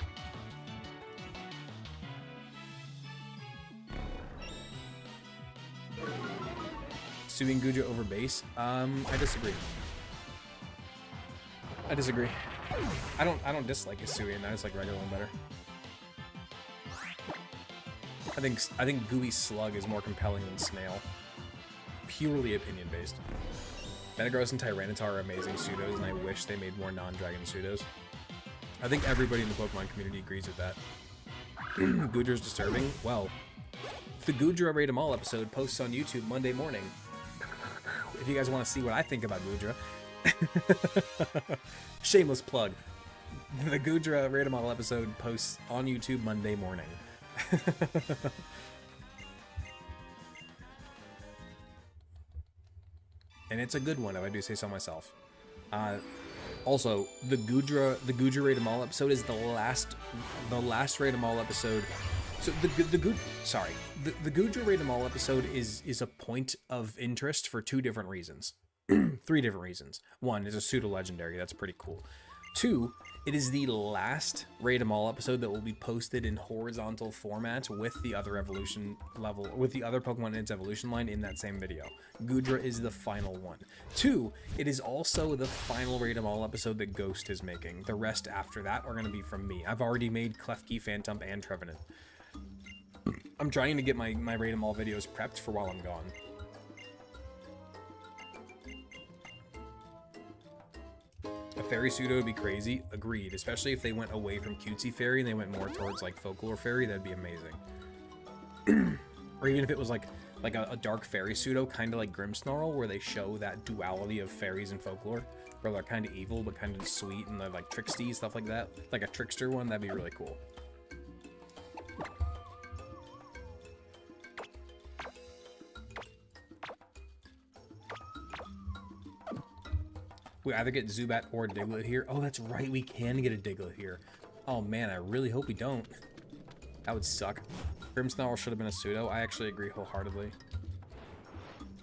Suing Guja over base? I disagree. I disagree. I don't dislike Hisuian. I just like regular one better. I think Gooey Slug is more compelling than Snail. Purely opinion based. Metagross and Tyranitar are amazing pseudos, and I wish they made more non-dragon pseudos. I think everybody in the Pokemon community agrees with that. Gudra's disturbing? Well, the Gudra Rate 'em All episode posts on YouTube Monday morning. If you guys want to see what I think about Gudra. Shameless plug. The Gudra Rate 'em All episode posts on YouTube Monday morning. And it's a good one, if I do say so myself. Also, the Gudra Rate 'em All episode is the last Rate 'em All episode. So the Gudra Rate 'em All episode is a point of interest for two different reasons. 3 different reasons. 1 is a pseudo legendary. That's pretty cool. 2, it is the last Rate 'em All episode that will be posted in horizontal format with the other evolution level, with the other Pokemon in its evolution line in that same video. Gudra is the final one. 2, it is also the final Rate 'em All episode that Ghost is making. The rest after that are going to be from me. I've already made Klefki, Phantump, and Trevenant. I'm trying to get my Rate 'em All videos prepped for while I'm gone. A fairy pseudo would be crazy. Agreed. Especially if they went away from cutesy fairy and they went more towards like folklore fairy, that'd be amazing. Or even if it was like a dark fairy pseudo, kind of like Grimmsnarl, where they show that duality of fairies and folklore, where they're kind of evil but kind of sweet and they're like tricksty, stuff like that. Like a trickster one, that'd be really cool. We either get Zubat or Diglett here. Oh, that's right. We can get a Diglett here. Oh, man. I really hope we don't. That would suck. Grimmsnarl should have been a pseudo. I actually agree wholeheartedly.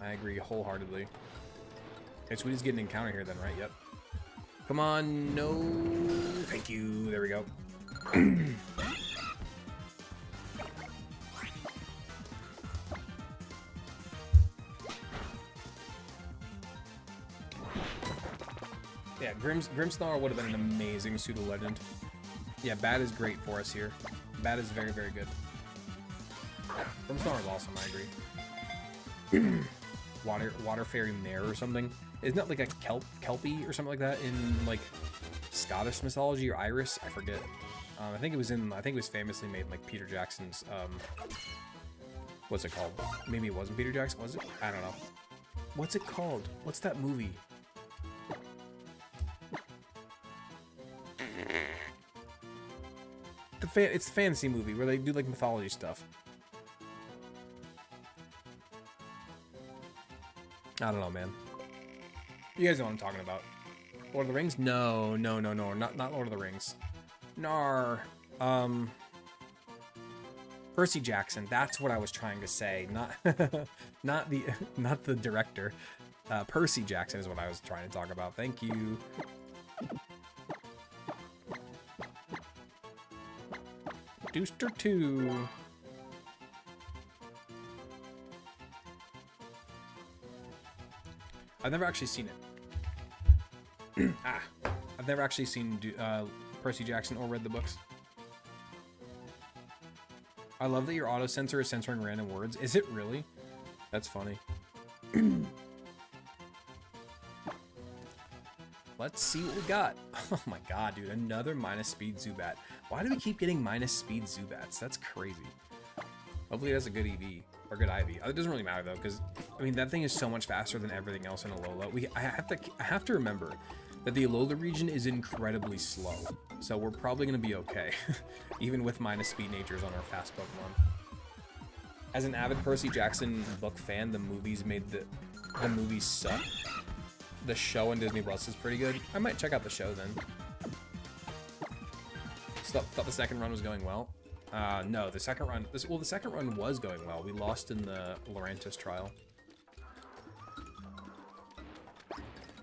Okay, so we just get an encounter here then, right? Yep. Come on. No. Thank you. There we go. Yeah, Grimmsnarl would have been an amazing pseudo-legend. Yeah, Bat is great for us here. Bat is very, very good. Grimmsnarl is awesome, I agree. Water Fairy Mare or something. Isn't that like a Kelpie or something like that in like Scottish mythology or Irish? I forget. I think it was famously made in like Peter Jackson's what's it called? Maybe it wasn't Peter Jackson, was it? I don't know. What's it called? What's that movie? It's a fantasy movie where they do like mythology stuff. I don't know, man. You guys know what I'm talking about. Lord of the Rings? No, not Lord of the Rings. Nar. Percy Jackson. That's what I was trying to say. Not the director. Percy Jackson is what I was trying to talk about. Thank you. Dooster 2. I've never actually seen it. I've never actually seen Percy Jackson or read the books. I love that your auto censor is censoring random words. Is it really? That's funny. Let's see what we got. Oh my god, dude. Another minus speed Zubat. Why do we keep getting minus speed Zubats? That's crazy. Hopefully it has a good EV. Or good IV. It doesn't really matter though, because I mean that thing is so much faster than everything else in Alola. I have to remember that the Alola region is incredibly slow. So we're probably gonna be okay. Even with minus speed natures on our fast Pokemon. As an avid Percy Jackson book fan, the movies suck. The show on Disney Plus is pretty good. I might check out the show then. Thought the second run was going well. No, the second run was going well. We lost in the Lurantis trial.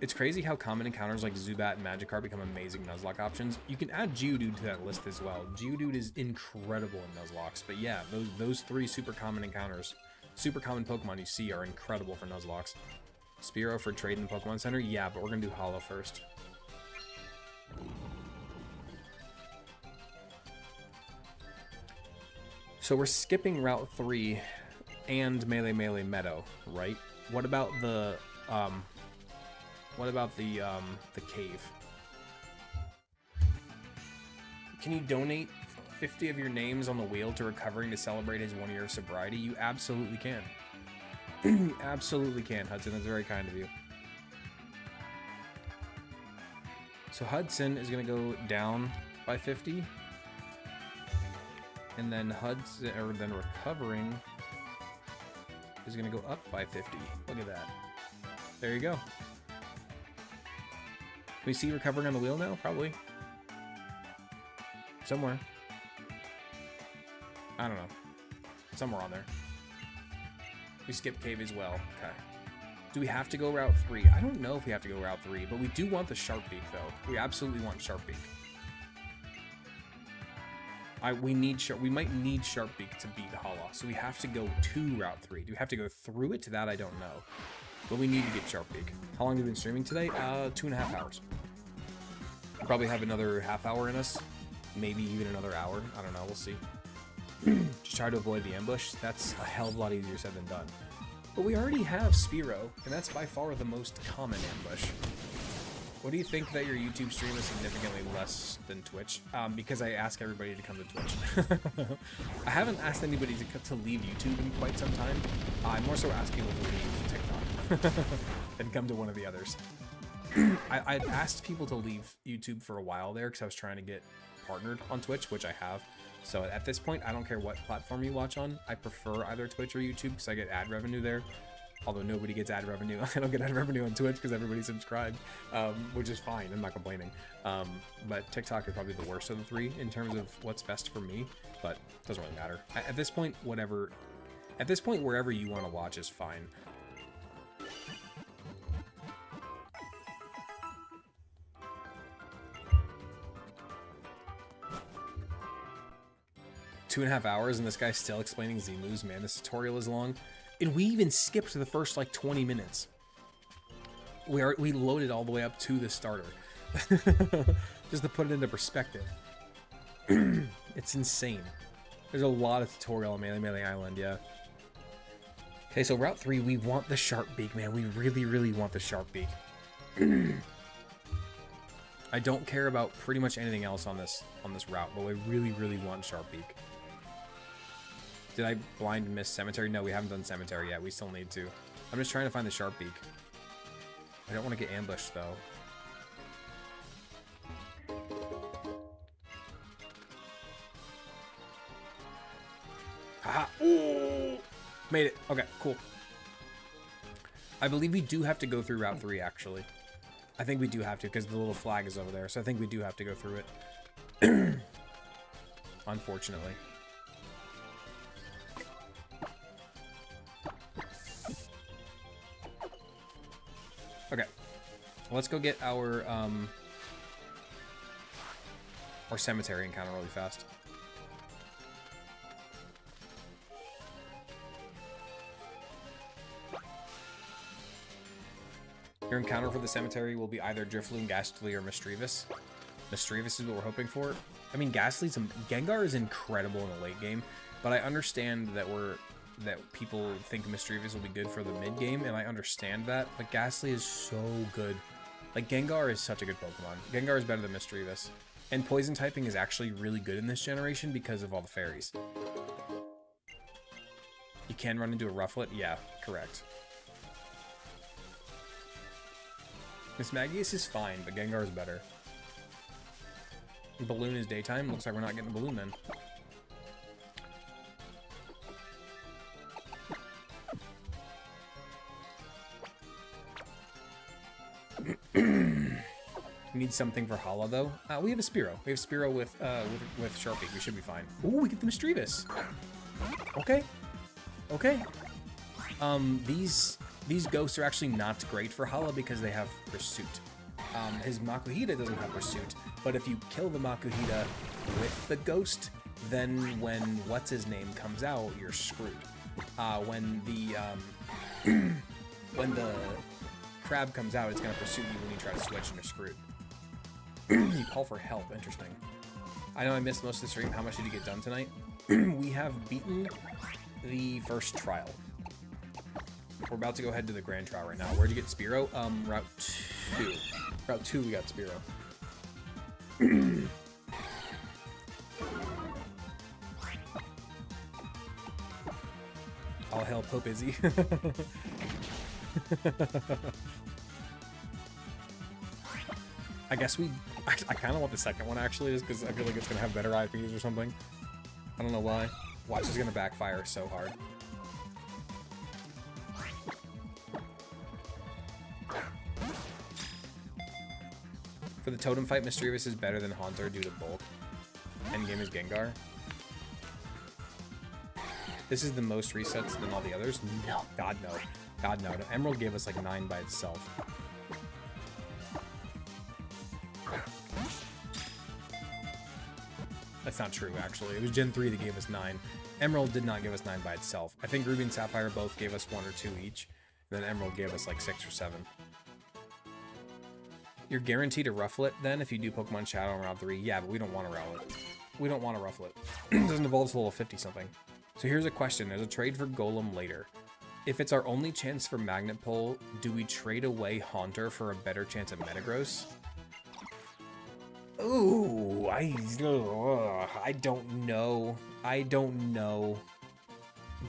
It's crazy how common encounters like Zubat and Magikarp become amazing Nuzlocke options. You can add Geodude to that list as well. Geodude is incredible in Nuzlocks, but yeah, those three super common encounters, super common Pokemon you see are incredible for Nuzlocks. Spearow for trade in the Pokemon Center? Yeah, but we're gonna do Holo first. So we're skipping Route 3 and Melee Meadow, right? What about the cave? Can you donate 50 of your names on the wheel to Recovering to celebrate his 1 year of sobriety? You absolutely can. You absolutely can, Hudson. That's very kind of you. So Hudson is going to go down by 50. And then Recovering is going to go up by 50. Look at that. There you go. Can we see Recovering on the wheel now? Probably. Somewhere. I don't know. Somewhere on there. We skip cave as well. Okay. Do we have to go Route 3? I don't know if we have to go Route 3, but we do want the Sharpbeak, though. We absolutely want Sharpbeak. We might need Sharpbeak to beat Hala, so we have to go to Route 3. Do we have to go through it? That I don't know. But we need to get Sharpbeak. How long have we been streaming today? 2.5 hours. We'll probably have another half hour in us. Maybe even another hour. I don't know. We'll see. Just try to avoid the ambush. That's a hell of a lot easier said than done. But we already have Spearow, and that's by far the most common ambush. What do you think that your YouTube stream is significantly less than Twitch? Because I ask everybody to come to Twitch. I haven't asked anybody to leave YouTube in quite some time. I more so ask people to leave TikTok and come to one of the others. I'd asked people to leave YouTube for a while there because I was trying to get partnered on Twitch, which I have. So at this point, I don't care what platform you watch on. I prefer either Twitch or YouTube because I get ad revenue there. Although nobody gets ad revenue. I don't get ad revenue on Twitch because everybody's subscribed, which is fine. I'm not complaining. But TikTok is probably the worst of the three in terms of what's best for me, but it doesn't really matter. At this point, whatever. At this point, wherever you want to watch is fine. Two and a half hours and this guy's still explaining Z moves. Man, this tutorial is long. And we even skipped the first like 20 minutes. We loaded all the way up to the starter. Just to put it into perspective. It's insane. There's a lot of tutorial on Melee Island, yeah. Okay, so Route 3, we want the Sharp Beak, man. We really, really want the Sharp Beak. I don't care about pretty much anything else on this route, but we really, really want Sharp Beak. Did I blind miss Cemetery? No, we haven't done Cemetery yet. We still need to. I'm just trying to find the Sharp Beak. I don't want to get ambushed, though. Haha! Ooh! Made it. Okay, cool. I believe we do have to go through Route 3, actually. I think we do have to, because the little flag is over there, so I think we do have to go through it. Unfortunately. Okay. Let's go get our cemetery encounter really fast. Your encounter for the cemetery will be either Drifloon, Ghastly, or Mischievous. Mischievous is what we're hoping for. I mean, Gengar is incredible in the late game, but I understand that people think Mischievous will be good for the mid game, and I understand that. But Ghastly is so good. Like, Gengar is such a good Pokemon. Gengar is better than Mischievous, and Poison typing is actually really good in this generation because of all the fairies. You can run into a Rufflet, yeah, correct. Miss Magius is fine, but Gengar is better. Balloon is daytime. Looks like we're not getting a balloon then. We need something for Hala, though. We have a Spearow. We have Spearow with Sharpie. We should be fine. Ooh, we get the Mischievous. Okay. Okay. These ghosts are actually not great for Hala because they have Pursuit. His Makuhita doesn't have Pursuit, but if you kill the Makuhita with the ghost, then when what's-his-name comes out, you're screwed. When the crab comes out, it's going to pursue you when you try to switch and you're screwed. You call for help. Interesting. I know I missed most of the stream. How much did you get done tonight? We have beaten the first trial. We're about to go ahead to the grand trial right now. Where'd you get Spearow? Route 2. Route 2, we got Spearow. All hail Pope Izzy. I guess I kind of want the second one, actually, just because I feel like it's going to have better IPs or something. I don't know why. Watch is going to backfire so hard. For the totem fight, Mischievous is better than Haunter due to bulk. Endgame is Gengar. This is the most resets than all the others? No. God, no. God, no. Emerald gave us like 9 by itself. That's not true, actually. It was Gen 3 that gave us 9. Emerald did not give us 9 by itself. I think Ruby and Sapphire both gave us 1 or 2 each. And then Emerald gave us like 6 or 7. You're guaranteed a Rufflet then if you do Pokemon Shadow on Route 3. Yeah, but we don't want a Rufflet. We don't want a Rufflet. It doesn't evolve to level 50-something. So here's a question. There's a trade for Golem later. If it's our only chance for Magnet Pull, do we trade away Haunter for a better chance at Metagross? Ooh, I don't know. I don't know.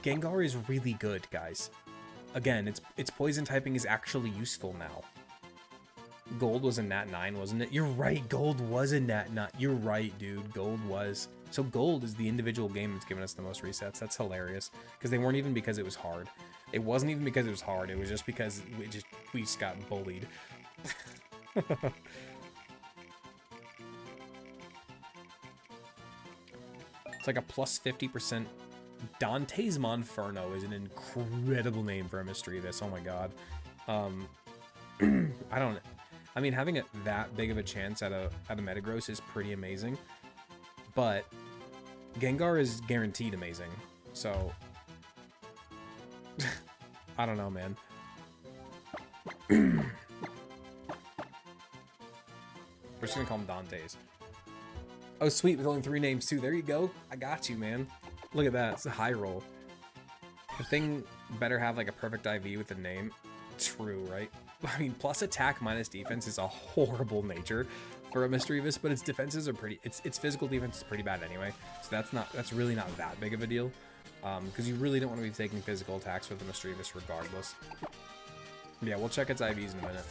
Gengar is really good, guys. Again, its poison typing is actually useful now. Gold was a Nat 9, wasn't it? You're right, Gold was a Nat 9. You're right, dude. Gold was. So gold is the individual game that's given us the most resets. That's hilarious. Because they weren't even because it was hard. It wasn't even because it was hard. It was just because we just got bullied. It's like a plus 50%. Dante's Monferno is an incredible name for a mystery abyss. Oh my god. I mean, having that big of a chance at a Metagross is pretty amazing. But Gengar is guaranteed amazing. So I don't know, man. We're just gonna call him Dante's. Oh, sweet, with only 3 names too. There you go. I got you, man. Look at that. It's a high roll. The thing better have like a perfect IV with the name. True, right? I mean, plus attack minus defense is a horrible nature for a mystery abyss, but its defenses are pretty. Its physical defense is pretty bad anyway. So that's really not that big of a deal. Because you really don't want to be taking physical attacks with the mystery abyss regardless. Yeah, we'll check its IVs in a minute.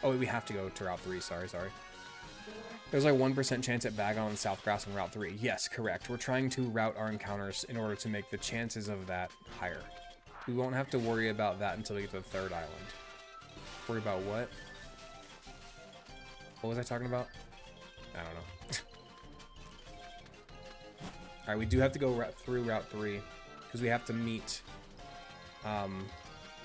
Oh, wait, we have to go to Route 3. Sorry. There's like 1% chance at Bagon and Southgrass on Route 3. Yes, correct. We're trying to route our encounters in order to make the chances of that higher. We won't have to worry about that until we get to the 3rd island. Worry about what? What was I talking about? I don't know. Alright, we do have to go through Route 3. Because we have to meet...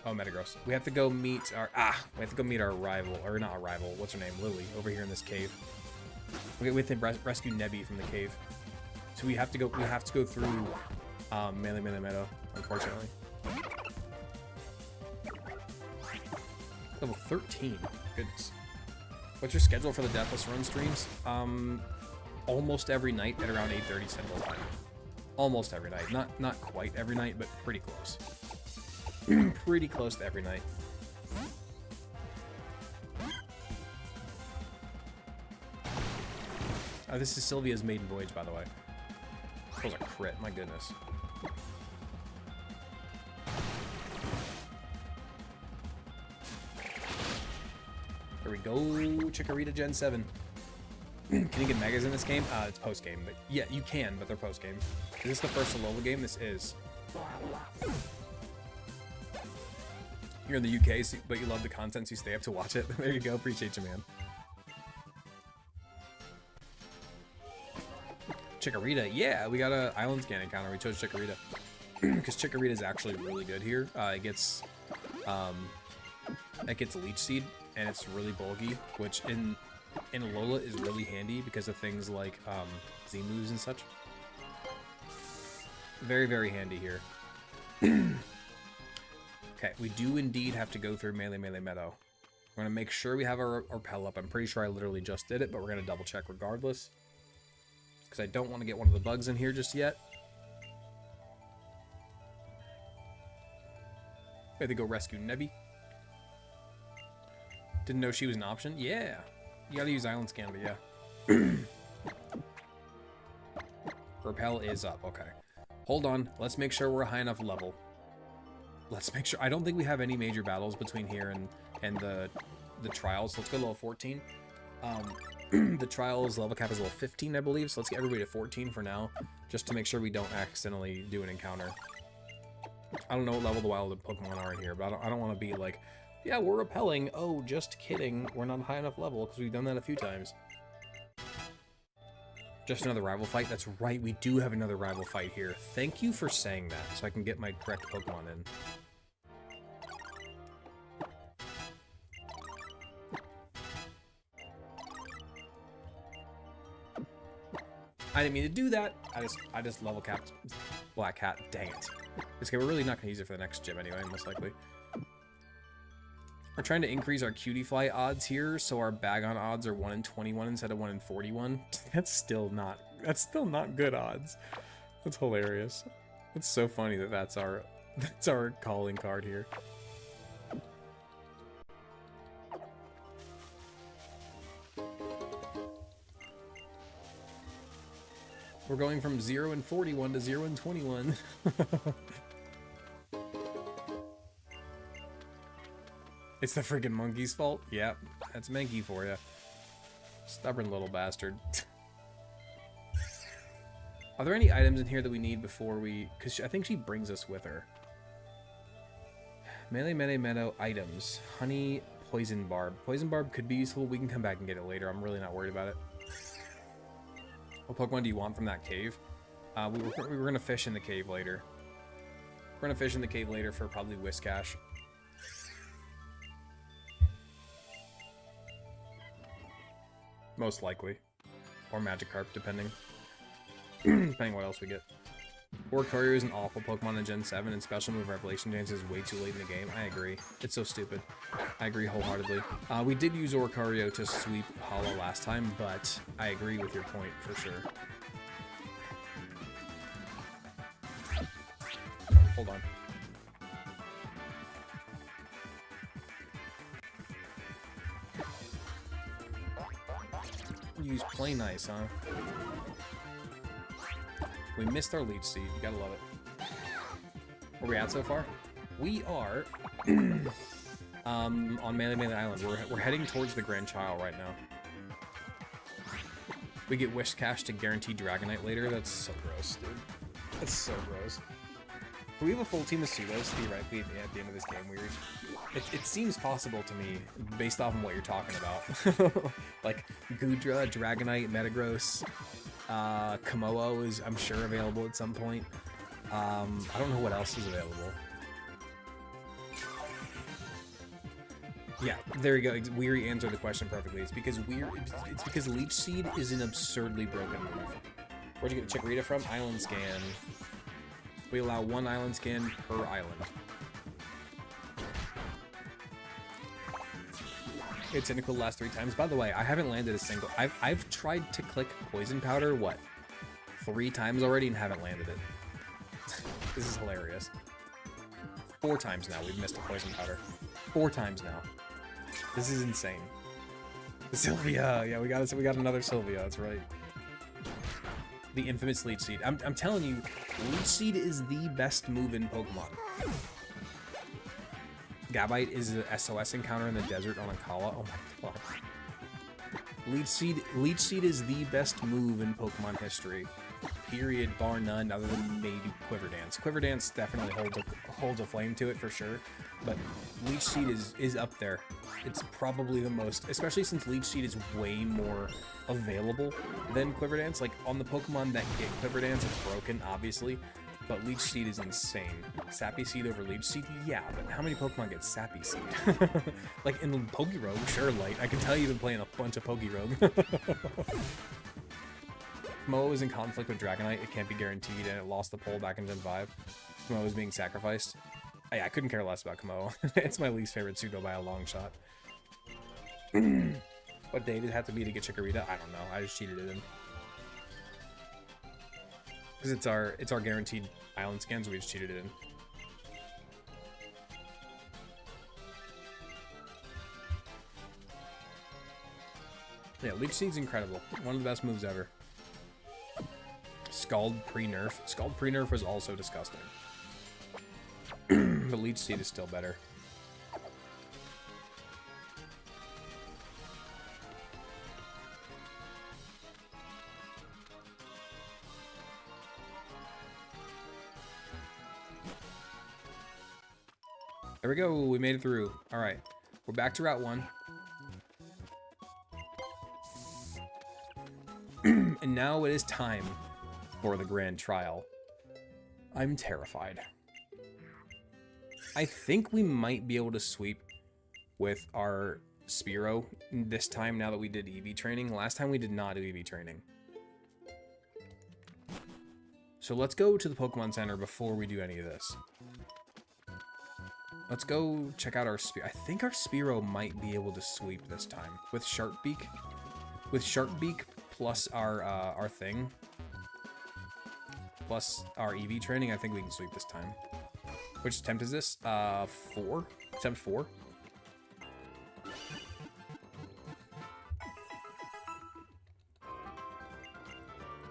Oh, Metagross. We have to go meet our... we have to go meet our rival. Or not a rival. What's her name? Lily. Over here in this cave. We have to rescue Nebby from the cave. So we have to go through Melee Meadow, unfortunately. Level 13. Goodness. What's your schedule for the Deathless Run streams? Almost every night at around 8:30 Central Time. Almost every night. Not quite every night, but pretty close. Pretty close to every night. This is Sylvia's maiden voyage, by the way. That was a crit, my goodness. There we go, Chikorita Gen 7. Can you get Megas in this game? It's post-game, but yeah, you can, but they're post-game. Is this the first Alola game? This is. You're in the UK, but you love the content, so you stay up to watch it. There you go, appreciate you, man. Chikorita, yeah, we got a Island Scan encounter. We chose Chikorita because Chikorita is actually really good here. It gets Leech Seed, and it's really bulky, which in Alola is really handy because of things like Z-moves and such. Very, very handy here. Okay, we do indeed have to go through Melee Meadow. We're gonna make sure we have our Repel up. I'm pretty sure I literally just did it, but we're gonna double check regardless. Because I don't want to get one of the bugs in here just yet. We have to go rescue Nebby. Didn't know she was an option? Yeah. You gotta use Island Scan, but yeah. Repel is up, okay. Hold on, let's make sure we're a high enough level. Let's make sure. I don't think we have any major battles between here and the trials. So let's go to level 14. The trials level cap is level 15, I believe. So let's get everybody to 14 for now, just to make sure we don't accidentally do an encounter. I don't know what level the wild Pokemon are in here, but I don't want to be like, yeah, we're repelling. Oh, just kidding. We're not high enough level because we've done that a few times. Just another rival fight. That's right. We do have another rival fight here. Thank you for saying that, so I can get my correct Pokemon in. I didn't mean to do that. I just level capped Black Cat. Dang it. Okay, we're really not going to use it for the next gym anyway, most likely. We're trying to increase our Cutie Fly odds here, so our Bagon odds are 1 in 21 instead of 1 in 41. That's still not good odds. That's hilarious. It's so funny that that's our calling card here. We're going from 0 and 41 to 0 and 21. It's the freaking monkey's fault? Yep, that's Mankey for you. Stubborn little bastard. Are there any items in here that we need before we... Because I think she brings us with her. Melee Meadow items. Honey, Poison Barb. Poison Barb could be useful. We can come back and get it later. I'm really not worried about it. What Pokemon do you want from that cave? We were going to fish in the cave later. We're going to fish in the cave later for probably Whiscash. Most likely. Or Magikarp, depending. Depending what else we get. Oricorio is an awful Pokemon in Gen 7, and Special Move Revelation Chance is way too late in the game. I agree. It's so stupid. I agree wholeheartedly. We did use Oricorio to sweep Hollow last time, but I agree with your point for sure. Hold on. Use Play Nice, huh? We missed our Leech Seed. You gotta love it. Where are we at so far? We are on Melee Island. We're heading towards the Grand Trial right now. We get Whiscash to guarantee Dragonite later. That's so gross, dude. That's so gross. Do we have a full team of pseudos theoretically at the end of this game? It seems possible to me, based off of what you're talking about. Like Goodra, Dragonite, Metagross, Komodo is, I'm sure, available at some point. I don't know what else is available. Yeah, there you go. Weary answered the question perfectly. It's because Leech Seed is an absurdly broken move. Where'd you get the Chikorita from? Island Scan. We allow one island scan per island. It's technical the last 3 times. By the way, I haven't landed a single... I've tried to click Poison Powder, what? 3 times already and haven't landed it. This is hilarious. 4 times now we've missed a Poison Powder. 4 times now. This is insane. Sylvia! Yeah, we got another Sylvia, that's right. The infamous Leech Seed. I'm telling you, Leech Seed is the best move in Pokemon. Gabite is an SOS encounter in the desert on Akala. Oh my god. Leech Seed is the best move in Pokemon history. Period, bar none, other than maybe Quiver Dance. Quiver Dance definitely holds a flame to it for sure, but Leech Seed is up there. It's probably the most, especially since Leech Seed is way more available than Quiver Dance. Like, on the Pokemon that get Quiver Dance, it's broken, obviously, but Leech Seed is insane. Sappy Seed over Leech Seed? Yeah, but how many Pokemon get Sappy Seed? Like, in Pokerogue, sure, Light. I can tell you've been playing a bunch of Pokerogue. Moa is in conflict with Dragonite. It can't be guaranteed, and it lost the pole back in Gen 5. Komodo is being sacrificed. I couldn't care less about Komodo. It's my least favorite pseudo by a long shot. What day did it have to be to get Chikorita? I don't know. I just cheated it in. Because it's our guaranteed island scans, so we just cheated it in. Yeah, Leech Seed's incredible. One of the best moves ever. Scald pre-nerf. Scald pre-nerf was also disgusting. But Leech Seed is still better. There we go. We made it through. All right. We're back to Route 1. And now it is time for the grand trial. I'm terrified. I think we might be able to sweep with our Spearow this time now that we did EV training. Last time we did not do EV training. So let's go to the Pokemon Center before we do any of this. Let's go check out our Spearow. I think our Spearow might be able to sweep this time with Sharkbeak. With Sharkbeak plus our thing, plus our EV training, I think we can sweep this time. Which attempt is this? 4? Attempt 4?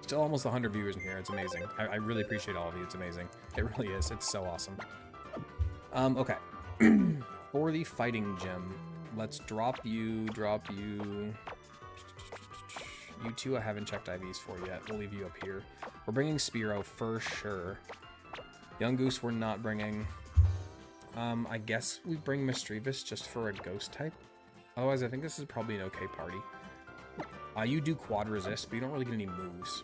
Still almost 100 viewers in here. It's amazing. I really appreciate all of you. It's amazing. It really is. It's so awesome. Okay. For the fighting gym, let's drop you. You two I haven't checked IVs for yet. We'll leave you up here. We're bringing Spearow for sure. Young Goose we're not bringing. I guess we bring Misdreavus just for a ghost type. Otherwise, I think this is probably an okay party. You do quad resist, but you don't really get any moves.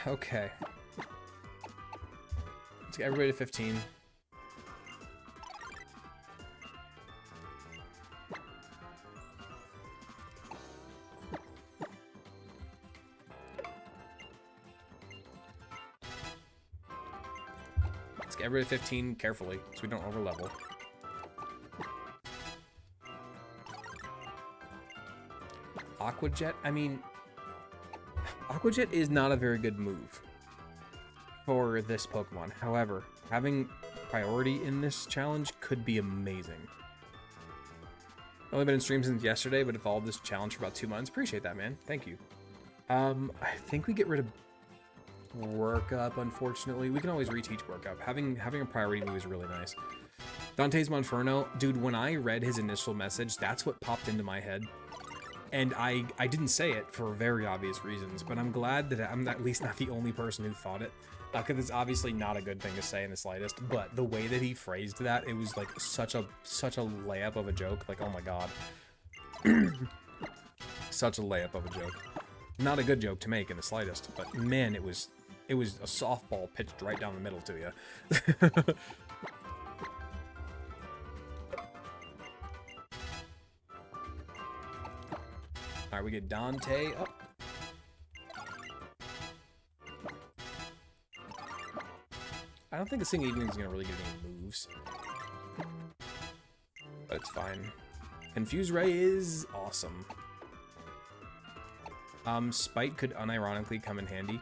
Okay. Let's get everybody to 15. Let's get everybody to 15 carefully, so we don't overlevel. Aqua Jet, I mean... Aqua Jet is not a very good move for this Pokemon. However, having priority in this challenge could be amazing. I've only been in stream since yesterday, but I followed this challenge for about 2 months. Appreciate that, man. Thank you. I think we get rid of Work Up, unfortunately. We can always reteach Work Up. Having a priority move is really nice. Dante's Monferno, dude, when I read his initial message, that's what popped into my head. And I didn't say it for very obvious reasons, but I'm glad that I'm at least not the only person who thought it. Because it's obviously not a good thing to say in the slightest, but the way that he phrased that, it was like such a layup of a joke. Like, oh my god. Such a layup of a joke. Not a good joke to make in the slightest, but man, it was a softball pitched right down the middle to you. Alright, we get Dante up. I don't think this thing even is going to really get any moves. But it's fine. Confuse Ray is awesome. Spite could unironically come in handy.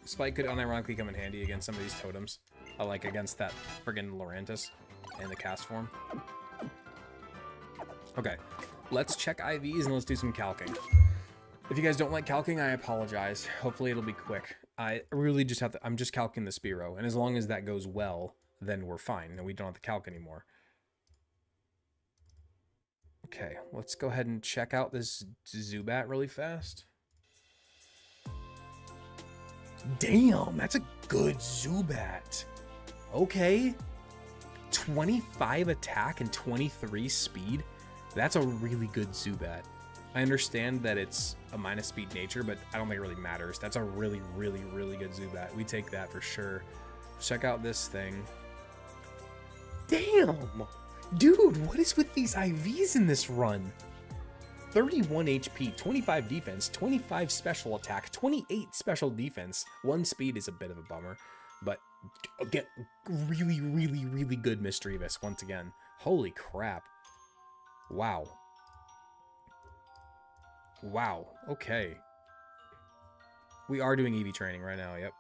Spite could unironically come in handy against some of these totems. Like against that friggin' Lurantis and the cast form. Okay, let's check IVs and let's do some calcing. If you guys don't like calcing, I apologize. Hopefully it'll be quick. I really just have to, I'm just calcing the Spearow, and as long as that goes well, then we're fine, and we don't have to calc anymore. Okay, let's go ahead and check out this Zubat really fast. Damn, that's a good Zubat. Okay. 25 attack and 23 speed. That's a really good Zubat. I understand that it's a minus speed nature, but I don't think it really matters. That's a really, really, really good Zubat. We take that for sure. Check out this thing. Damn! Dude, what is with these IVs in this run? 31 HP, 25 defense, 25 special attack, 28 special defense. 1 speed is a bit of a bummer, but get really, really, really good Misdreavus once again. Holy crap. Wow. Wow, okay. We are doing EV training right now, yep.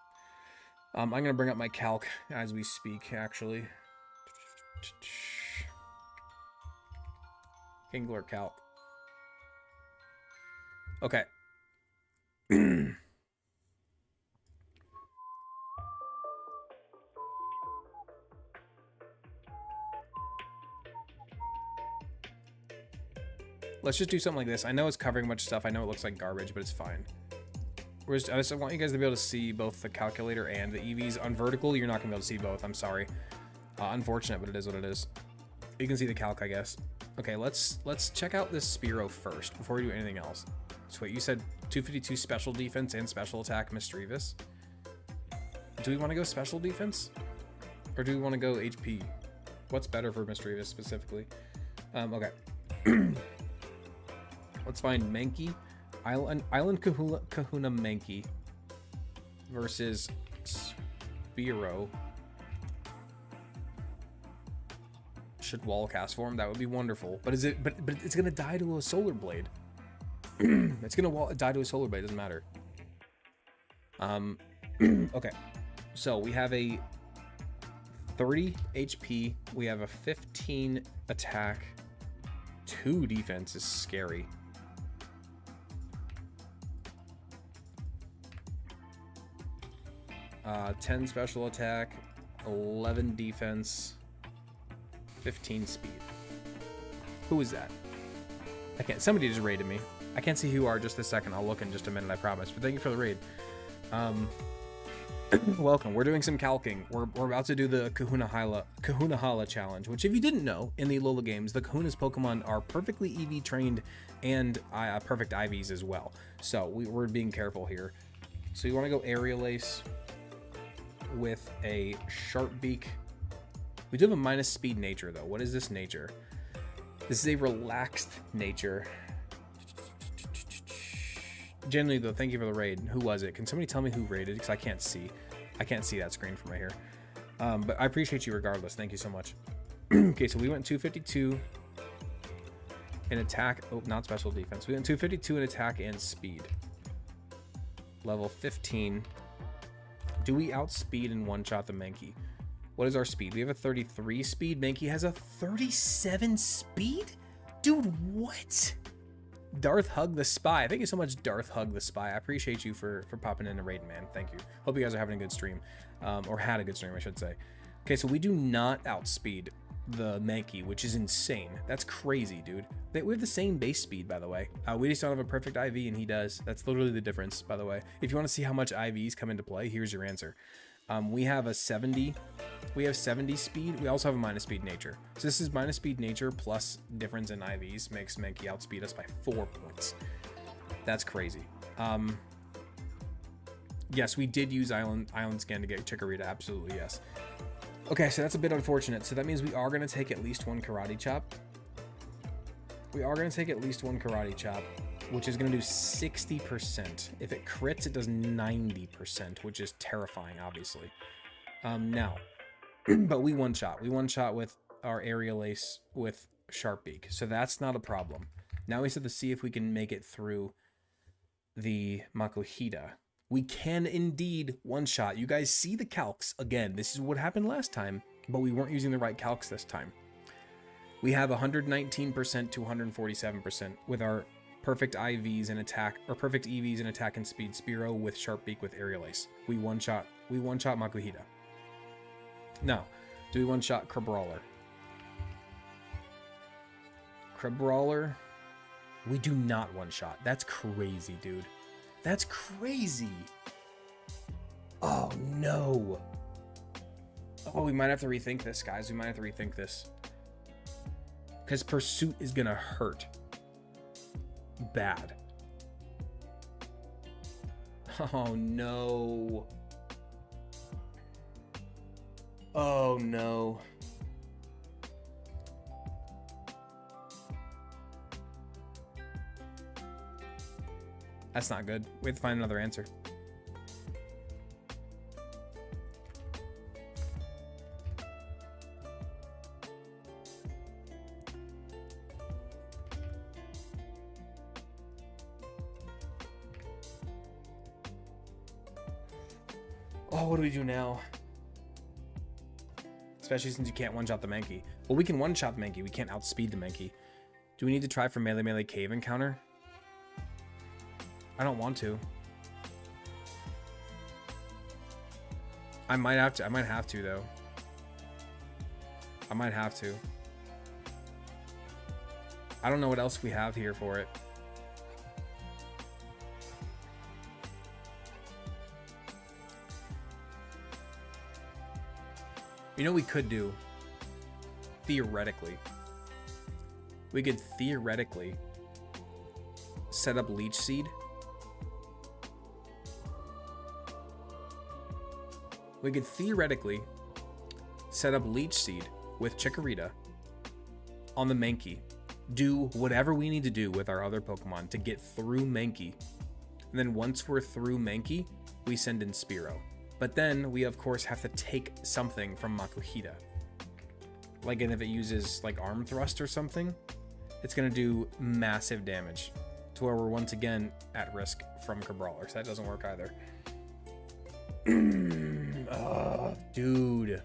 I'm going to bring up my calc as we speak, actually. Kingler calc. Okay. Let's just do something like this. I know it's covering much stuff. I know it looks like garbage, but it's fine. I just want you guys to be able to see both the calculator and the EVs. On vertical, you're not going to be able to see both. I'm sorry. Unfortunate, but it is what it is. You can see the calc, I guess. Okay, let's check out this Spearow first before we do anything else. So wait, you said 252 special defense and special attack Misdreavus. Do we want to go special defense? Or do we want to go HP? What's better for Misdreavus specifically? Okay. Let's find Mankey. Island Kahuna Mankey versus Spearow. Should wall cast form? That would be wonderful. But is it? But it's gonna die to a Solar Blade. It's gonna die to a Solar Blade. Doesn't matter. Okay. So we have a 30 HP. We have a 15 attack. 2 defense is scary. Uh, 10 special attack, 11 defense, 15 speed. Who is that? I can't. Somebody just raided me. I can't see who you are just a second. I'll look in just a minute, I promise. But thank you for the raid. Welcome. We're doing some calking. We're about to do the Kahuna Hala challenge, which, if you didn't know, in the Alola games, the Kahuna's Pokemon are perfectly EV trained and perfect IVs as well. So we're being careful here. So you want to go Aerial Ace with a Sharp Beak. We do have a minus speed nature, though. What is this nature? This is a relaxed nature. Generally, though, thank you for the raid. Who was it? Can somebody tell me who raided? Because I can't see. I can't see that screen from right here. But I appreciate you regardless. Thank you so much. Okay, so we went 252 in attack. Oh, not special defense. We went 252 in attack and speed. Level 15. Do we outspeed and one-shot the Mankey? What is our speed? We have a 33 speed. Mankey has a 37 speed? Dude, what? Darth Hug the Spy. Thank you so much, Darth Hug the Spy. I appreciate you for popping in and raiding, man. Thank you. Hope you guys are having a good stream. Or had a good stream, I should say. Okay, so we do not outspeed the Mankey, which is insane. That's crazy, dude. We have the same base speed, by the way. We just don't have a perfect IV, and he does. That's literally the difference, by the way. If you want to see how much IVs come into play, here's your answer. We have a 70. We have 70 speed. We also have a minus speed nature. So this is minus speed nature plus difference in IVs makes Mankey outspeed us by 4 points. That's crazy. Yes, we did use Island Scan to get Chikorita. Absolutely, yes. Okay, so that's a bit unfortunate. So that means we are going to take at least 1 Karate Chop. We are going to take at least 1 Karate Chop, which is going to do 60%. If it crits, it does 90%, which is terrifying, obviously. Now, but we one-shot. We one-shot with our Aerial Ace with Sharp Beak, so that's not a problem. Now we just have to see if we can make it through the Makuhita. We can indeed one-shot. You guys see the calcs. Again, this is what happened last time, but we weren't using the right calcs this time. We have 119% to 147% with our perfect IVs and attack, or perfect EVs and attack and speed Spearow with Sharp Beak with Aerial Ace. We one-shot Makuhita. Now, do we one-shot Crabrawler? Crabrawler, we do not one-shot. That's crazy, dude. That's crazy. Oh, no. Oh, we might have to rethink this, guys. We might have to rethink this. Because Pursuit is going to hurt. Bad. Oh, no. Oh, no. That's not good. We have to find another answer. Oh, what do we do now? Especially since you can't one-shot the Mankey. Well, we can one-shot the Mankey. We can't outspeed the Mankey. Do we need to try for melee cave encounter? I don't want to. I might have to. I might have to, though. I might have to. I don't know what else we have here for it. You know what we could do? Theoretically. We could theoretically set up Leech Seed. We could theoretically set up Leech Seed with Chikorita on the Mankey. Do whatever we need to do with our other Pokemon to get through Mankey. And then once we're through Mankey, we send in Spearow. But then we, of course, have to take something from Makuhita. Like, and if it uses, like, Arm Thrust or something, it's going to do massive damage. To where we're once again at risk from Crabrawler. So that doesn't work either. Dude.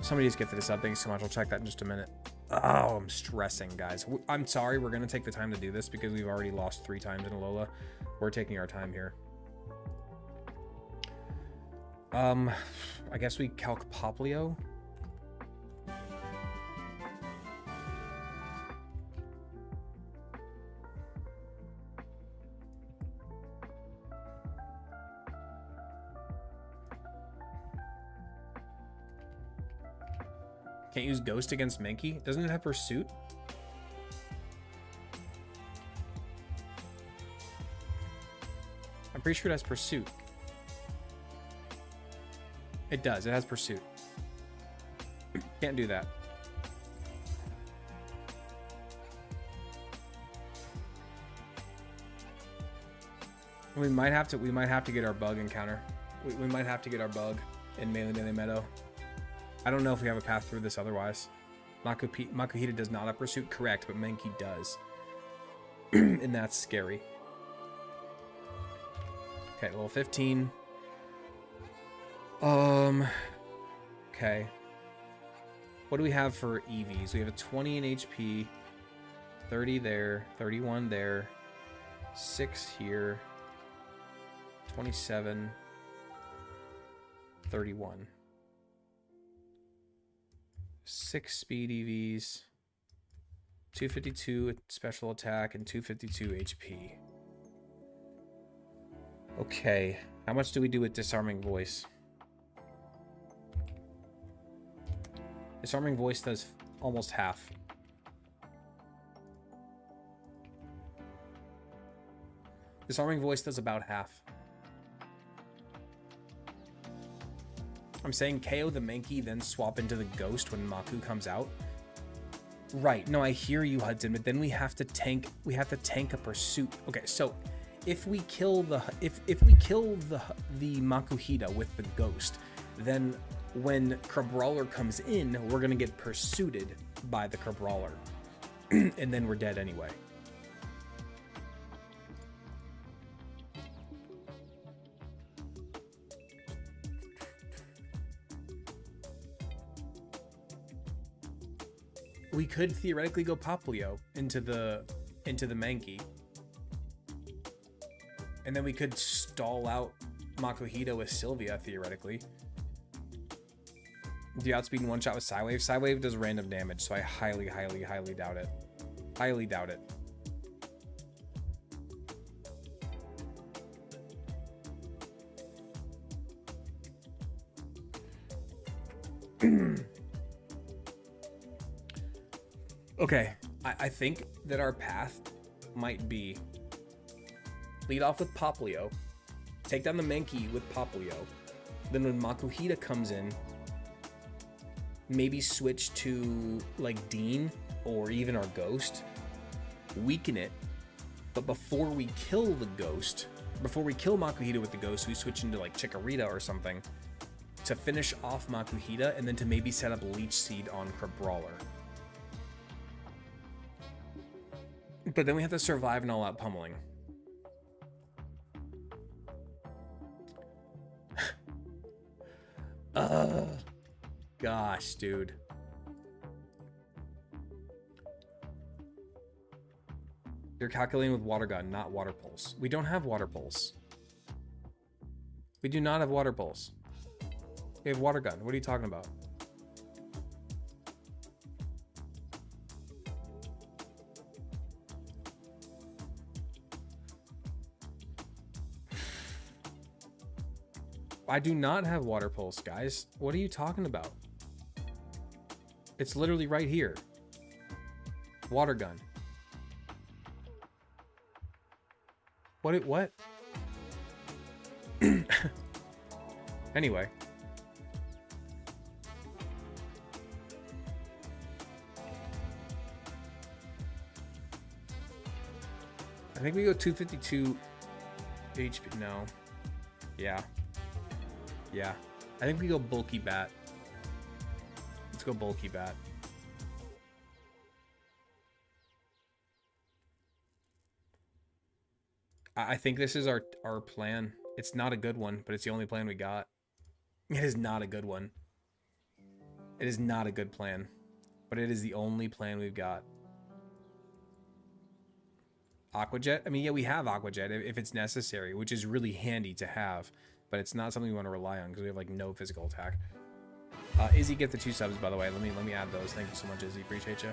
Somebody just gifted us up. Thanks so much. I'll check that in just a minute. Oh, I'm stressing, guys. I'm sorry. We're going to take the time to do this because we've already lost 3 times in Alola. We're taking our time here. I guess we calc Poplio. Can't use Ghost against Mankey? Doesn't it have Pursuit? I'm pretty sure it has Pursuit. It does. It has Pursuit. Can't do that. We might have to get our bug encounter. We might have to get our bug in Melee Meadow. I don't know if we have a path through this otherwise. Makuhita does not have Pursuit, correct, but Mankey does. And that's scary. Okay, level 15. Okay. What do we have for EVs? We have a 20 in HP, 30 there, 31 there, 6 here, 27, 31. 6 speed EVs, 252 special attack, and 252 HP. Okay, how much do we do with Disarming Voice? Disarming Voice does almost half. Disarming Voice does about half. I'm saying KO the Mankey, then swap into the Ghost when Maku comes out. Right. No, I hear you, Hudson, but then we have to tank a Pursuit. Okay, so if we kill the Makuhita with the Ghost, then when Crabrawler comes in, we're gonna get pursuited by the Crabrawler. And then we're dead anyway. We could theoretically go Poplio into the Mankey. And then we could stall out Makuhita with Sylvia, theoretically. Do you outspeed in one shot with Psywave? Psywave does random damage, so I highly, highly, highly doubt it. Highly doubt it. Okay, I think that our path might be lead off with Poplio, take down the Mankey with Poplio, then when Makuhita comes in, maybe switch to like Dean or even our Ghost, weaken it, but before we kill the Ghost, before we kill Makuhita with the Ghost, we switch into like Chikorita or something to finish off Makuhita and then to maybe set up Leech Seed on Crabrawler. But then we have to survive an all-out pummeling. Gosh, dude. You're calculating with Water Gun, not Water Pulse. We don't have Water Pulse. We do not have Water Pulse. We have Water Gun. What are you talking about? I do not have Water Pulse, guys. What are you talking about? It's literally right here. Water Gun. What? Anyway. I think we go 252 HP. No. Yeah. Yeah. I think we go Bulky Bat. Let's go Bulky Bat. I think this is our plan. It's not a good one, but it's the only plan we got. It is not a good one. It is not a good plan, but it is the only plan we've got. Aqua Jet? I mean, yeah, we have Aqua Jet if it's necessary, which is really handy to have, but it's not something we want to rely on because we have like no physical attack. Izzy, get the 2 subs, by the way. Let me add those. Thank you so much, Izzy. Appreciate you.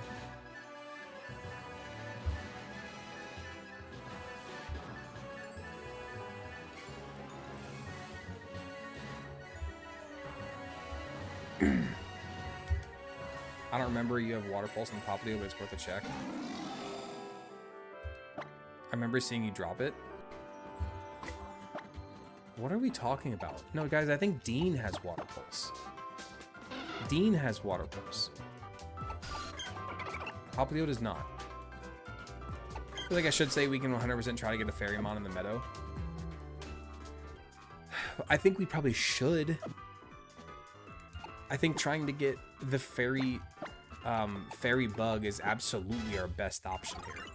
I don't remember you have Water Pulse and Poplio, but it's worth a check. I remember seeing you drop it. What are we talking about? No, guys, I think Dean has Water Pulse. Dean has Water Pulse. Poplio does not. I feel like I should say we can 100% try to get a Fairymon in the meadow. I think we probably should. I think trying to get the fairy bug is absolutely our best option here.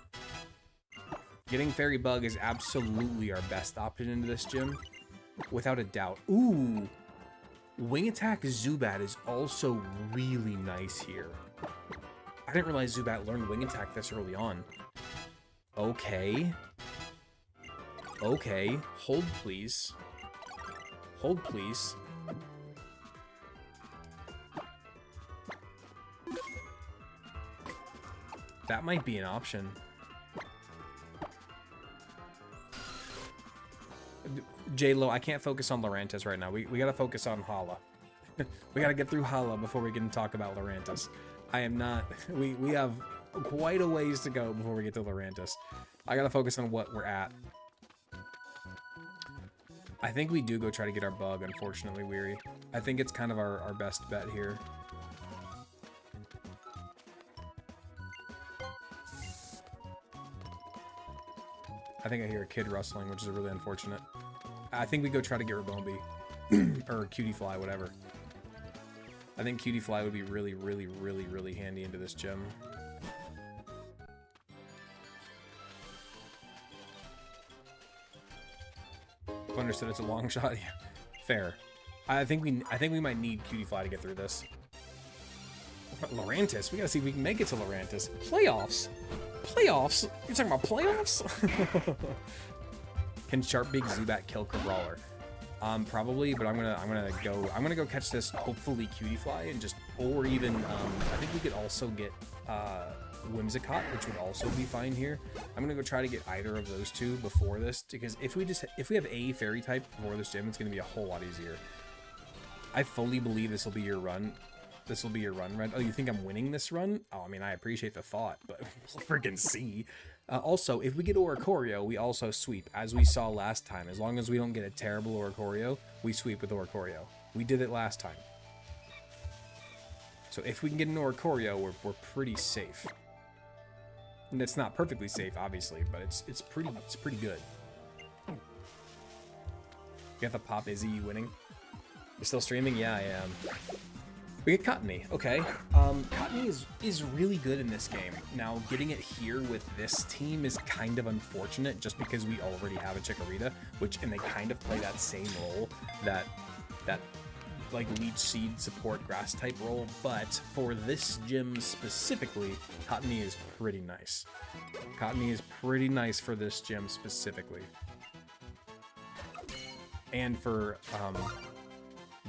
Getting fairy bug is absolutely our best option into this gym, without a doubt. Ooh, wing attack Zubat is also really nice here. I didn't realize Zubat learned wing attack this early on. Okay. Okay, hold please. Hold please. That might be an option. J-Lo, I can't focus on Lurantis right now. We gotta focus on Hala. We gotta get through Hala before we can talk about Lurantis. I am not... We have quite a ways to go before we get to Lurantis. I gotta focus on what we're at. I think we do go try to get our bug, unfortunately, Weary. I think it's kind of our best bet here. I think I hear a kid rustling, which is really unfortunate. I think we go try to get Rabombi. Or Cutie Fly, whatever. I think Cutie Fly would be really, really, really, really handy into this gym. Understood it's a long shot. Yeah, fair. I think we might need Cutie Fly to get through this. Lurantis, we gotta see if we can make it to Lurantis. Playoffs? Playoffs? You're talking about playoffs? Can Sharp Big Zubat kill Crabrawler? Probably, but I'm gonna go catch this, hopefully Cutie Fly, and just, or even I think we could also get Whimsicott, which would also be fine here. I'm gonna go try to get either of those two before this, because if we have a fairy type before this gym, it's gonna be a whole lot easier. I fully believe this will be your run. This will be your run, Red. Oh, you think I'm winning this run? Oh, I mean, I appreciate the thought, but we'll freaking see. Also, if we get Oricorio, we also sweep, as we saw last time. As long as we don't get a terrible Oricorio, we sweep with Oricorio. We did it last time. So if we can get an Oricorio, we're pretty safe. And it's not perfectly safe, obviously, but it's pretty good. You got the pop Izzy winning? You're still streaming? Yeah, I am. We get Cottony. Okay. Cottony is really good in this game. Now, getting it here with this team is kind of unfortunate just because we already have a Chikorita, and they kind of play that same role, that like leech seed support grass type role, but for this gym specifically, Cottony is pretty nice. Cottony is pretty nice for this gym specifically. And for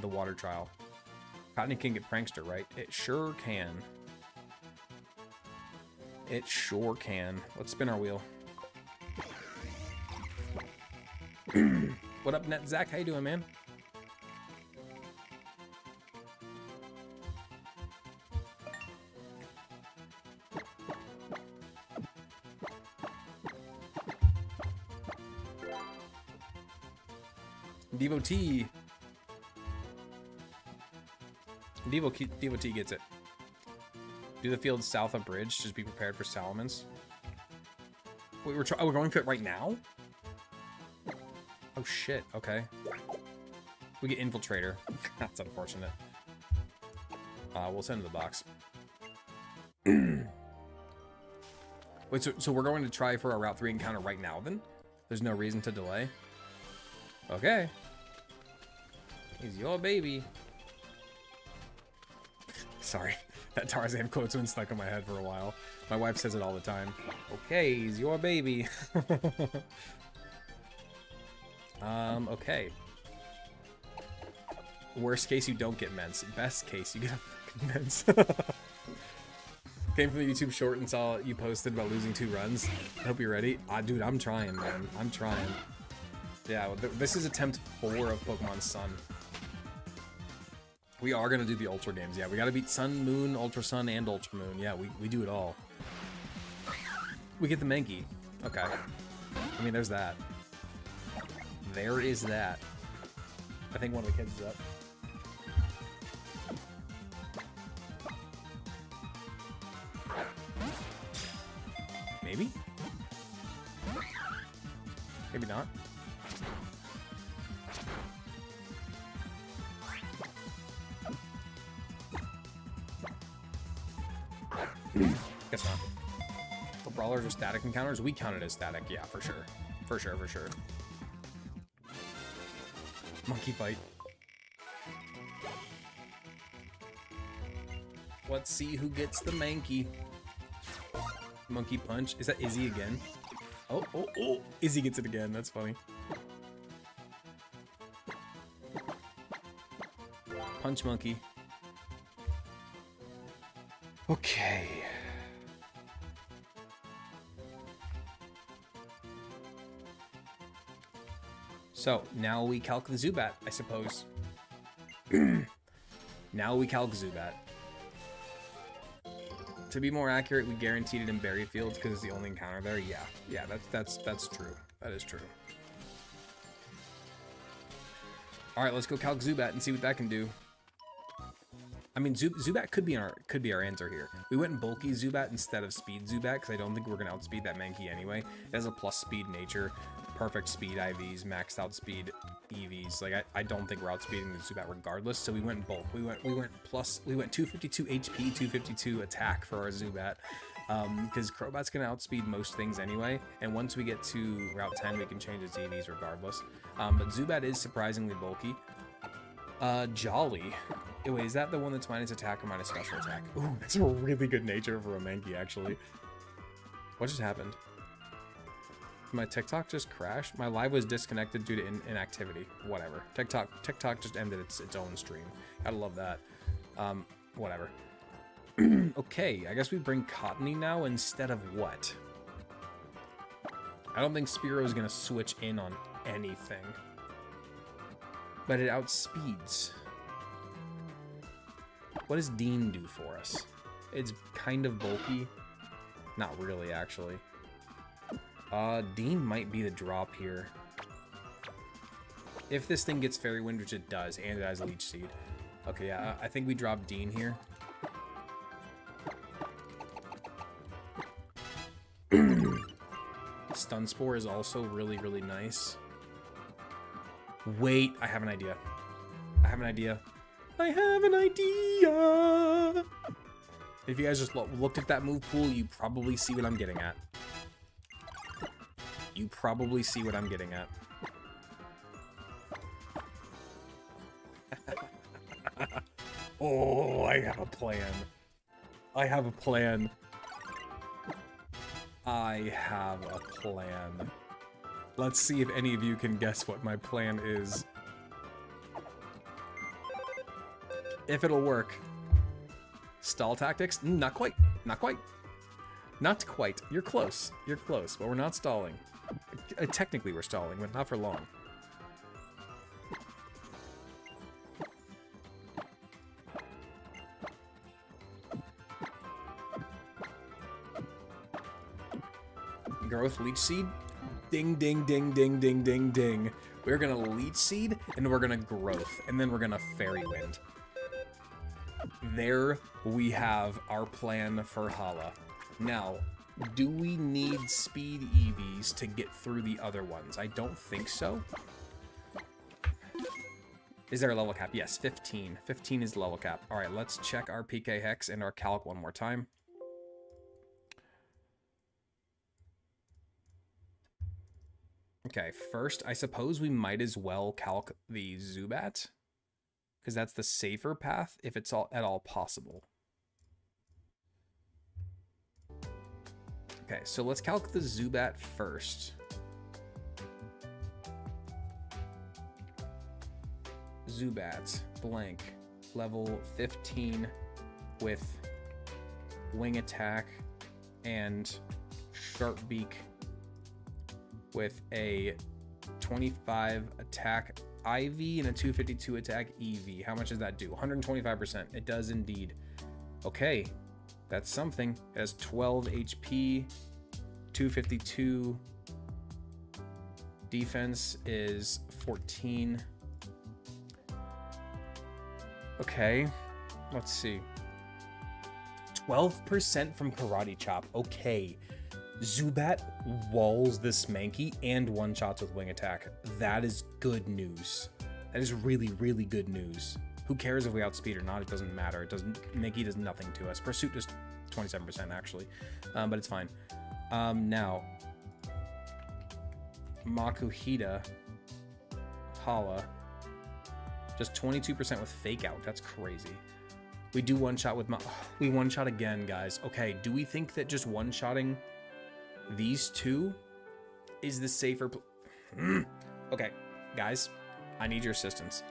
the water trial. Cottony can get Prankster, right? It sure can. It sure can. Let's spin our wheel. What up, Net Zach? How you doing, man? Devotee. Devotee gets it. Do the field south of bridge. Just be prepared for Salamence. Wait, we're going for it right now? Oh shit, okay. We get Infiltrator. That's unfortunate. We'll send it to the box. Wait, so we're going to try for our Route 3 encounter right now then? There's no reason to delay? Okay. He's your baby. Sorry. That Tarzan quote's been stuck in my head for a while. My wife says it all the time. Okay, he's your baby. Okay. Worst case, you don't get ments. Best case, you get a fucking ments. Came from the YouTube short and saw you posted about losing 2 runs. I hope you're ready. Dude, I'm trying, man. I'm trying. Yeah, this is attempt 4 of Pokemon Sun. We are gonna do the Ultra games. Yeah, we gotta beat Sun, Moon, Ultra Sun, and Ultra Moon. Yeah, we do it all. We get the Mankey. Okay. I mean, there's that. There is that. I think one of the kids is up. Maybe? Maybe not. Guess not. The brawlers are static encounters. We count it as static, yeah, for sure. For sure, for sure. Monkey fight. Let's see who gets the Mankey. Monkey punch. Is that Izzy again? Oh, oh, oh! Izzy gets it again. That's funny. Punch monkey. Okay. So, now we calc the Zubat, I suppose. Now we calc Zubat. To be more accurate, we guaranteed it in Berry Fields because it's the only encounter there. Yeah, yeah, that's true. That is true. All right, let's go calc Zubat and see what that can do. I mean, Zubat could be our answer here. We went bulky Zubat instead of speed Zubat because I don't think we're gonna outspeed that Mankey anyway. It has a plus speed nature, perfect speed IVs, maxed out speed EVs. Like I don't think we're outspeeding the Zubat regardless. So we went bulk. We went 252 HP, 252 attack for our Zubat. Because Crobat's gonna outspeed most things anyway, and once we get to Route 10, we can change its EVs regardless. But Zubat is surprisingly bulky. Jolly. Wait, is that the one that's minus attack or minus special attack? Ooh, that's a really good nature for a Mankey, actually. What just happened? My TikTok just crashed? My live was disconnected due to inactivity. Whatever. TikTok just ended its own stream. Gotta love that. Whatever. Okay, I guess we bring Cottony now instead of what? I don't think Spearow gonna switch in on anything. But it outspeeds. What does Dean do for us? It's kind of bulky. Not really, actually. Dean might be the drop here. If this thing gets Fairy Wind, which it does, and it has Leech Seed. Okay, yeah, I think we drop Dean here. Stun Spore is also really, really nice. Wait, I have an idea. I have an idea. If you guys just looked at that move pool, you probably see what I'm getting at. You probably see what I'm getting at. Oh, I have a plan. I have a plan. I have a plan. Let's see if any of you can guess what my plan is. If it'll work. Stall tactics? Not quite. Not quite. Not quite. You're close. You're close, but we're not stalling. Technically we're stalling, but not for long. Growth Leech Seed? Ding, ding, ding, ding, ding, ding, ding. We're gonna Leech Seed, and we're gonna Growth, and then we're gonna Fairy Wind. There we have our plan for Hala. Now, do we need speed EVs to get through the other ones? I don't think so. Is there a level cap? Yes, 15. 15 is the level cap. All right, let's check our PK Hex and our Calc one more time. Okay, first, I suppose we might as well calc the Zubat, because that's the safer path if it's at all possible. Okay, so let's calc the Zubat first. Zubat, blank, level 15 with wing attack and sharp beak with a 25 attack IV and a 252 attack EV. How much does that do? 125%. It does indeed. Okay, that's something. It has 12 HP, 252. Defense is 14. Okay, let's see. 12% from Karate Chop. Okay. Zubat walls this Mankey and one-shots with Wing Attack. That is good news. That is really, really good news. Who cares if we outspeed or not? It doesn't matter. It doesn't. Mankey does nothing to us. Pursuit does 27% actually, but it's fine. Now, Makuhita, Hala, just 22% with Fake Out. That's crazy. We do one-shot with we one-shot again, guys. Okay, do we think that just one-shotting these two is the safer okay, guys, I need your assistance.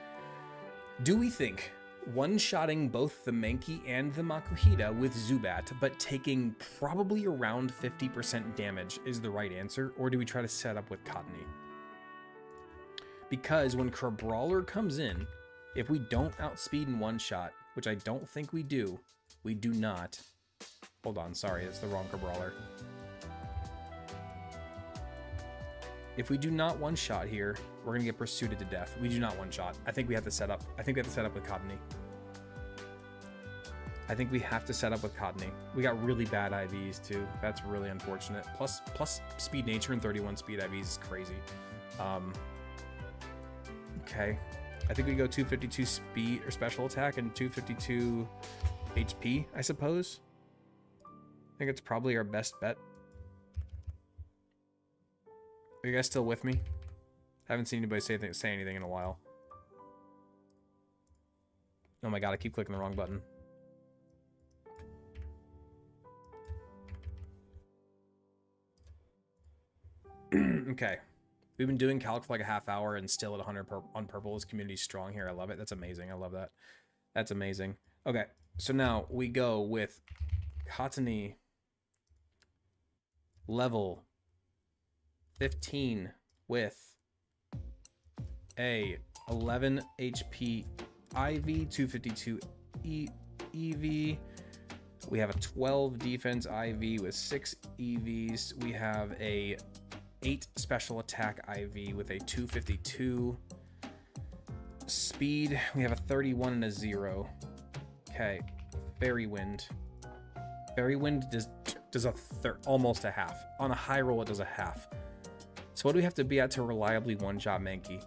Do we think one-shotting both the Mankey and the Makuhita with Zubat, but taking probably around 50% damage is the right answer, or do we try to set up with Cottonee? Because when Crabrawler comes in, if we don't outspeed in one shot, which I don't think we do not. Hold on, sorry, it's the wrong Crabrawler. If we do not one-shot here, we're gonna get pursued to death. We do not one-shot. I think we have to set up. I think we have to set up with Cottonee. I think we have to set up with Cottonee. We got really bad IVs too. That's really unfortunate. Plus speed nature and 31 speed IVs is crazy. Okay. I think we go 252 speed or special attack and 252 HP, I suppose. I think it's probably our best bet. Are you guys still with me? Haven't seen anybody say anything in a while. Oh my god, I keep clicking the wrong button. Okay. We've been doing calc for like a half hour and still at 100 on purple. Is community strong here. I love it. That's amazing. I love that. That's amazing. Okay, so now we go with Cottonee level 15 with a 11 HP IV, 252 EV. We have a 12 defense IV with 6 EVs. We have a 8 special attack IV with a 252 speed. We have a 31 and a 0. Okay, Fairy Wind. Fairy Wind does almost a half. On a high roll, it does a half. So what do we have to be at to reliably one-shot Mankey?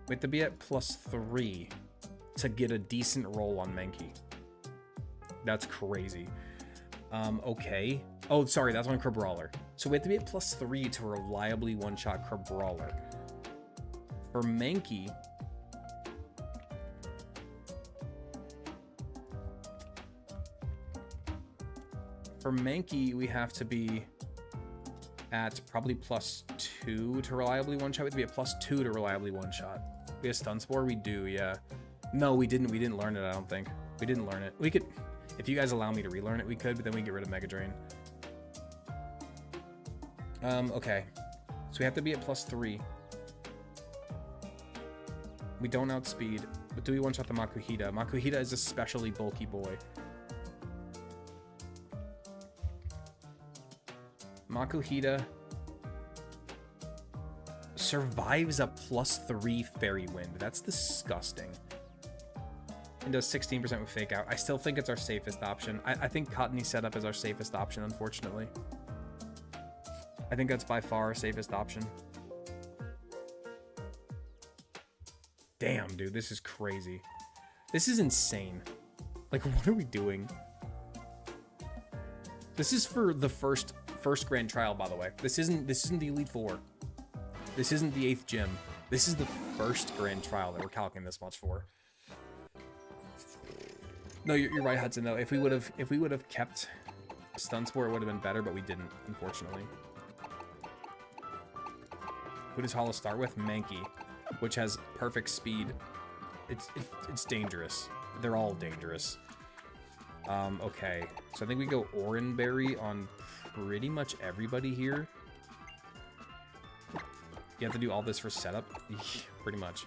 We have to be at +3 to get a decent roll on Mankey. That's crazy. Okay. Oh, sorry, that's on Crabrawler. So we have to be at +3 to reliably one-shot Crabrawler. For Mankey, we have to be at probably +2 to reliably one-shot. We have to be at +2 to reliably one-shot. We have Stun Spore? We do, yeah. No, we didn't. We didn't learn it, I don't think. We didn't learn it. We could, if you guys allow me to relearn it, we could, but then we get rid of Mega Drain. Okay. So we have to be at +3. We don't outspeed, but do we one-shot the Makuhita? Makuhita is especially bulky boy. Makuhita survives a +3 Fairy Wind. That's disgusting. And does 16% with Fake Out. I still think it's our safest option. I think Cottonee setup is our safest option, unfortunately. I think that's by far our safest option. Damn, dude, this is crazy. This is insane. Like, what are we doing? This is for the first grand trial, by the way. This isn't the Elite Four. This isn't the 8th gym. This is the first grand trial that we're calculating this much for. No, you're right, Hudson. Though, if we would have kept Stun Sport would have been better, but we didn't, unfortunately. Who does Hollow start with? Mankey, which has perfect speed. It's dangerous. They're all dangerous. Okay. So I think we go Oranberry on pretty much everybody here. You have to do all this for setup? Pretty much.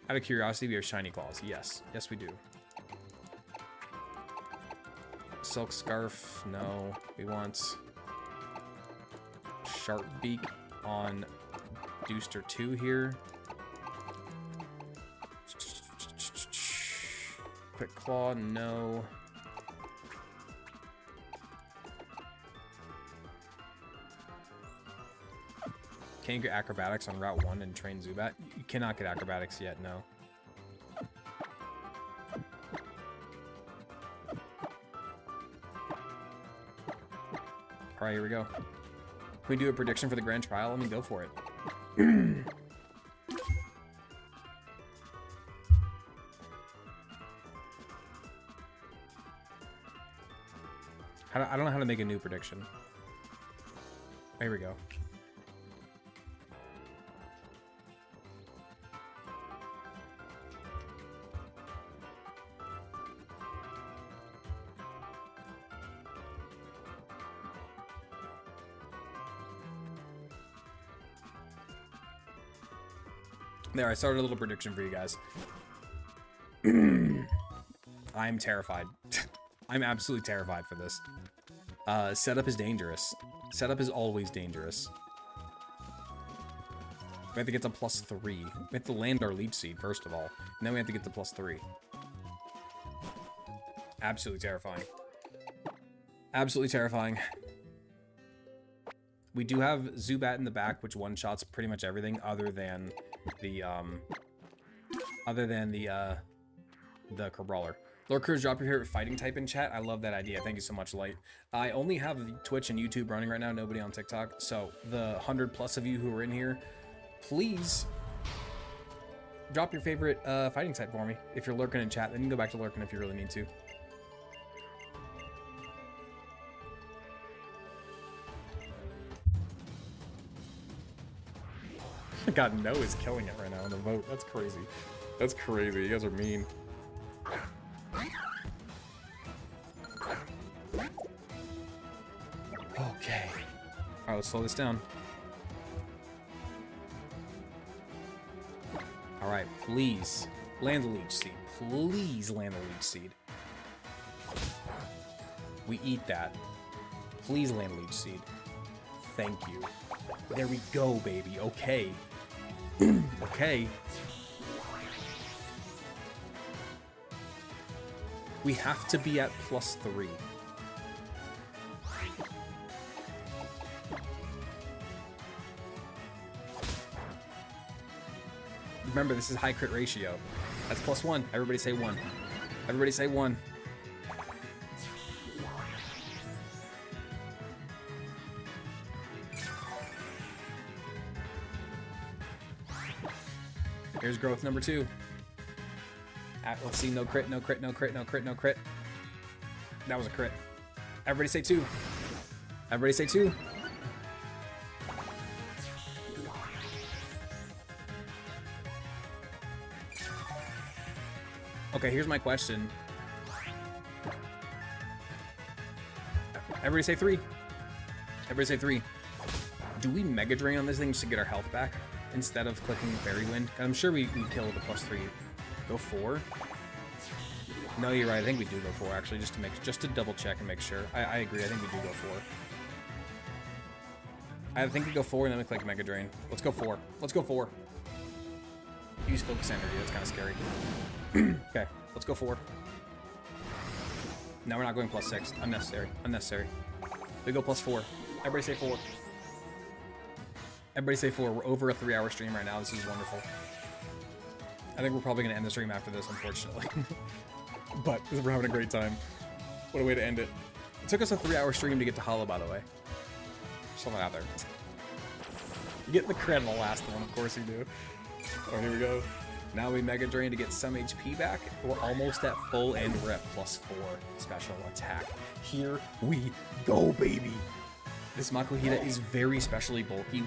Out of curiosity, we have Shiny Claws. Yes. Yes, we do. Silk Scarf. No. We want Sharp Beak on Dooster 2 here. Quick Claw. No. Can you get Acrobatics on Route 1 and train Zubat? You cannot get Acrobatics yet, no. Alright, here we go. Can we do a prediction for the Grand Trial? Let me go for it. I don't know how to make a new prediction. Here we go. There, I started a little prediction for you guys. I'm terrified. I'm absolutely terrified for this. Setup is dangerous. Setup is always dangerous. We have to get to +3. We have to land our Leech Seed, first of all. And then we have to get to +3. Absolutely terrifying. Absolutely terrifying. We do have Zubat in the back, which one-shots pretty much everything other than the Crabrawler. Lord Cruz, drop your favorite fighting type in chat. I love that idea. Thank you so much, Light. I only have Twitch and YouTube running right now, nobody on TikTok. So the 100+ of you who are in here, please drop your favorite fighting type for me. If you're lurking in chat, then you can go back to lurking if you really need to. God, No is killing it right now in the vote. That's crazy. That's crazy. You guys are mean. Okay. Alright, let's slow this down. Alright, please. Land the Leech Seed. Please land the Leech Seed. We eat that. Please land Leech Seed. Thank you. There we go, baby. Okay. Okay. We have to be at +3. Remember, this is high crit ratio. That's +1. Everybody say 1. Everybody say 1. Here's growth number 2. Let's see, no crit, no crit, no crit, no crit, no crit. That was a crit. Everybody say 2. Everybody say 2. Okay, here's my question. Everybody say 3. Everybody say 3. Do we Mega Drain on this thing just to get our health back instead of clicking Fairy Wind? I'm sure we kill the +3. Go 4? No, you're right. I think we do go 4 actually, just to double check and make sure. I agree. I think we do go 4. I think we go 4 and then we click Mega Drain. Let's go 4. Let's go 4. Use Focus Energy. That's kind of scary. Okay, let's go 4. No, we're not going +6. Unnecessary. Unnecessary. We go +4. Everybody say 4. Everybody say 4. We're over a 3-hour stream right now. This is wonderful. I think we're probably going to end the stream after this, unfortunately. But we're having a great time. What a way to end it. It took us a 3-hour stream to get to Hollow, by the way. Something out there. You get the credit on the last one, of course you do. Oh, here we go. Now we Mega Drain to get some HP back. We're almost at full, and we're at +4 special attack. Here we go, baby. This Makuhita is very specially bulky.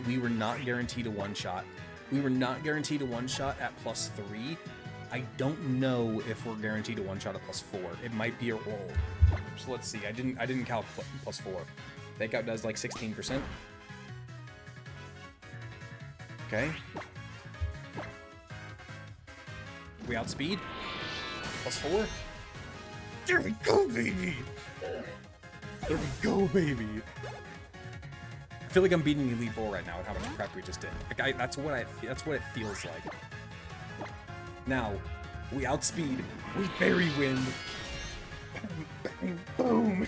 We were not guaranteed a one-shot. We were not guaranteed a one-shot at +3. I don't know if we're guaranteed a one-shot at +4. It might be a roll. So let's see. I didn't calculate +4. Fake out does like 16%. Okay. We outspeed. +4. There we go, baby. There we go, baby. I feel like I'm beating Elite 4 right now with how much prep we just did. Like that's what it feels like. Now, we outspeed. We fairy wind. Bang, boom.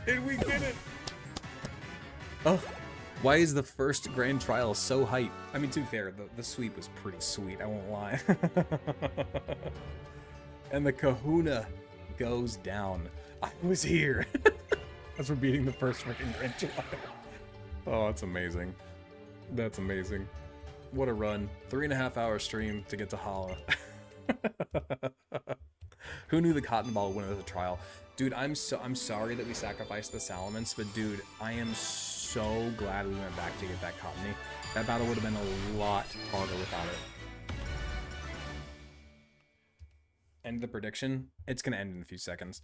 And we get it. Oh, why is the first grand trial so hype? I mean, to be fair, the sweep was pretty sweet, I won't lie. And the kahuna goes down. I was here. As we're beating the first freaking grand trial. Oh, that's amazing. That's amazing. What a run. 3.5 hour stream to get to Hala. Who knew the cotton ball would win at the trial? Dude, I'm sorry that we sacrificed the Salamence, but dude, I am so glad we went back to get that Cottony. That battle would have been a lot harder without it. End the prediction. It's gonna end in a few seconds.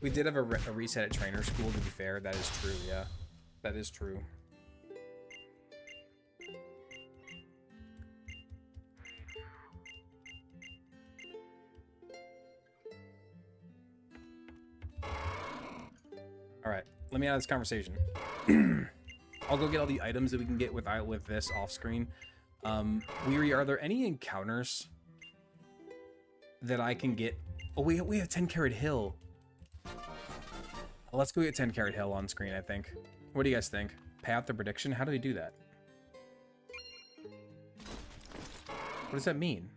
We did have a reset at trainer school, to be fair. That is true, yeah. That is true. Alright, let me out of this conversation. I'll go get all the items that we can get with this off screen. Weary, are there any encounters that I can get? Oh, we have 10 Carat Hill. Let's go get 10 Carat Hill on screen, I think. What do you guys think? Pay out the prediction? How do we do that? What does that mean?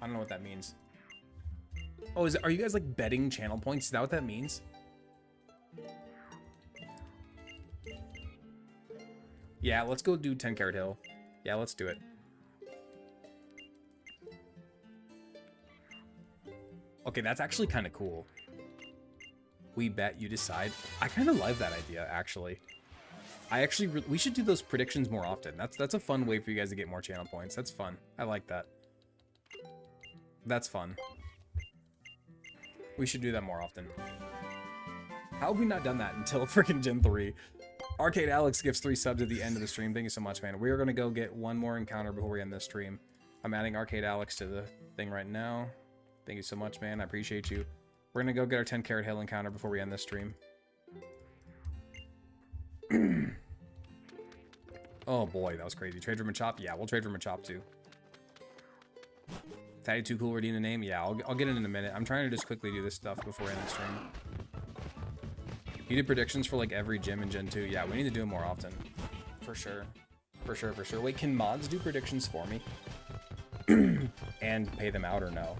I don't know what that means. Oh, are you guys like betting channel points? Is that what that means? Yeah, let's go do 10 Carat Hill. Yeah, let's do it. Okay, that's actually kind of cool. We bet, you decide. I kind of love that idea, actually. We should do those predictions more often. That's a fun way for you guys to get more channel points. That's fun. I like that. That's fun. We should do that more often. How have we not done that until freaking Gen 3? Arcade Alex gives 3 subs at the end of the stream. Thank you so much, man. We're going to go get one more encounter before we end this stream. I'm adding Arcade Alex to the thing right now. Thank you so much, man. I appreciate you. We're going to go get our 10 Carat Hill encounter before we end this stream. Oh boy, that was crazy. Trade for Machop? Yeah, we'll trade for Machop too. Tatty Too Cool Redina name? Yeah, I'll get it in a minute. I'm trying to just quickly do this stuff before we end the stream. You did predictions for like every gym in Gen 2. Yeah, we need to do them more often. For sure. For sure, for sure. Wait, can mods do predictions for me? And pay them out or no?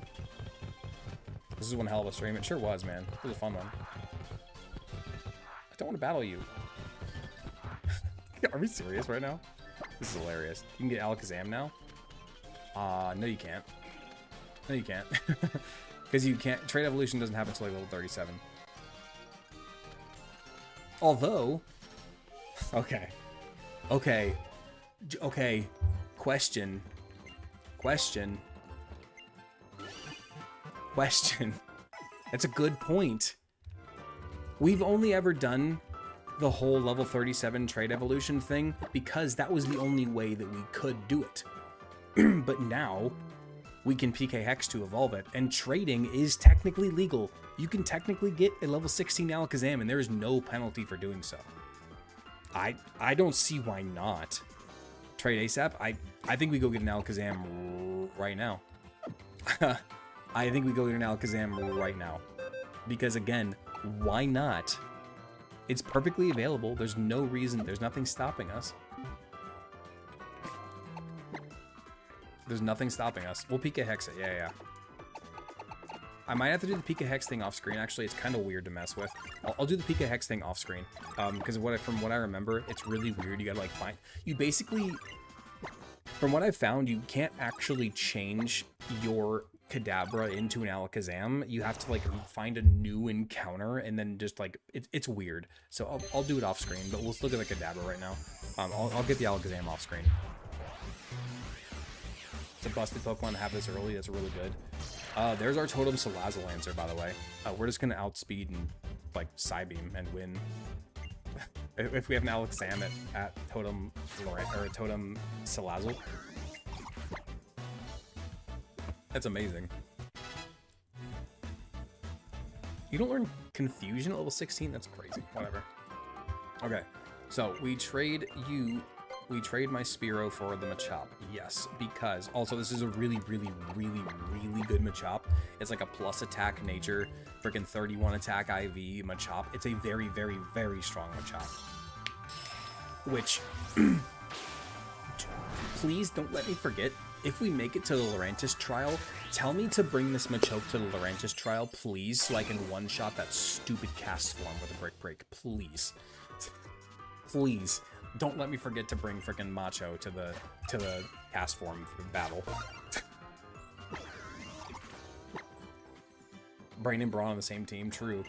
This is one hell of a stream. It sure was, man. It was a fun one. I don't want to battle you. Are we serious right now? This is hilarious. You can get Alakazam now? No you can't. No you can't. Because you can't. Trade Evolution doesn't happen until like level 37. Although... Okay. Okay. Okay. Question. That's a good point. We've only ever done the whole level 37 trade evolution thing because that was the only way that we could do it. But now we can PK Hex to evolve it, and trading is technically legal. You can technically get a level 16 Alakazam, and there is no penalty for doing so. I don't see why not. Trade ASAP. I think we go get an Alakazam right now. I think we go get an Alakazam right now. Because again, why not? It's perfectly available. There's no reason. There's nothing stopping us. There's nothing stopping us. We'll PK Hex it. Yeah. I might have to do the Pika Hex thing off screen. Actually, it's kind of weird to mess with. I'll do the Pika Hex thing off screen. Because from what I remember, it's really weird. You gotta like find... You basically... From what I've found, you can't actually change your Kadabra into an Alakazam. You have to like find a new encounter and then just like... It's weird. So I'll do it off screen, but we'll still get the Kadabra right now. I'll get the Alakazam off screen. It's a busted Pokemon to have this early. That's really good. There's our Totem Salazzle answer, by the way. We're just gonna outspeed and like Psybeam and win. If we have an Alakazam at Totem or Totem Salazzle, that's amazing. You don't learn Confusion at level 16? That's crazy. Whatever. Okay, so we trade my Spearow for the Machop. Yes, because also this is a really good Machop. It's like a plus attack nature, freaking 31 attack IV Machop. It's a very strong Machop. Which, please don't let me forget, if we make it to the Lurantis trial, tell me to bring this Machoke to the Lurantis trial, please, so I can one-shot that stupid cast form with a Brick Break. Please. Please. Don't let me forget to bring frickin' Macho to the cast form battle. Brain and Brawn on the same team. True.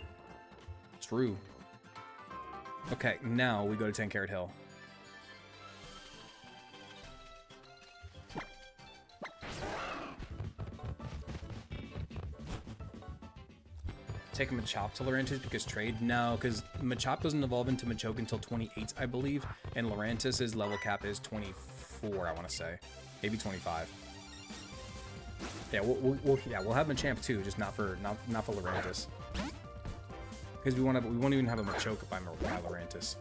True. Okay, now we go to 10 Carat Hill. Take a Machop to Lurantis because trade? No, because Machop doesn't evolve into Machoke until 28, I believe, and Lurantis' level cap is 24, I want to say. Maybe 25. Yeah, we'll have Machamp too, just not for Lurantis. Because we won't even have a Machoke by Lurantis.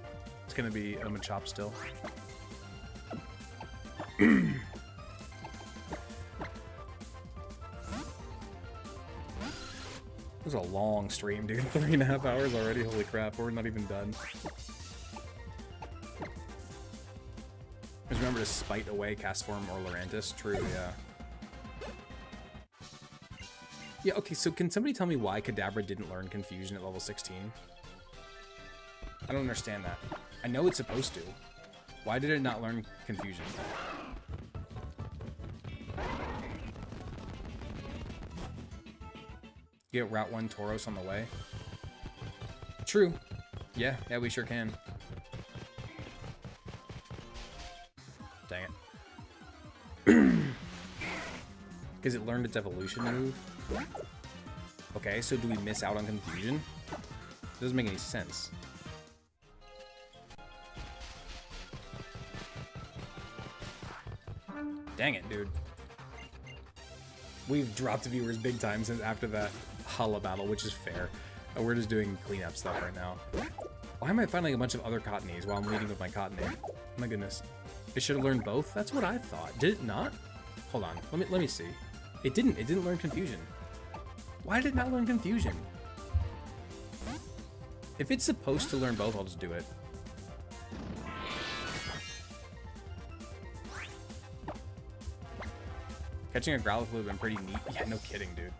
It's gonna be a Machop still. This is a long stream, dude. 3.5 hours already. Holy crap, we're not even done. Just remember to spite away Castform or Lurantis. True, yeah. Yeah, okay, so can somebody tell me why Kadabra didn't learn Confusion at level 16? I don't understand that. I know it's supposed to. Why did it not learn Confusion? Get Route 1 Tauros on the way. True. Yeah, we sure can. Dang it. Because it learned its evolution move? Okay, so do we miss out on Confusion? It doesn't make any sense. Dang it, dude. We've dropped viewers big time since after that Hala battle, which is fair. We're just doing cleanup stuff right now. Why am I finding a bunch of other Cottonies while I'm leading with my Cottonee? Oh my goodness. It should have learned both? That's what I thought. Did it not? Hold on. Let me see. It didn't. It didn't learn Confusion. Why did it not learn Confusion? If it's supposed to learn both, I'll just do it. Catching a Growlithe would have been pretty neat. Yeah, no kidding, dude.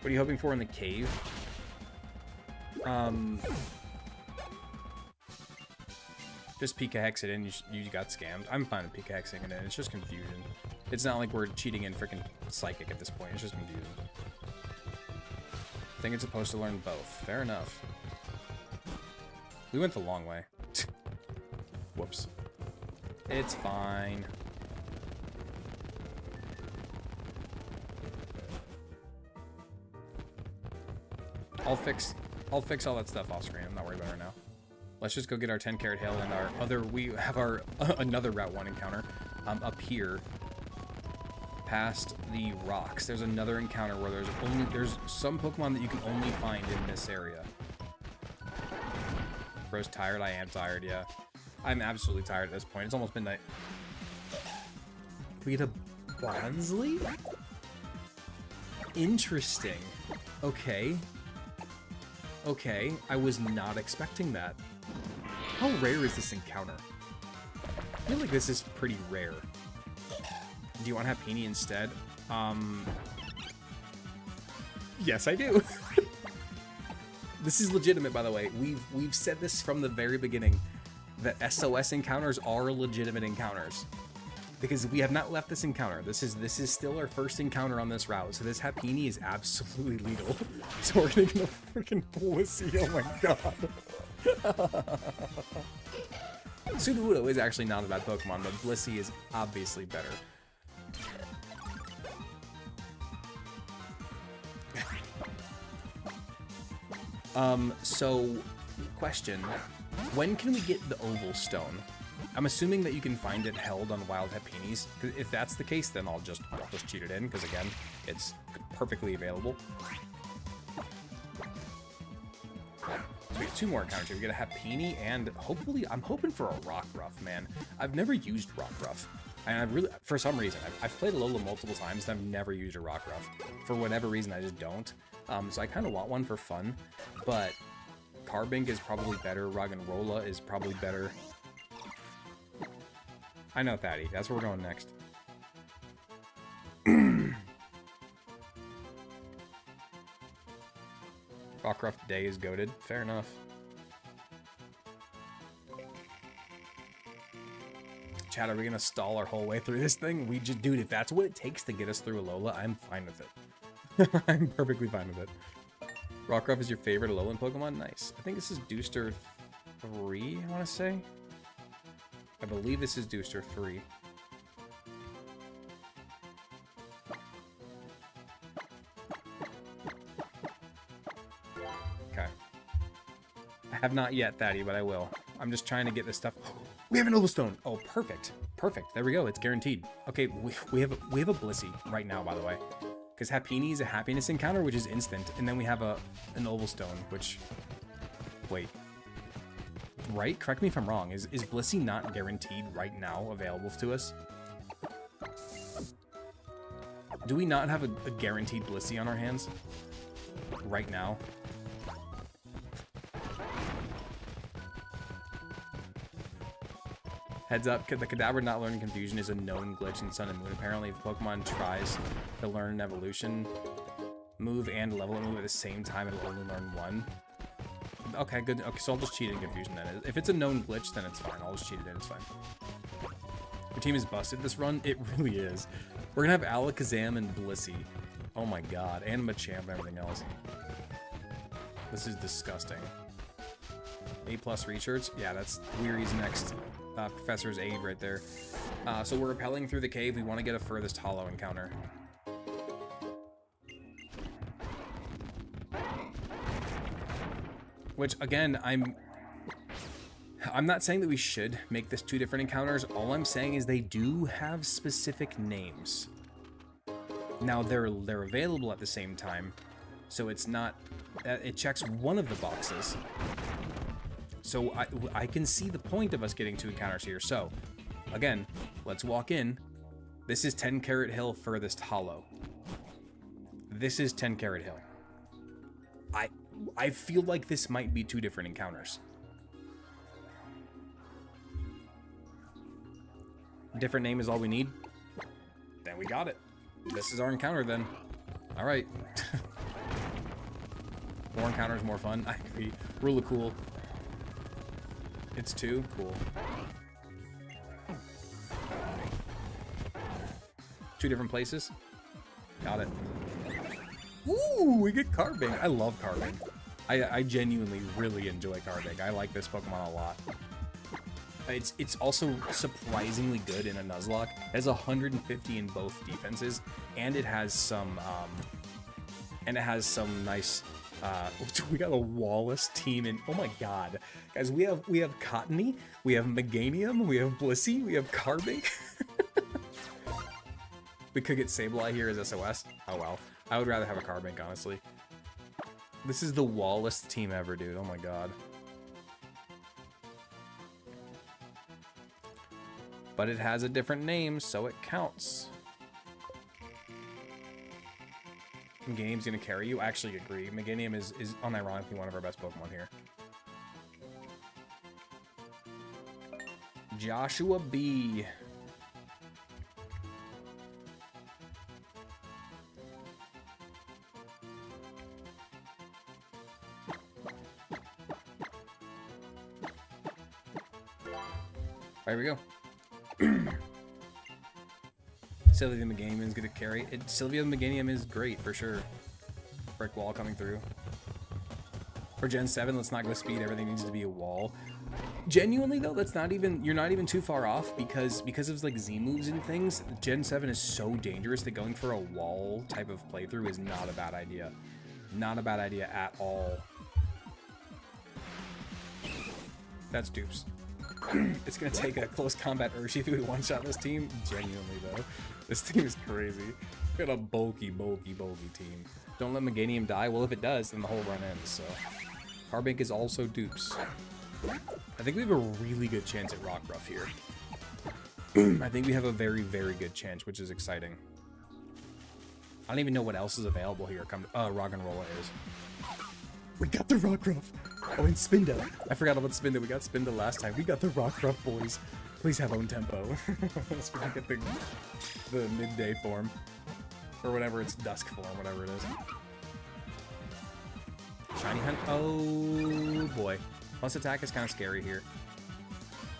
What are you hoping for in the cave? Just Pika Hex it in, you got scammed. I'm fine with Pika Hexing it in, it's just Confusion. It's not like we're cheating in freaking Psychic at this point, it's just Confusion. I think it's supposed to learn both. Fair enough. We went the long way. Whoops. It's fine. I'll fix all that stuff off screen. I'm not worried about it right now. Let's just go get our 10 Carat Hill and our other. We have our another Route 1 encounter up here, past the rocks. There's another encounter where there's some Pokemon that you can only find in this area. Bro's tired. I am tired. Yeah, I'm absolutely tired at this point. It's almost midnight. We get a Bronzely? Interesting. Okay. Okay, I was not expecting that. How rare is this encounter? I feel like this is pretty rare. Do you want to have Peony instead? Yes, I do. This is legitimate, by the way. We've said this from the very beginning, that SOS encounters are legitimate encounters. Because we have not left this encounter. This is still our first encounter on this route. So this Happiny is absolutely lethal. So we're gonna get a freaking Blissey. Oh my god. Sudowoodo is actually not a bad Pokemon, but Blissey is obviously better. So, question. When can we get the Oval Stone? I'm assuming that you can find it held on wild Hapinis. If that's the case, then I'll just cheat it in, because again, it's perfectly available. So we have 2 more encounters here. We get a Happiny, and hopefully, I'm hoping for a Rockruff, man. I've never used Rockruff. And I've really, for some reason, I've played Alola multiple times, and I've never used a Rockruff. For whatever reason, I just don't. So I kind of want one for fun, but Carbink is probably better. Roggenrola is probably better. I know, Thaddy. That's where we're going next. Rockruff Day is goated. Fair enough. Chad, are we gonna stall our whole way through this thing? We just, dude, if that's what it takes to get us through Alola, I'm fine with it. I'm perfectly fine with it. Rockruff is your favorite Alolan Pokemon? Nice. I think this is Dooster 3, I want to say. I believe this is Dooster 3. Okay. I have not yet, Thaddy, but I will. I'm just trying to get this stuff. We have an Ovalstone. Oh, perfect. Perfect. There we go. It's guaranteed. Okay, we have a Blissey right now, by the way. Because Happiny is a happiness encounter, which is instant. And then we have an Ovalstone, which... Wait. Right? Correct me if I'm wrong. Is Blissey not guaranteed right now available to us? Do we not have a guaranteed Blissey on our hands? Right now? Heads up, the Kadabra not learning Confusion is a known glitch in Sun and Moon. Apparently, if Pokemon tries to learn an evolution move and level move at the same time, it'll only learn one. Okay, good. Okay, so I'll just cheat in Confusion then. If it's a known glitch, then it's fine. I'll just cheat it in, it's fine. Your team is busted this run? It really is. We're gonna have Alakazam and Blissey. Oh my god. And Machamp and everything else. This is disgusting. A+ research? Yeah, that's Weary's next Professor's Aid right there. So we're rappelling through the cave. We want to get a furthest hollow encounter. Which, again, I'm not saying that we should make this 2 different encounters. All I'm saying is they do have specific names. Now, they're available at the same time, so it's not... it checks one of the boxes. So I can see the point of us getting 2 encounters here. So, again, let's walk in. This is 10 Carat Hill furthest hollow. This is 10 Carat Hill. I feel like this might be 2 different encounters. Different name is all we need. Then we got it. This is our encounter then. All right. More encounters, more fun. I agree. Rule of cool. It's 2? Cool. 2 different places? Got it. Ooh, we get Carbink. I love Carbink. I genuinely really enjoy Carbink. I like this Pokemon a lot. It's also surprisingly good in a Nuzlocke. It has 150 in both defenses, and it has some nice. We got a Wallace team in. Oh my god, guys, we have Cottony, we have Meganium, we have Blissey, we have Carbink. We could get Sableye here as SOS. Oh well, I would rather have a Carbink, honestly. This is the Wallace team ever, dude. Oh my god. But it has a different name, so it counts. Meganium's gonna carry you. I actually agree. Meganium is unironically one of our best Pokemon here. Joshua B. There we go. Sylvia the Meganium is going to carry. Sylvia the Meganium is great for sure. Brick wall coming through. For Gen 7, let's not go speed. Everything needs to be a wall. Genuinely though, that's not even, you're not even too far off because of like Z moves and things. Gen 7 is so dangerous that going for a wall type of playthrough is not a bad idea. Not a bad idea at all. That's dupes. It's gonna take a close combat Urshifu to one-shot this team. Genuinely though, this team is crazy. Got a bulky team. Don't let Meganium die. Well, if it does, then the whole run ends. So, Carbink is also dupes. I think we have a really good chance at Rock Ruff here. I think we have a very good chance, which is exciting. I don't even know what else is available here. Rock and Roll is. We got the Rock Ruff. Oh, and Spinda. I forgot about Spinda. We got Spinda last time. We got the Rock Ruff, boys. Please have own tempo. Let's get the midday form. Or whatever, it's dusk form, whatever it is. Shiny Hunt. Oh, boy. Plus attack is kind of scary here.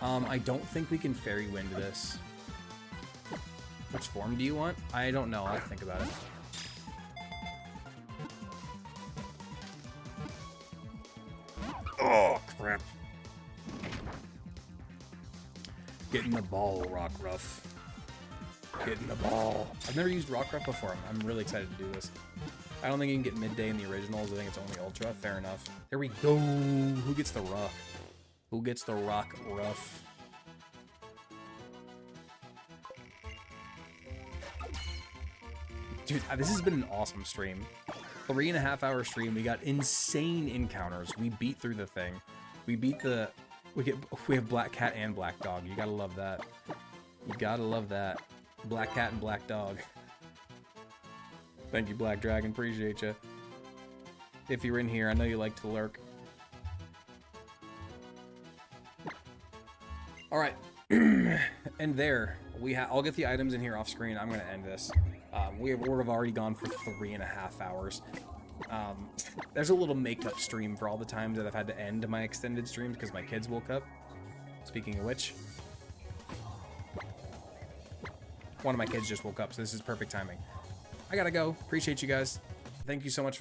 I don't think we can Fairy Wind this. Which form do you want? I don't know. I'll think about it. Oh, crap. Getting the ball, Rock Ruff. Getting the ball. I've never used Rock Ruff before. I'm really excited to do this. I don't think you can get midday in the originals. I think it's only Ultra. Fair enough. Here we go. Who gets the Rock? Who gets the Rock Ruff? Dude, this has been an awesome stream. 3.5 hour stream. We got insane encounters. We beat through the thing. We beat the... We have Black Cat and Black Dog. You gotta love that. You gotta love that. Black Cat and Black Dog. Thank you, Black Dragon. Appreciate you. If you're in here, I know you like to lurk. All right. And there, I'll get the items in here off screen. I'm going to end this. We've already gone for 3.5 hours. There's a little makeup stream for all the times that I've had to end my extended streams because my kids woke up. Speaking of which, one of my kids just woke up, so this is perfect timing. I gotta go. Appreciate you guys. Thank you so much for